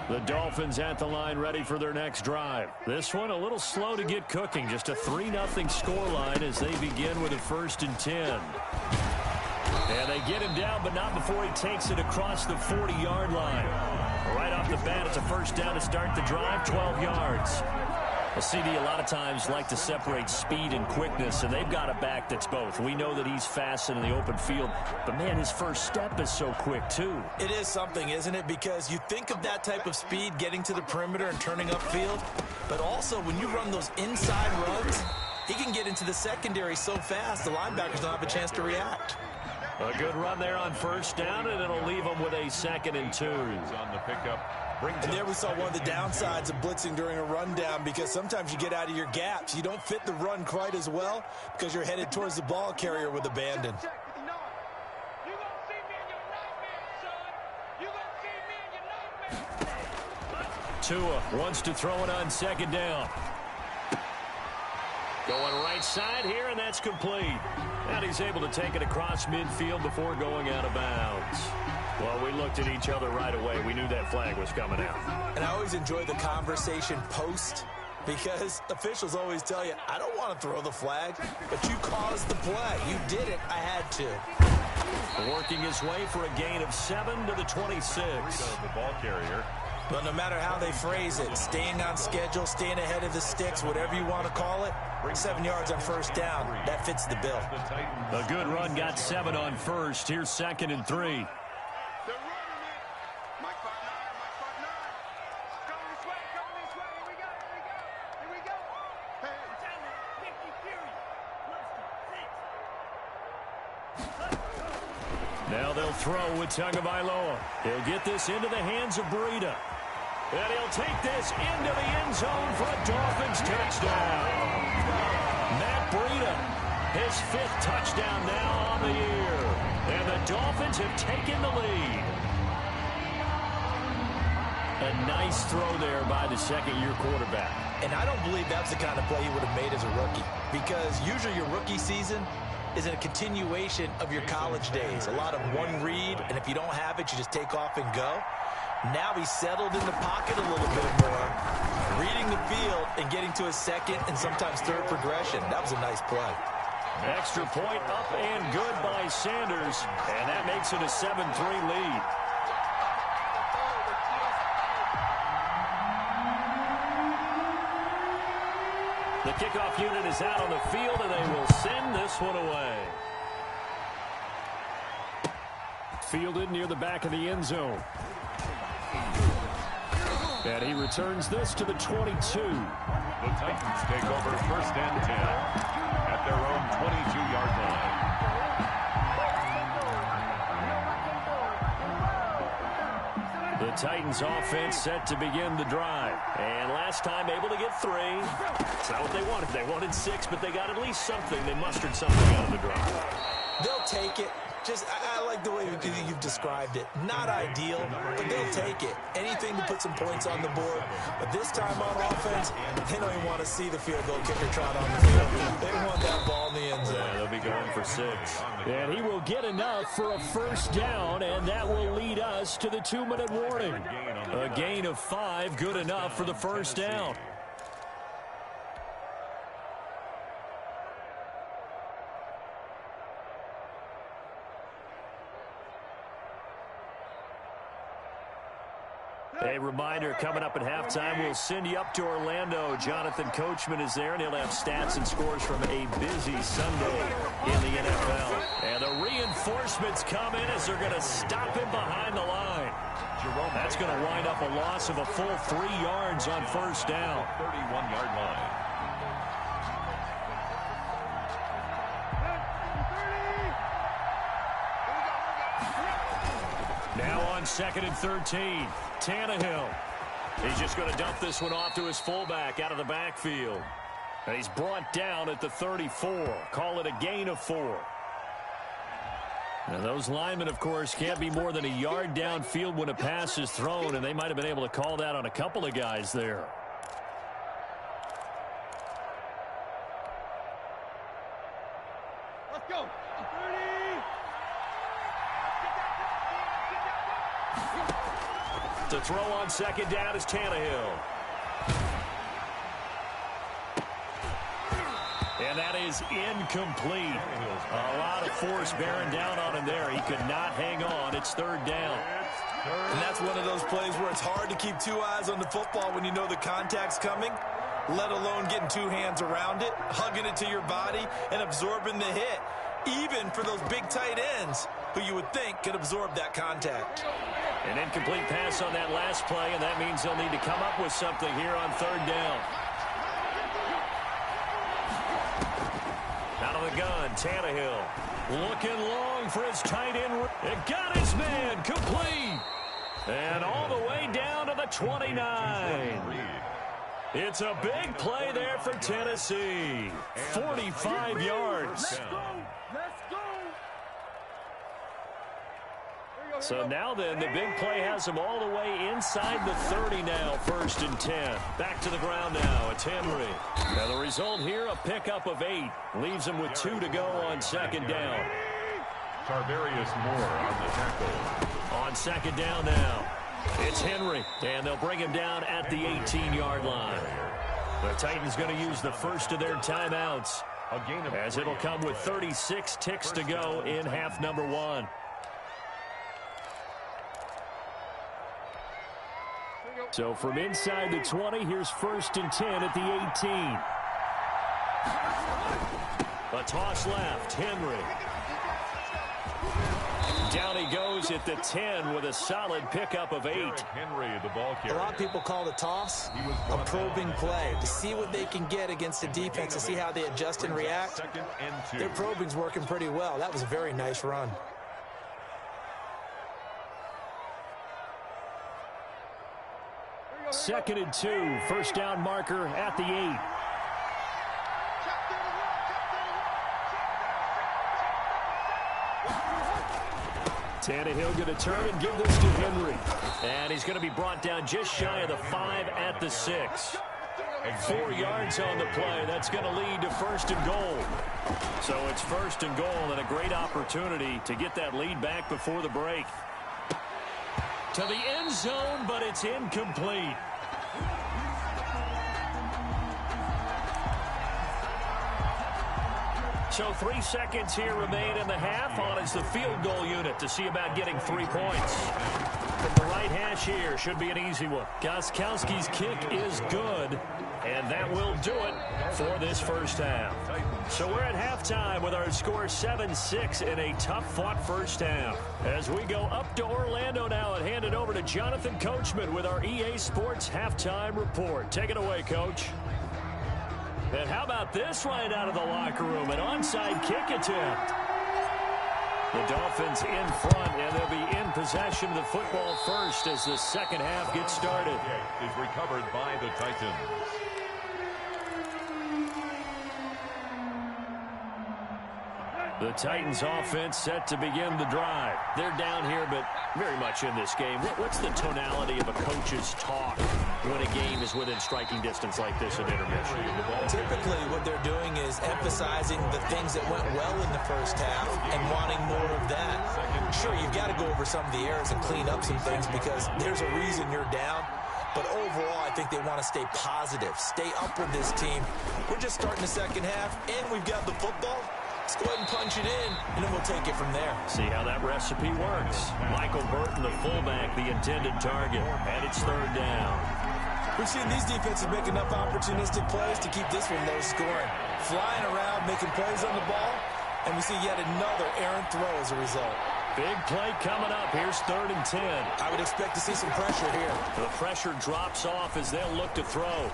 The Dolphins at the line ready for their next drive. This one a little slow to get cooking. Just a 3-0 scoreline as they begin with a 1st and 10. And they get him down, but not before he takes it across the 40-yard line. Right off the bat, it's a 1st down to start the drive, 12 yards. Well, CD a lot of times like to separate speed and quickness, and they've got a back that's both. We know that he's fast in the open field, but, man, his first step is so quick, too. It is something, isn't it? Because you think of that type of speed getting to the perimeter and turning upfield, but also when you run those inside runs, he can get into the secondary so fast the linebackers don't have a chance to react. A good run there on 1st down, and it'll leave them with a 2nd and 2. On the pickup. And there we saw one of the downsides of blitzing during a rundown, because sometimes you get out of your gaps. You don't fit the run quite as well because you're headed towards the ball carrier with abandon. Tua wants to throw it on 2nd down. Going right side here, and that's complete. And he's able to take it across midfield before going out of bounds. Well, we looked at each other right away. We knew that flag was coming out. And I always enjoy the conversation post, because officials always tell you, I don't want to throw the flag, but you caused the play. You did it. I had to. Working his way for a gain of 7 to the 26. The ball carrier. But no matter how they phrase it, staying on schedule, staying ahead of the sticks, whatever you want to call it, 7 yards on first down, that fits the bill. A good run got 7 on first. Here's 2nd and 3. Now they'll throw with Tagovailoa. He'll get this into the hands of Breida. And he'll take this into the end zone for a Dolphins touchdown. Matt Breida, his 5th touchdown now on the year. And the Dolphins have taken the lead. A nice throw there by the second-year quarterback. And I don't believe that's the kind of play he would have made as a rookie. Because usually your rookie season is a continuation of your college days. A lot of one read, and if you don't have it, you just take off and go. Now he's settled in the pocket a little bit more, reading the field and getting to his second and sometimes third progression. That was a nice play. Extra point up and good by Sanders, and that makes it a 7-3 lead. The kickoff unit is out on the field, and they will send this one away. Fielded near the back of the end zone. And he returns this to the 22. The Titans take over 1st and 10 at their own 22-yard line. The Titans offense set to begin the drive. And last time able to get 3. It's not what they wanted. They wanted 6, but they got at least something. They mustered something out of the drive. They'll take it. Just, I like the way you've described it. Not ideal, but they'll take it. Anything to put some points on the board. But this time on offense, they don't even want to see the field goal kicker trot on the field. They want that ball in the end zone. Yeah, they'll be going for 6. And he will get enough for a first down, and that will lead us to the 2-minute warning. A gain of 5, good enough for the first down. A reminder, coming up at halftime, we'll send you up to Orlando. Jonathan Coachman is there, and he'll have stats and scores from a busy Sunday in the NFL. And the reinforcements come in as they're going to stop him behind the line. That's going to wind up a loss of a full 3 yards on first down. 31-yard line. Now on 2nd and 13, Tannehill. He's just going to dump this one off to his fullback out of the backfield. And he's brought down at the 34. Call it a gain of 4. Now those linemen, of course, can't be more than a yard downfield when a pass is thrown, and they might have been able to call that on a couple of guys there. Let's go. 30. To throw on 2nd down is Tannehill. And that is incomplete. A lot of force bearing down on him there. He could not hang on. It's 3rd down. And that's one of those plays where it's hard to keep 2 eyes on the football when you know the contact's coming, let alone getting 2 hands around it, hugging it to your body, and absorbing the hit, even for those big tight ends who you would think could absorb that contact. An incomplete pass on that last play, and that means they'll need to come up with something here on 3rd down. Out of the gun, Tannehill looking long for his tight end. It got his man complete. And all the way down to the 29. It's a big play there for Tennessee. 45 yards. So now then, the big play has him all the way inside the 30 now, 1st and 10. Back to the ground now, it's Henry. Now the result here, a pickup of 8. Leaves him with 2 to go on 2nd down. Tarvarius Moore on the tackle. On 2nd down now, it's Henry. And they'll bring him down at the 18-yard line. The Titans going to use the first of their timeouts, as it'll come with 36 ticks to go in half number 1. So from inside the 20, here's 1st and 10 at the 18. A toss left, Henry. Down he goes at the 10 with a solid pickup of 8. Henry, the ball carrier. A lot of people call the toss a probing play to see what they can get against the defense, to see how they adjust and react. Their probing's working pretty well. That was a very nice run. Second and 2, 1st down marker at the 8. Tannehill going to turn and give this to Henry. And he's going to be brought down just shy of the 5 at the 6. 4 yards on the play. That's going to lead to 1st and goal. So it's 1st and goal and a great opportunity to get that lead back before the break. To the end zone, but it's incomplete. So 3 seconds here remain in the half. On is the field goal unit to see about getting 3 points. From the right hash here, should be an easy one. Gostkowski's kick is good, and that will do it for this first half. So we're at halftime with our score 7-6 in a tough-fought first half. As we go up to Orlando now and hand it over to Jonathan Coachman with our EA Sports Halftime Report. Take it away, Coach. And how about this right out of the locker room? An onside kick attempt. The Dolphins in front, and they'll be in possession of the football first as the second half gets started. Is recovered by the Titans. The Titans offense set to begin the drive. They're down here, but very much in this game. What's the tonality of a coach's talk when a game is within striking distance like this in intermission? Typically, what they're doing is emphasizing the things that went well in the first half and wanting more of that. Sure, you've got to go over some of the errors and clean up some things because there's a reason you're down. But overall, I think they want to stay positive, stay up with this team. We're just starting the second half, and we've got the football. Let's go ahead and punch it in, and then we'll take it from there. See how that recipe works. Michael Burton, the fullback, the intended target, and it's 3rd down. We've seen these defenses make enough opportunistic plays to keep this one low scoring. Flying around, making plays on the ball, and we see yet another errant throw as a result. Big play coming up. Here's 3rd and 10. I would expect to see some pressure here. The pressure drops off as they'll look to throw.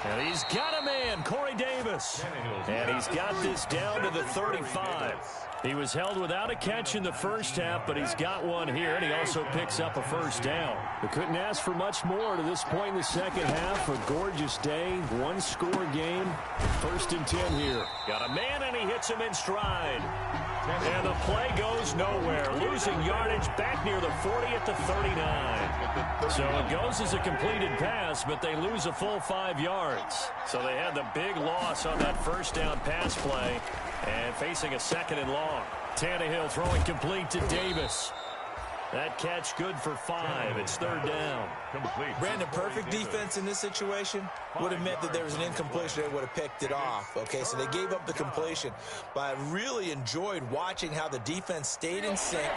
And he's got a man, Corey Davis. And he's got this down to the 35. He was held without a catch in the first half, but he's got one here, and he also picks up a 1st down. We couldn't ask for much more to this point in the second half. A gorgeous day, 1-score game. 1st and 10 here. Got a man, and he hits him in stride. And the play goes nowhere. Losing yardage back near the 40 at the 39. So it goes as a completed pass, but they lose a full 5 yards. So they had the big loss on that 1st down pass play and facing a 2nd and long. Tannehill throwing complete to Davis. That catch good for 5. It's 3rd down. Brandon, perfect defense in this situation would have meant that there was an incompletion. They would have picked it off. Okay, so they gave up the completion. But I really enjoyed watching how the defense stayed in sync,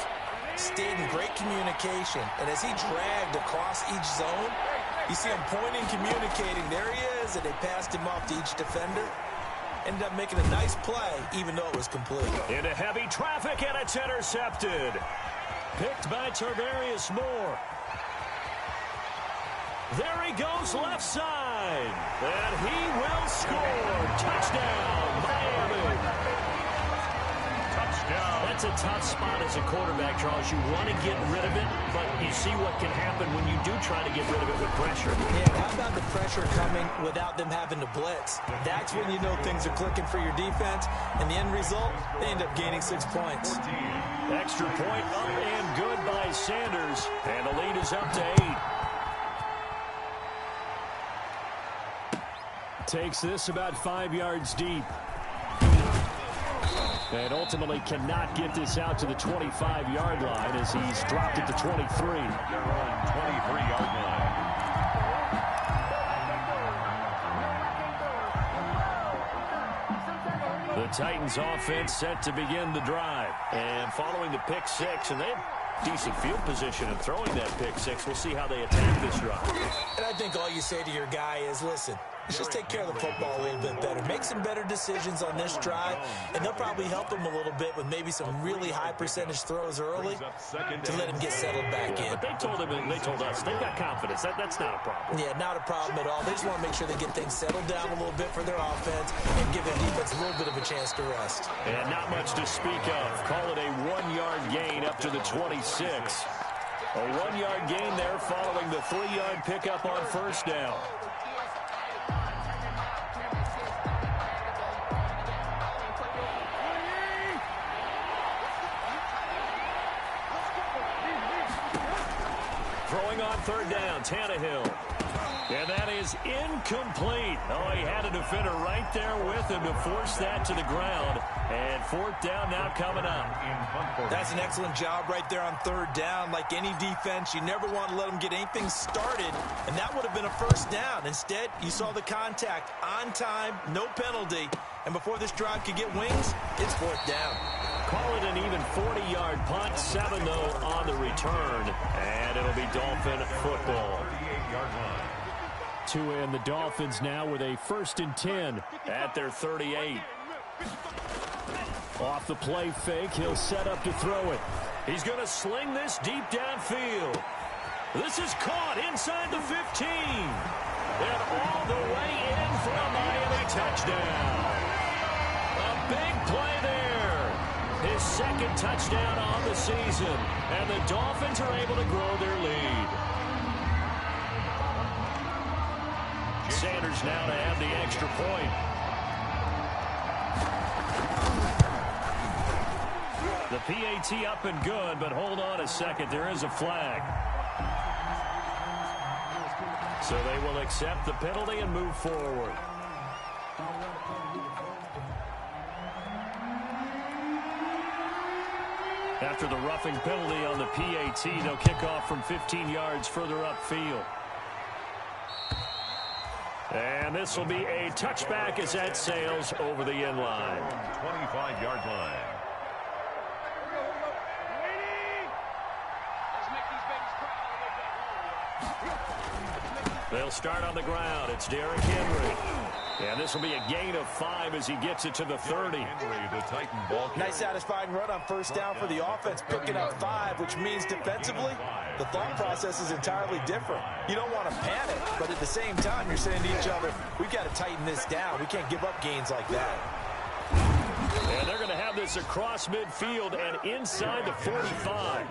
stayed in great communication. And as he dragged across each zone, you see him pointing, communicating. There he is, and they passed him off to each defender. Ended up making a nice play, even though it was complete. Into heavy traffic, and it's intercepted. Picked by Tarvarius Moore. There he goes left side. And he will score. Touchdown, Miami. Touchdown. That's a tough spot as a quarterback, Charles. You want to get rid of it, but you see what can happen when you do try to get rid of it with pressure. Yeah, how about the pressure coming without them having to blitz? That's when you know things are clicking for your defense. And the end result, they end up gaining 6 points. Extra point up and good by Sanders. And the lead is up to 8. Takes this about 5 yards deep. And ultimately cannot get this out to the 25-yard line as he's dropped it to 23. Their own 23-yard line. The Titans offense set to begin the drive. And following the pick 6, and they've decent field position and throwing that pick six. We'll see how they attack this drive. And I think all you say to your guy is, listen, let's just take care of the football a little bit better. Make some better decisions on this drive, and they'll probably help him a little bit with maybe some really high percentage throws early to let him get settled back in. But they told him and they told us they've got confidence. That's not a problem. Yeah, not a problem at all. They just want to make sure they get things settled down a little bit for their offense and give their defense a little bit of a chance to rest. And not much to speak of. Call it a 1-yard gain up to the 26. A 1-yard gain there following the 3-yard pickup on first down. Throwing on third down, Tannehill. And that is incomplete. Oh, he had a defender right there with him to force that to the ground. And fourth down now coming up. That's an excellent job right there on third down. Like any defense, you never want to let them get anything started, and that would have been a first down. Instead, you saw the contact on time, no penalty, and before this drive could get wings, it's fourth down. Call it an even 40-yard punt, 7 though on the return, and it'll be Dolphin football. Tua and the Dolphins now with a 1st and 10 at their 38. Off the play fake, he'll set up to throw it. He's going to sling this deep downfield. This is caught inside the 15. And all the way in for a Miami touchdown. A big play there. His 2nd touchdown on the season. And the Dolphins are able to grow their lead. Sanders now to have the extra point. The PAT up and good, but hold on a second. There is a flag. So they will accept the penalty and move forward. After the roughing penalty on the PAT, they'll kick off from 15 yards further upfield. And this will be a touchback as that sails over the end line. 25-yard line. They'll start on the ground. It's Derrick Henry. And this will be a gain of 5 as he gets it to the 30. Nice satisfying run on first down for the offense, picking up 5, which means defensively, the thought process is entirely different. You don't want to panic, but at the same time, you're saying to each other, we've got to tighten this down. We can't give up gains like that. And they're going to have this across midfield and inside the 45.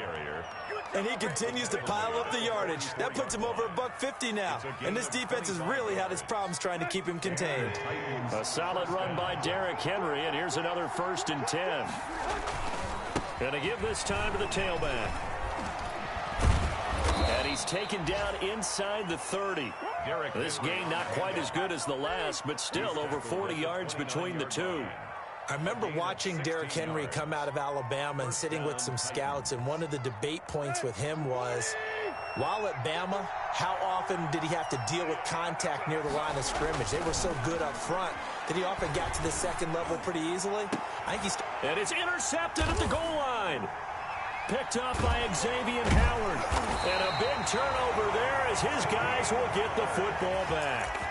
And he continues to pile up the yardage. That puts him over $150 now. And this defense has really had its problems trying to keep him contained. A solid run by Derrick Henry, and here's another 1st and 10. And to give this time to the tailback. And he's taken down inside the 30. This game not quite as good as the last, but still over 40 yards between the two. I remember watching Derrick Henry come out of Alabama and sitting with some scouts, and one of the debate points with him was, while at Bama, how often did he have to deal with contact near the line of scrimmage? They were so good up front that he often got to the second level pretty easily. I think and it's intercepted at the goal line. Picked up by Xavier Howard. And a big turnover there as his guys will get the football back.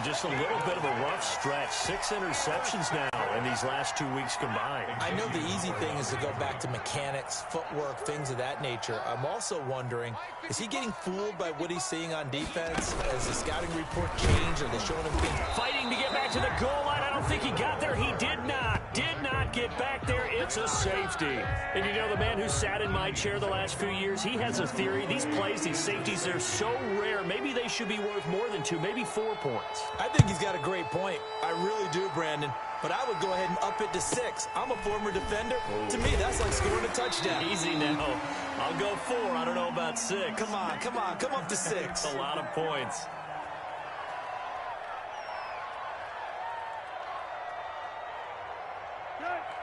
Just a little bit of a rough stretch. 6 interceptions now in these last 2 weeks combined. I know the easy thing is to go back to mechanics, footwork, things of that nature. I'm also wondering, is he getting fooled by what he's seeing on defense? Has the scouting report changed? Are they showing him things? Fighting to get back to the goal line. I don't think he got there. He did not get back there. It's a safety. And you know, the man who sat in my chair the last few years, he has a theory. These plays, these safeties, they're so rare. Maybe they should be worth more than 2, maybe 4 points. I think he's got a great point. I really do, Brandon. But I would go ahead and up it to 6. I'm a former defender. Oh. To me, that's like scoring a touchdown. Easy now. I'll go 4. I don't know about 6. Come on. Come up to 6. That's a lot of points.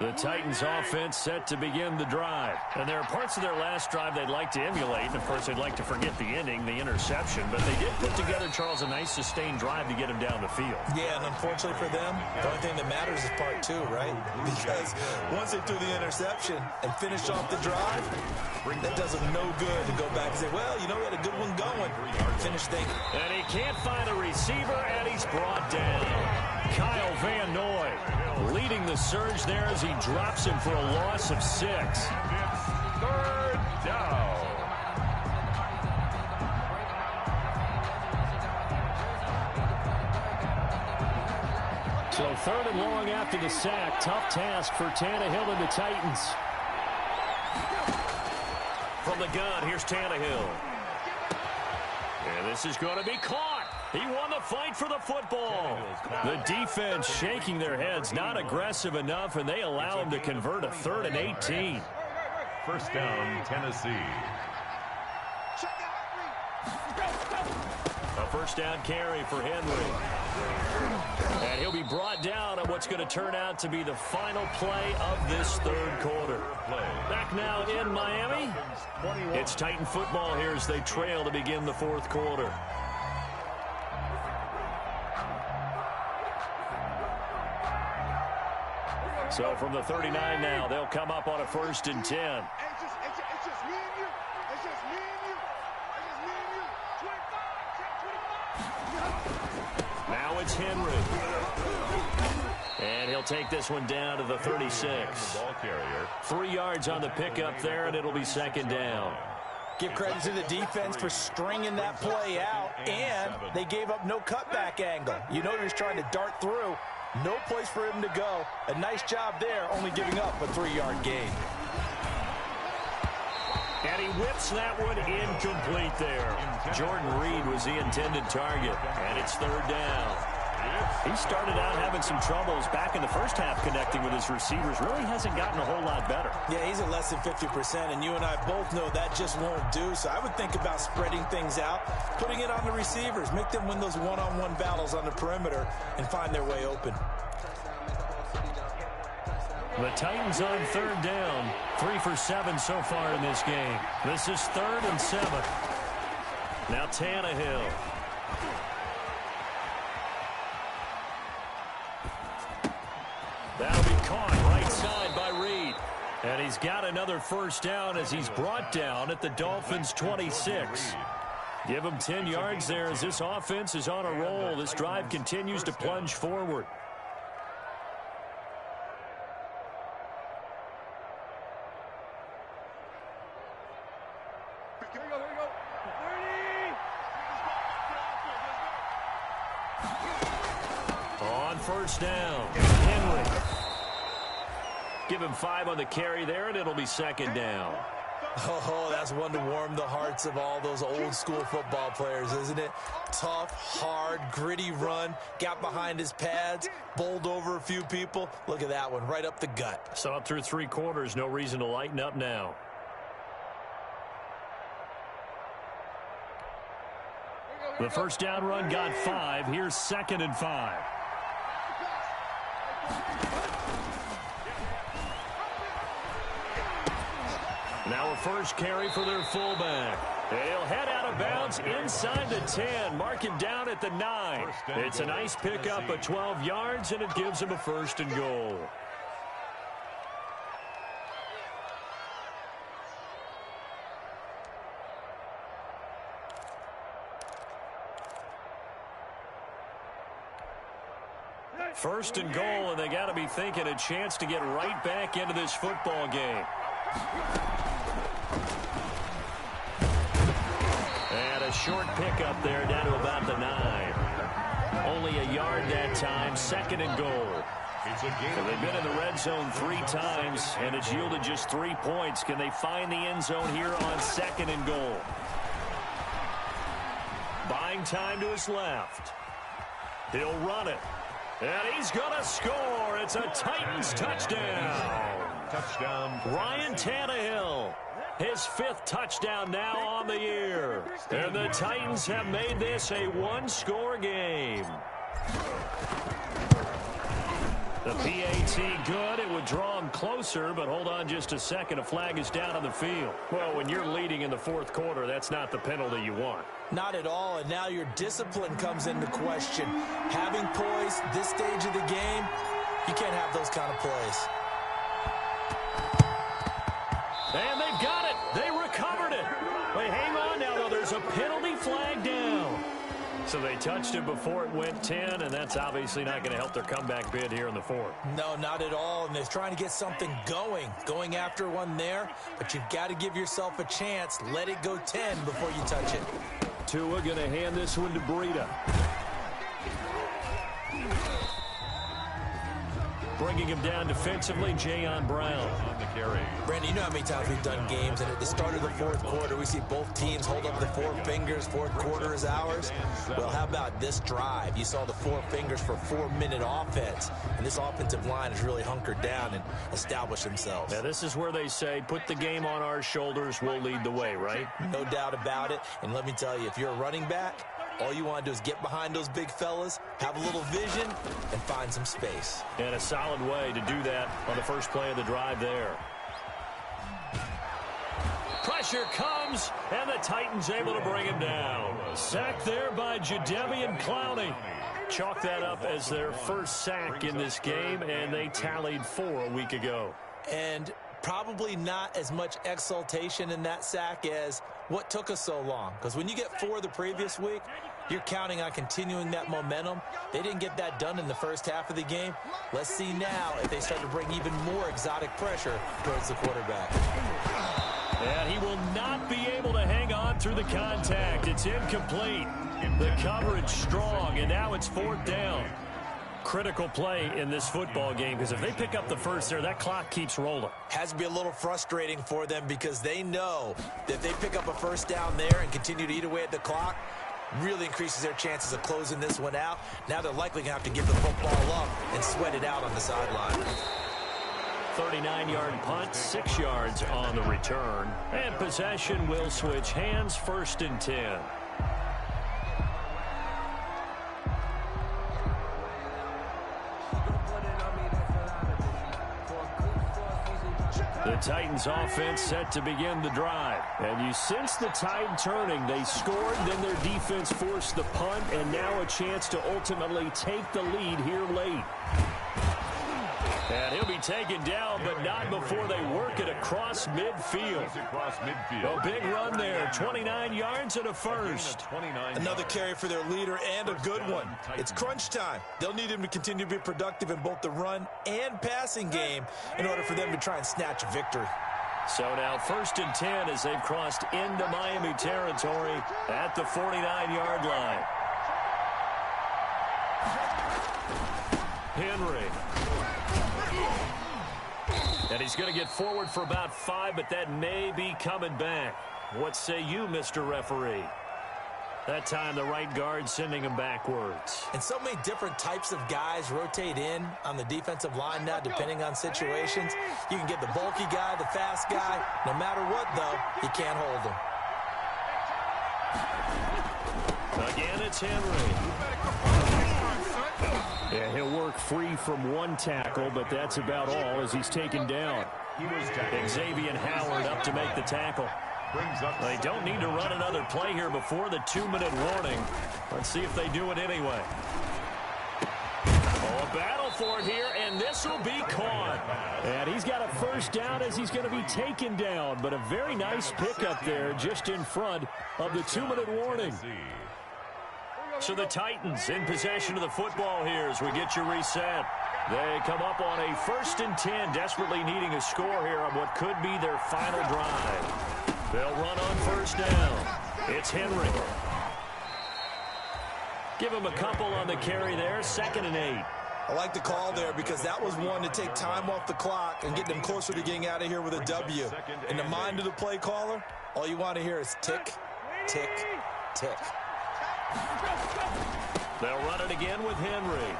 The Titans offense set to begin the drive. And there are parts of their last drive they'd like to emulate. And, of course, they'd like to forget the ending, the interception. But they did put together, Charles, a nice sustained drive to get him down the field. Yeah, and unfortunately for them, the only thing that matters is part two, right? Because once they threw the interception and finished off the drive, that does them no good to go back and say, well, you know, we had a good one going. Finish thinking. And he can't find a receiver, and he's brought down. Kyle Van Noy leading the surge there as he drops him for a loss of 6. It's third down. So third and long after the sack. Tough task for Tannehill and the Titans. From the gun, here's Tannehill. And this is going to be caught. He won the fight for the football. The defense shaking their heads, not aggressive enough, and they allow him to convert a 3rd and 18. First down, Tennessee. A first down carry for Henry. And he'll be brought down at what's going to turn out to be the final play of this 3rd quarter. Back now in Miami. It's Titan football here as they trail to begin the 4th quarter. So from the 39 now, they'll come up on a 1st and 10. Now it's Henry. And he'll take this one down to the 36. 3 yards on the pickup there, and it'll be 2nd down. Give credit to the defense for stringing that play out, and they gave up no cutback angle. You know, he was trying to dart through. No place for him to go. A nice job there, only giving up a 3-yard gain. And he whips that one incomplete there. Jordan Reed was the intended target, and it's 3rd down. He started out having some troubles back in the first half connecting with his receivers. Really hasn't gotten a whole lot better. Yeah, he's at less than 50%, and you and I both know that just won't do. So I would think about spreading things out, putting it on the receivers, make them win those one-on-one battles on the perimeter and find their way open. The Titans on 3rd down. 3 for 7 so far in this game. This is 3rd and 7. Now Tannehill. That'll be caught right side by Reed. And he's got another first down as he's brought down at the Dolphins' 26. Give him 10 yards there as this offense is on a roll. This drive continues to plunge forward. On first down, Henry. Give him 5 on the carry there, and it'll be 2nd down. Oh, that's one to warm the hearts of all those old school football players, isn't it? Tough, hard, gritty run, got behind his pads, bowled over a few people. Look at that one, right up the gut. So up through 3 quarters, no reason to lighten up now. The first down run got 5. Here's 2nd and 5. Now a first carry for their fullback. He'll head out of bounds inside the 10. Mark him down at the 9. It's a nice pickup of 12 yards, and it gives him a 1st and goal. First and goal, and they got to be thinking a chance to get right back into this football game. And a short pickup there down to about the 9. Only a yard that time, 2nd and goal. So they've been in the red zone 3 times, and it's yielded just 3 points. Can they find the end zone here on 2nd and goal? Buying time to his left. He'll run it. And he's going to score. It's a Titans touchdown. Touchdown. Ryan Tannehill. His 5th touchdown now on the year. And the Titans have made this a 1-score game. The PAT good. It would draw them closer, but hold on just a second. A flag is down on the field. Well, when you're leading in the fourth quarter, that's not the penalty you want. Not at all, and now your discipline comes into question. Having poise this stage of the game, you can't have those kind of plays. And they've got it. They recovered it. Wait, hang on now, though. There's a penalty flag down. So they touched it before it went 10, and that's obviously not going to help their comeback bid here in the fourth. No, not at all, and they're trying to get something going after one there, but you've got to give yourself a chance. Let it go 10 before you touch it. Tua going to hand this one to Breida. Bringing him down defensively, Jayon Brown on the carry. Brandon, you know how many times we've done games, and at the start of the fourth quarter, we see both teams hold up the four fingers. Fourth quarter is ours. Well, how about this drive? You saw the four fingers for 4-minute offense, and this offensive line has really hunkered down and established themselves. Now, this is where they say, put the game on our shoulders, we'll lead the way, right? No doubt about it, and let me tell you, if you're a running back, all you want to do is get behind those big fellas, have a little vision, and find some space. And a solid way to do that on the first play of the drive there. Pressure comes, and the Titans able to bring him down. Sacked there by Jadeveon Clowney. Chalk that up as their first sack in this game, and they tallied 4 a week ago. And probably not as much exultation in that sack as what took us so long. Because when you get 4 the previous week, you're counting on continuing that momentum. They didn't get that done in the first half of the game. Let's see now if they start to bring even more exotic pressure towards the quarterback. And he will not be able to hang on through the contact. It's incomplete. The coverage strong, and now it's 4th down. Critical play in this football game, because if they pick up the first there, that clock keeps rolling. Has to be a little frustrating for them because they know that if they pick up a first down there and continue to eat away at the clock, really increases their chances of closing this one out. Now they're likely going to have to give the football up and sweat it out on the sideline. 39-yard punt, 6 yards on the return. And possession will switch hands, 1st and 10. The Titans offense set to begin the drive. And you sense the tide turning. They scored, then their defense forced the punt, and now a chance to ultimately take the lead here late. And he'll be taken down, but not before they work it across midfield. A big run there, 29 yards and a first. Another carry for their leader and a good one. It's crunch time. They'll need him to continue to be productive in both the run and passing game in order for them to try and snatch victory. So now 1st and 10 as they've crossed into Miami territory at the 49-yard line. Henry. And he's going to get forward for about 5, but that may be coming back. What say you, Mr. Referee? That time the right guard sending him backwards. And so many different types of guys rotate in on the defensive line now, depending on situations. You can get the bulky guy, the fast guy. No matter what, though, you can't hold him. Again, it's Henry. Yeah, he'll work free from one tackle, but that's about all as he's taken down. Xavier Howard up to make the tackle. They don't need to run another play here before the 2-minute warning. Let's see if they do it anyway. Oh, a battle for it here, and this will be caught. And he's got a first down as he's going to be taken down, but a very nice pickup there just in front of the 2-minute warning. So the Titans in possession of the football here as we get you reset. They come up on a 1st and 10, desperately needing a score here on what could be their final drive. They'll run on 1st down. It's Henry. Give him a couple on the carry there, 2nd and 8. I like the call there because that was one to take time off the clock and get them closer to getting out of here with a W. In the mind of the play caller, all you want to hear is tick, tick, tick. They'll run it again with Henry.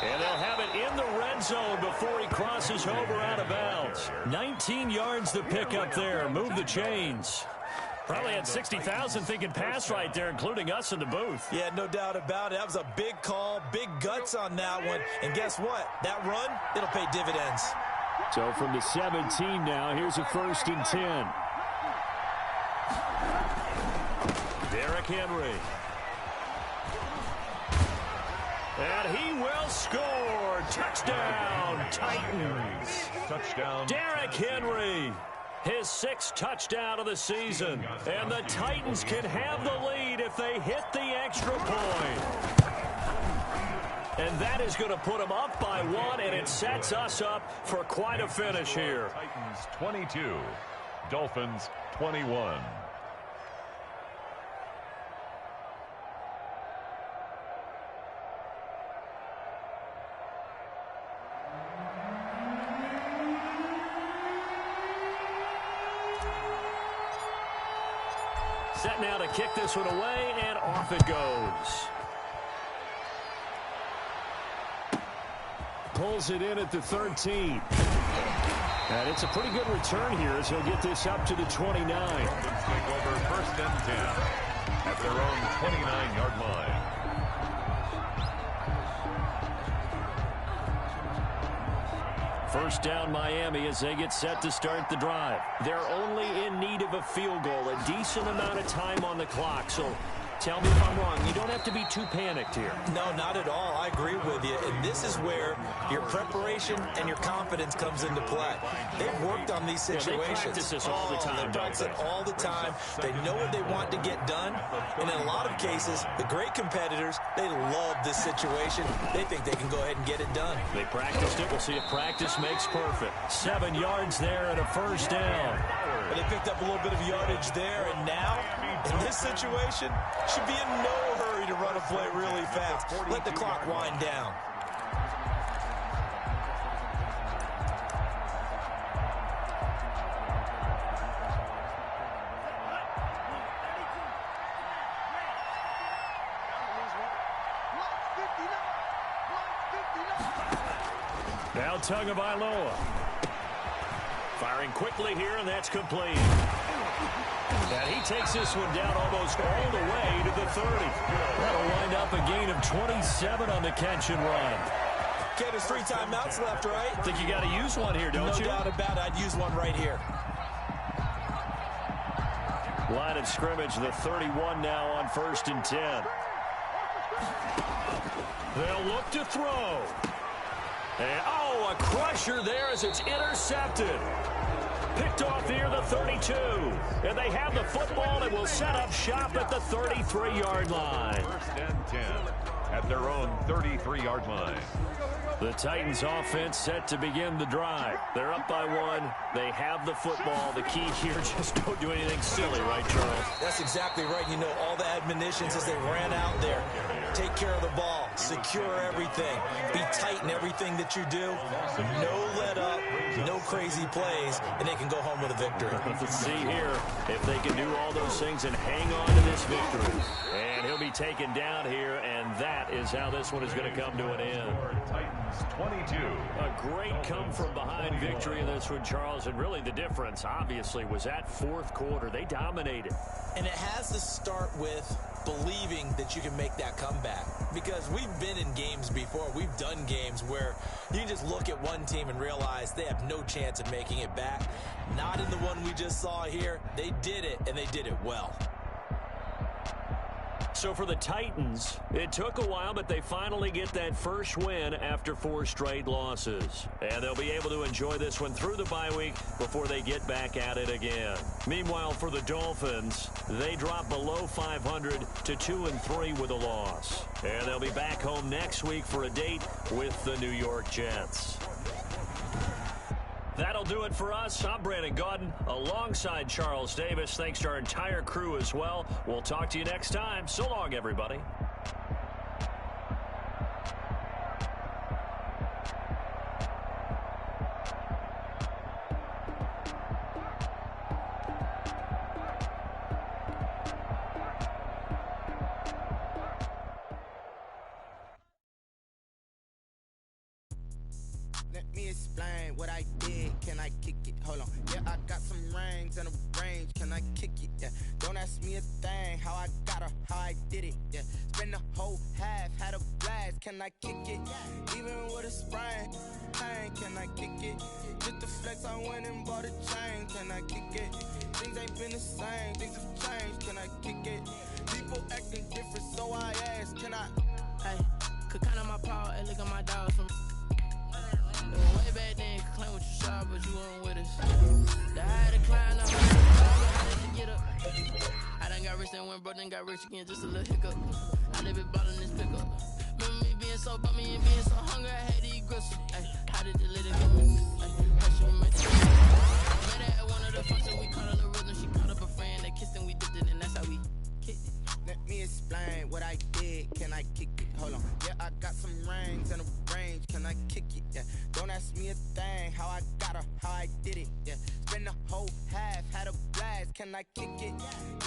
And they'll have it in the red zone before he crosses over out of bounds. 19 yards to pick up there. Move the chains. Probably had 60,000 thinking pass right there, including us in the booth. Yeah, no doubt about it. That was a big call, big guts on that one. And guess what? That run, it'll pay dividends. So from the 17 now, here's a 1st and 10. Derrick Henry. And he will score. Touchdown, Titans. Touchdown. Derrick Henry. His 6th touchdown of the season. And the Titans can have the lead if they hit the extra point. And that is going to put them up by 1, and it sets us up for quite a finish here. Titans 22, Dolphins 21. Set now to kick this one away, and off it goes. Pulls it in at the 13. And it's a pretty good return here as he'll get this up to the 29. Dolphins take over 1st and 10 at their own 29-yard line. First down Miami as they get set to start the drive. They're only in need of a field goal, a decent amount of time on the clock. So tell me if I'm wrong. You don't have to be too panicked here. No, not at all. I agree with you. And this is where your preparation and your confidence comes into play. They've worked on these situations. They practice this all the time. They practice it all the time. They know what they want to get done. And in a lot of cases, the great competitors, they love this situation. They think they can go ahead and get it done. They practiced it. We'll see if practice makes perfect. 7 yards there and a 1st down. And they picked up a little bit of yardage there. And now, in this situation, should be in no hurry to run a play really fast. Let the clock wind down. Now Tagovailoa. Firing quickly here, and that's complete. And he takes this one down almost all the way to the 30. That'll wind up a gain of 27 on the catch and run. Okay, there's 3 timeouts left, right? I think you got to use one here, don't you? No doubt about it. I'd use one right here. Line of scrimmage, the 31 now on 1st and 10. They'll look to throw. And, a crusher there as it's intercepted. Picked off near the 32. And they have the football and will set up shop at the 33-yard line. 1st and 10 at their own 33-yard line. The Titans offense set to begin the drive. They're up by 1. They have the football. The key here, just don't do anything silly, right, Charles? That's exactly right. You know, all the admonitions as they ran out there. Take care of the ball. Secure everything. Be tight in everything that you do. No let up. No crazy plays. And they can go home with a victory. Let's see here if they can do all those things and hang on to this victory. And he'll be taken down here, and that is how this one is going to come to an end. Titans 22. A great come-from-behind victory in this one, Charles. And really the difference, obviously, was that 4th quarter. They dominated. And it has to start with believing that you can make that comeback. Because we've been in games before. We've done games where you can just look at one team and realize they have no chance of making it back. Not in the one we just saw here. They did it, and they did it well. So for the Titans, it took a while, but they finally get that first win after 4 straight losses. And they'll be able to enjoy this one through the bye week before they get back at it again. Meanwhile, for the Dolphins, they drop below 500 to 2-3 with a loss. And they'll be back home next week for a date with the New York Jets. That'll do it for us. I'm Brandon Gaudin alongside Charles Davis. Thanks to our entire crew as well. We'll talk to you next time. So long, everybody. me explain what I did. Can I kick it? Hold on. Yeah, I got some rings and a range. Can I kick it? Yeah. Don't ask me a thing. How I got her, how I did it. Yeah. Spend the whole half, had a blast. Can I kick it? Even with a sprain. Pain, can I kick it? Just the flex, I went and bought a chain. Can I kick it? Things ain't been the same. Things have changed. Can I kick it? People acting different, so I ask. Can I? Hey, could count on my paw and look at my dogs from way back then. Could claim what you saw, but you weren't with us. The higher the climb, the harder to get up. I done got rich and went broke, then got rich again, just a little hiccup. I live it ballin' this pickup. Remember me being so bummy and being so hungry, I had to eat gristle. Ay, how did the little get me? Ay, how should we make it? Met her at one of the functions, we caught her the rhythm. She caught up a friend, they kissed and we dipped it, and that's how we kicked it. Let me explain what I did. Can I kick it? Hold on. Yeah, I got some rings and a range. Can I kick it? Yeah. Don't ask me a thing. How I got her, how I did it. Yeah. Spend the whole half, had a blast. Can I kick it?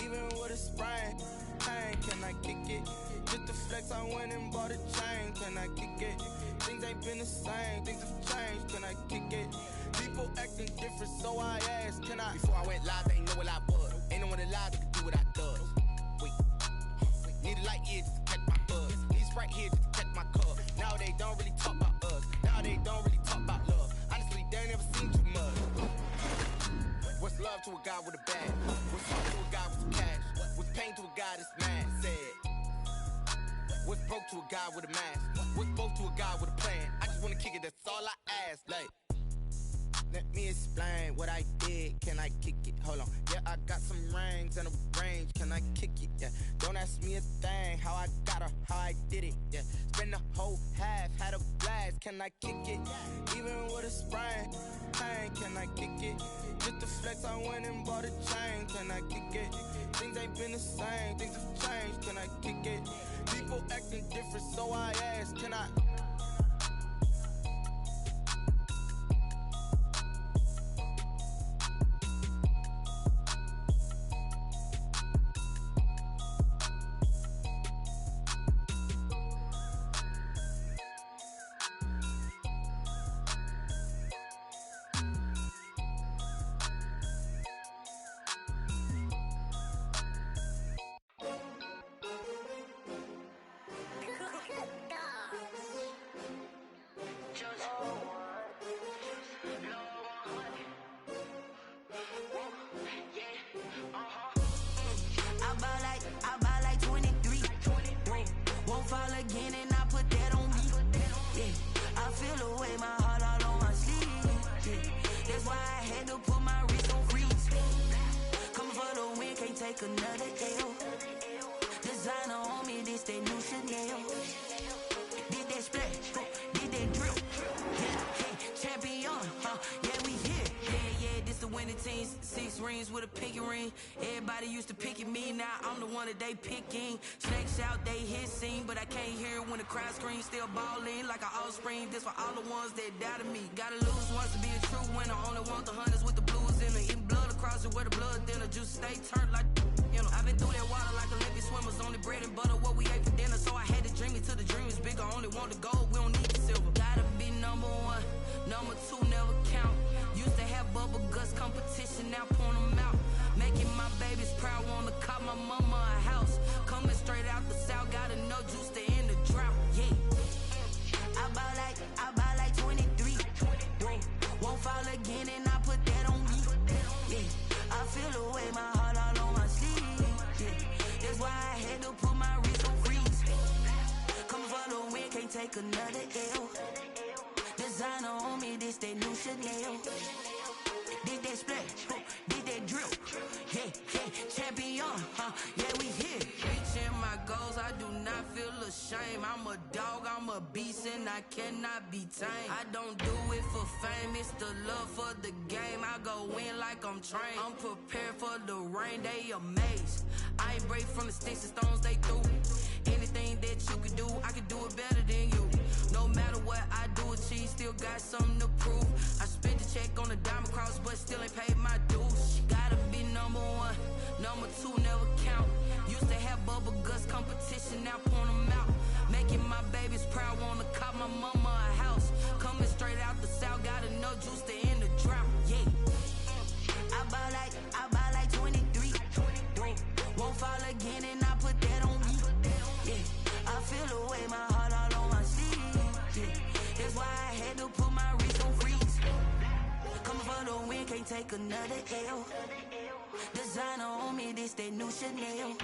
Even with a sprain. Pain, can I kick it? Just the flex, I went and bought a chain. Can I kick it? Things ain't been the same. Things have changed. Can I kick it? People acting different, so I asked. Can I? Before I went live, they ain't know what I was. Ain't no one alive that could do what I does. Wait. Need a light here just to catch my buzz. Need Sprite here just to catch my cup. Now they don't really talk about us. Now they don't really talk about love. Honestly, they ain't never seen too much. What's love to a guy with a bag? What's heart to a guy with some cash? What's pain to a guy that's mad? Said. What's broke to a guy with a mask? What's both to a guy with a plan? I just wanna kick it, that's all I ask. Like, let me explain what I did. Can I kick it? Hold on. Yeah, I got some rings and a range. Can I kick it? Yeah. Don't ask me a thing. How I got her, how I did it. Yeah. Spend the whole half, had a blast. Can I kick it? Even with a sprain. Pain, can I kick it? Just the flex, I went and bought a chain. Can I kick it? Things ain't been the same. Things have changed. Can I kick it? People acting different, so I ask. Can I? I buy like 23. Won't fall again and I put that on me. Yeah, I feel away my heart all on my sleeve. Yeah, that's why I had to put my wrist on freeze. Coming for the win, can't take another L. Designer on me, this that new Chanel. Did that splash, did that drip. Yeah, champion, yeah, we here. Yeah, this the winning team. 6 rings with a pinky ring. Everybody used to picking me, now I'm the one that they picking. Snakes out, they hissing, but I can't hear when the crowd screams. Still balling like an offspring. This for all the ones that doubted me. Gotta lose once to be a true winner. Only want the hunters with the blues in it. Eating blood across it where the blood thinner. Juice stay turned like, you know. I've been through that water like Olympic swimmers. Only bread and butter, what we ate for dinner. So I had to dream it till the dream is bigger. Only want the gold, we don't need the silver. Gotta be number 1, number 2 never count. Used to have bubble guts competition, now point them out. Making my babies proud, wanna call my mama a house. Coming straight out the south, gotta know juice to end the drought. Yeah, I buy like 23. Won't fall again and I put that on me. Yeah, I feel away my heart all on my sleeve. Yeah, that's why I had to put my wrist on freeze. Coming for the win, can't take another L. Designer on me, this that new Chanel. Did that splash, did that drip. Yeah, champion, yeah, we here. Reaching my goals, I do not feel ashamed. I'm a dog, I'm a beast, and I cannot be tamed. I don't do it for fame, it's the love for the game. I go in like I'm trained. I'm prepared for the rain, they amazed. I ain't break from the sticks and stones they threw. Anything that you could do, I could do it better than you. No matter what I do, achieve, still got something to prove. I spent the check on the diamond cross, but still ain't paid my dues. Gotta be number 1, number 2 never count. Used to have bubble guts competition, now point them out. Making my babies proud, wanna call my mama a house. Coming straight out the south, can't take another L. Designer on me, this that new Chanel.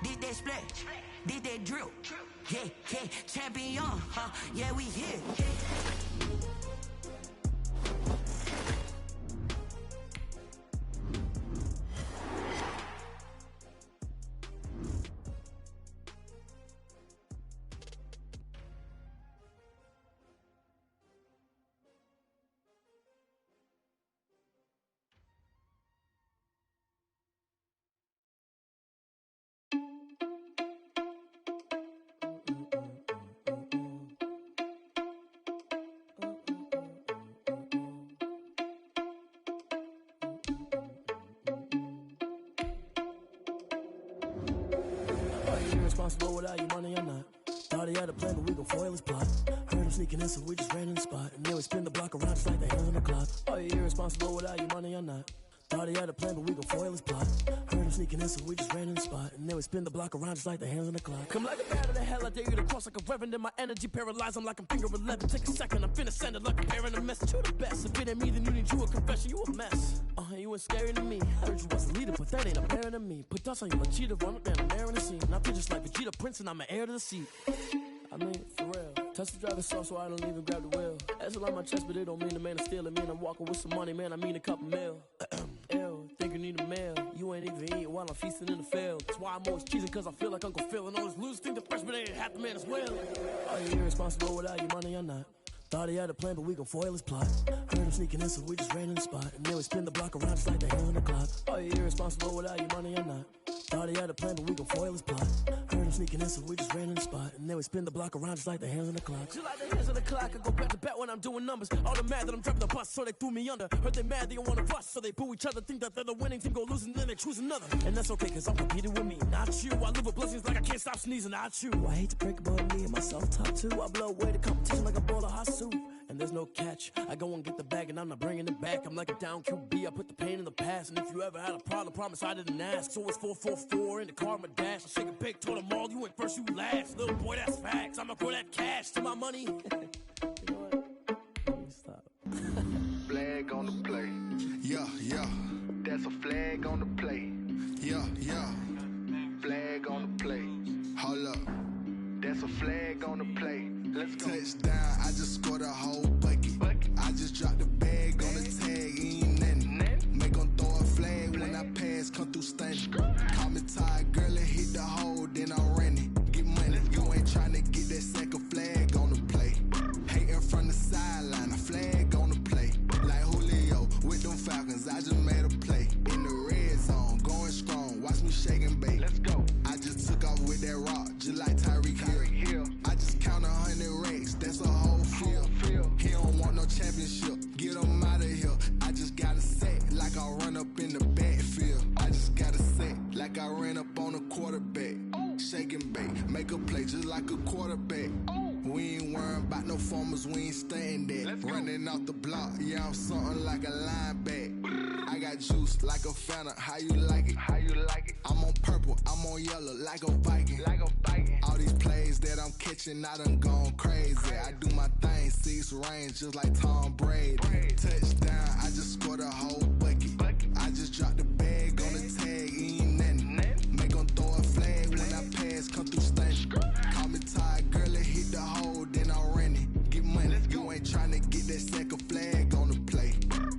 This that splash, this that drill. Yeah, yeah, champion, huh? Yeah, we here. Responsible without your money or not. Thought he had a plan, but we gon' foil his plot. Heard him sneaking in, so we just ran in the spot. And then we spin the block around just like the hands on the clock. Are you irresponsible without your money or not? Thought he had a plan, but we gon' foil his plot. Heard him sneaking in, so we just ran in the spot. And then we spin the block around just like the hands on the clock. Come like a bat of the hell, I dare you to cross like a reverend. In my energy paralyzed, I'm like I'm finger 11. Take a second, I'm finna send it like a parent a message. You the best, if it ain't me, then you need you a confession. You a mess. You ain't scary to me. Heard you was the leader, but that ain't apparent to me. Put dust on you like cheetah, run up down, I'm there in the scene. I feel just like Vegeta Prince, and I'm an heir to the seat. I mean, for real. Touch the driver's soft, so I don't even grab the wheel. That's a lot on my chest, but it don't mean the man is stealing. Mean I'm walking with some money, man. I mean a couple mil. Ew, think you need a meal. You ain't even eating while I'm feasting in the field. That's why I'm always cheesing, cause I feel like Uncle Phil. And all this loose think the freshman ain't half the man as well. Are you irresponsible without your money or not? Thought he had a plan, but we gon' foil his plot. Heard him sneaking in, so we just ran in the spot. And then we spin the block around just like the hands on the clock. Are you irresponsible without your money or not? Thought he had a plan, but we gon' foil his plot. Heard him sneaking in, so we just ran in the spot. And then we spin the block around just like the hands on the clock. Just like the hands on the clock, I go back to back when I'm doing numbers. All the mad that I'm driving the bus, so they threw me under. Heard they mad, they don't wanna bust, so they boo each other. Think that they're the winning team, go losing, then they choose another. And that's okay, cause I'm competing with me, not you. I live with blessings like I can't stop sneezing, not you. I hate to break about me and my self-talk too. I blow away the competition like a bowl of hot soup. And there's no catch. I go and get the bag and I'm not bringing it back. I'm like a down QB, I put the pain in the past. And if you ever had a problem, promise I didn't ask. So it's 444 in the car, my dash. I shake a big, told them all, you went first, you last. Little boy, that's facts. I'ma throw that cash to my money. You know what? Let me stop. Flag on the play. Yeah, yeah. That's a flag on the play. Yeah, yeah. Flag on the play. Hold up. That's a flag on the play. Let's go. Touchdown, I just scored a whole bucket. I just dropped the bag on the tag, ain't nothing. Make them throw a flag when I pass, come through stunning. Call me tired, girl, and hit the hole, then I'm running. Get money, you ain't tryna get that second flag on the play. Hating from the sideline, a flag on the play. Like Julio with them Falcons, I just made a play. In the red zone, going strong, watch me shake and bake. Let's go. I just took off with that rock, just like Tyreek Hill. I just count 100 racks, that's a whole field. He don't want no championship, get him out of here. I just gotta set like I run up in the backfield. I just gotta set like I ran up on a quarterback. Shake and bake, make a play just like a quarterback. We ain't worrying about no formers, we ain't staying there. Running off the block, yeah, I'm something like a linebacker. I got juice like a Fanta, how you like it? How you like it? I'm on purple, I'm on yellow like a Viking. Like a Viking. All these plays that I'm catching, I done gone crazy. I do my thing, 6 range just like Tom Brady. Touchdown, I just scored a whole bucket. I just dropped the bag on the tag, ain't nothing. Make them throw a flag when I pass, come through stunning. Call me tired, girl, and hit the hole, then I'm running. Get money, you ain't tryna get that second flag on the play.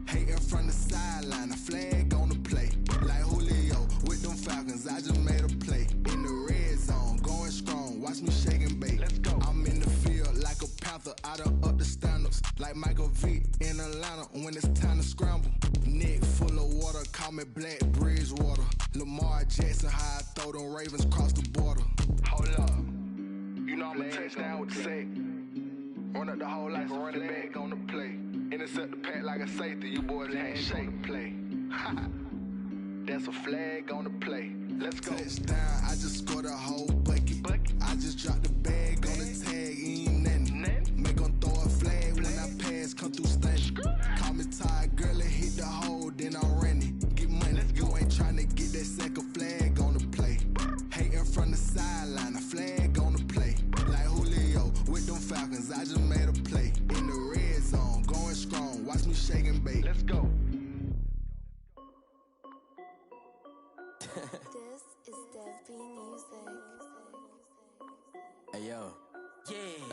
Hating from the sideline, a flag on the play. Like Julio with them Falcons, I just made a play. In the red zone, going strong, watch me shake and bake. Let's go. I'm in the field like a panther, I done up the standards. Like Michael Vick in Atlanta when it's time to scramble. Neck full of water, call me Black Bridgewater. Lamar Jackson, how I throw them Ravens cross the border. Hold up. You know I'm a touchdown with the sack. Run up the whole like a running back on the play. Intercept the pack like a safety, you boys ain't shake the play. That's a flag on the play. Let's go. Touchdown, I just scored a whole bucket. I just dropped the bag on the tag, ain't nothing. Make them throw a flag when I pass, come through stunning. Call me tired, girl, and hit the hole, then I'm running. Get money, you ain't tryna get that second flag on the play. Hating from the sideline, a flag on the play. Like Julio with them Falcons, I just made a play. In the red zone, going strong, watch me shake and bake. Let's go.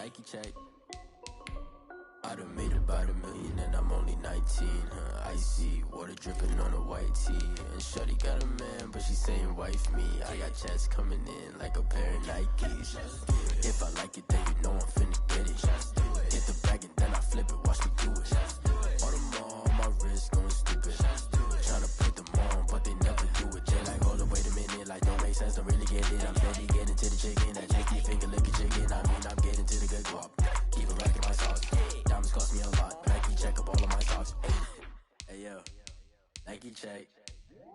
Nike check. I done made about $1 million and I'm only 19. Icy water dripping on a white tee. And shorty got a man, but she saying wife me. I got checks coming in like a pair of Nikes. If I like it, then you know I'm finna get it. Hit the bag and then I flip it, watch me do it. All them on my wrist going stupid. Tryna put them on, but they never do it. Jay like, hold up, wait a minute, like don't make sense, don't really get it. I'm steady getting to the chicken, that JT finger licking chicken. I mean, I'm getting to the good guap. Keep it racking my sauce. Diamonds cost me a lot. Nike check up all of my socks. Hey yo, Nike check.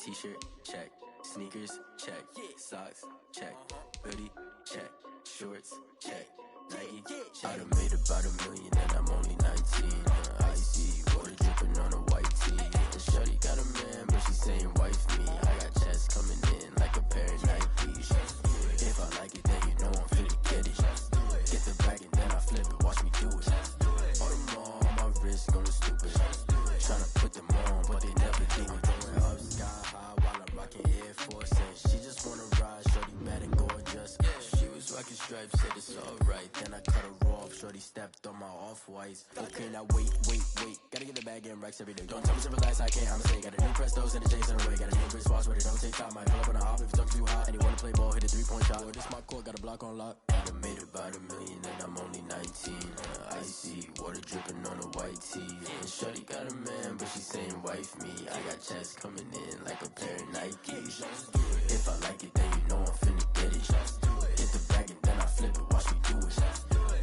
T-shirt check. Sneakers check. Socks check. Hoodie check. Shorts check. Nike I done made about $1 million and I'm only 19. Icy water dripping on a white tee. And shorty got a man, but she saying wife me. I got checks coming in like a pair of Nikes. If I like it, then you know I'm finna get it. Get the bag and then I flip it, watch me do it. All them on my wrist going stupid. Tryna put them on, but they never do it. Going up sky high while I'm rocking Air Force. And she just wanna ride, shorty mad and gorgeous. She was rocking stripes, said it's alright. Then I cut her off, shorty stepped on my off-whites. Okay, now wait. Gotta get the bag and racks every day. Don't tell me to relax, I can't, I'ma say. Got a new Prestos and the J's in the way. Got a new wristwatch, but it don't take time. I pull up on a hop if it's too hot. And you wanna play ball, hit a 3-point shot. Or this my court, got a block on lock. I done made about $1 million and I'm only 19. Icy water dripping on a white tee. And shorty got a man, but she saying wife me. I got checks coming in like a pair of Nikes. If I like it, then you know I'm finna get it. Hit the bag and then I flip it, watch me do it.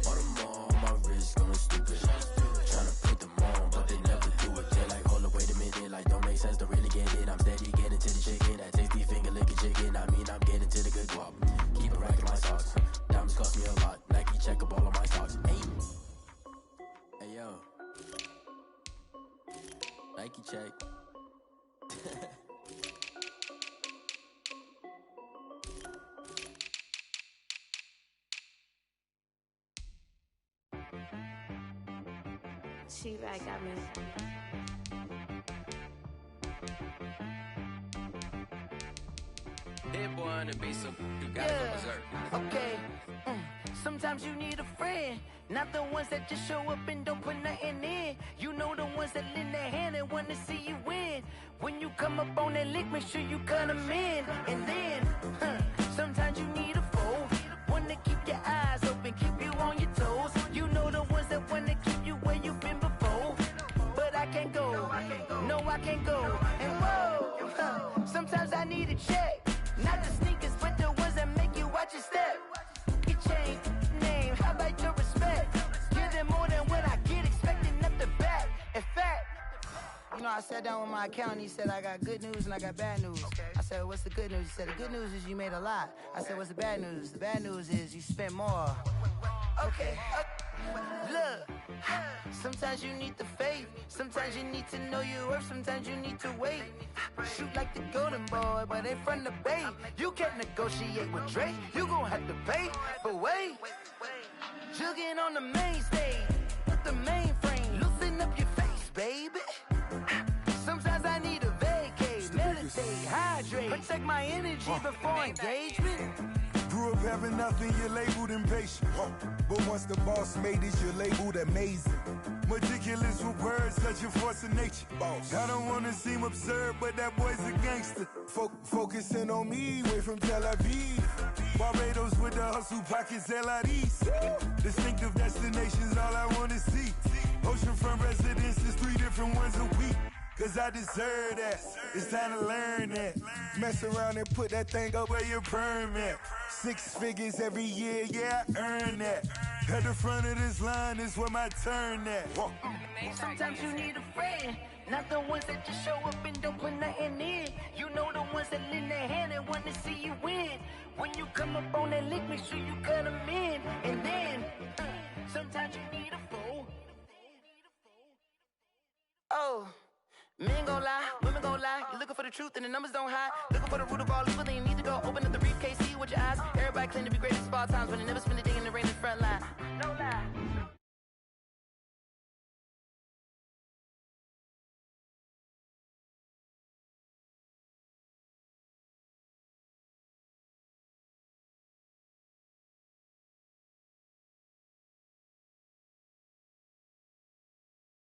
All them on my wrist going stupid. Tryna put them on, but they never do it. They're like, hold up, wait a minute, like don't make sense, don't really get it. I'm steady getting to the chicken, that tasty finger licking chicken. I mean, I'm getting to the good guap. Keep it racking my socks. Diamonds cost me a lot. Nike check up all of my socks. Hey yo, Nike check. She right got me. Hit boy on the beat, so you gotta go berserk. Okay. Sometimes you need a friend, not the ones that just show up and don't put nothing in. You know the ones that lend their hand and want to see you win. When you come up on that lick, make sure you cut them in. And then, sometimes you need a foe, one to keep your eyes open, keep you on your toes. You know the ones that want to keep you where you've been before. But I can't go, no I can't go. And whoa, sometimes I need a check. Not the sneakers, but the ones that make you watch your step. Your chain, name, how about your respect? Give them more than what I get, expecting up the back. In fact, you know, I sat down with my accountant, he said, I got good news and I got bad news. I said, what's the good news? He said, the good news is you made a lot. I said, what's the bad news? The bad news is you spent more. Okay, look, sometimes you need the faith, sometimes you need to know your worth, sometimes you need to wait. Shoot like the golden boy, but they from the bay. You can't negotiate with Drake, you gon' have to pay. But wait, jugging on the main stage, with the mainframe, loosen up your face, baby. Sometimes I need a vacate, meditate, hydrate, protect my energy before engagement. Grew up having nothing, you're labeled impatient. But once the boss made it, you're labeled amazing. Meticulous with words, such a force of nature. I don't wanna seem absurd, but that boy's a gangster. Focusing on me, way from Tel Aviv. Barbados with the hustle pockets, LIDs. Distinctive destinations, all I wanna see. Oceanfront residences, 3 different ones a week. Cause I deserve that, it's time to learn that. Mess around and put that thing up where your permit. 6 figures every year, yeah, I earn that. At the front of this line is where my turn at. Sometimes you need a friend, not the ones that just show up and don't put nothing in. You know the ones that lend their hand and want to see you win. When you come up on that lick, make sure you cut them in. And then, sometimes you need a foe. Oh. Men gon' lie, women gon' lie. You're looking for the truth and the numbers don't hide. Looking for the root of all evil, then you need to go open up the briefcase, see with your eyes. Everybody claim to be greatest of all times, but they never spend a day in the rain in the front line. No lie.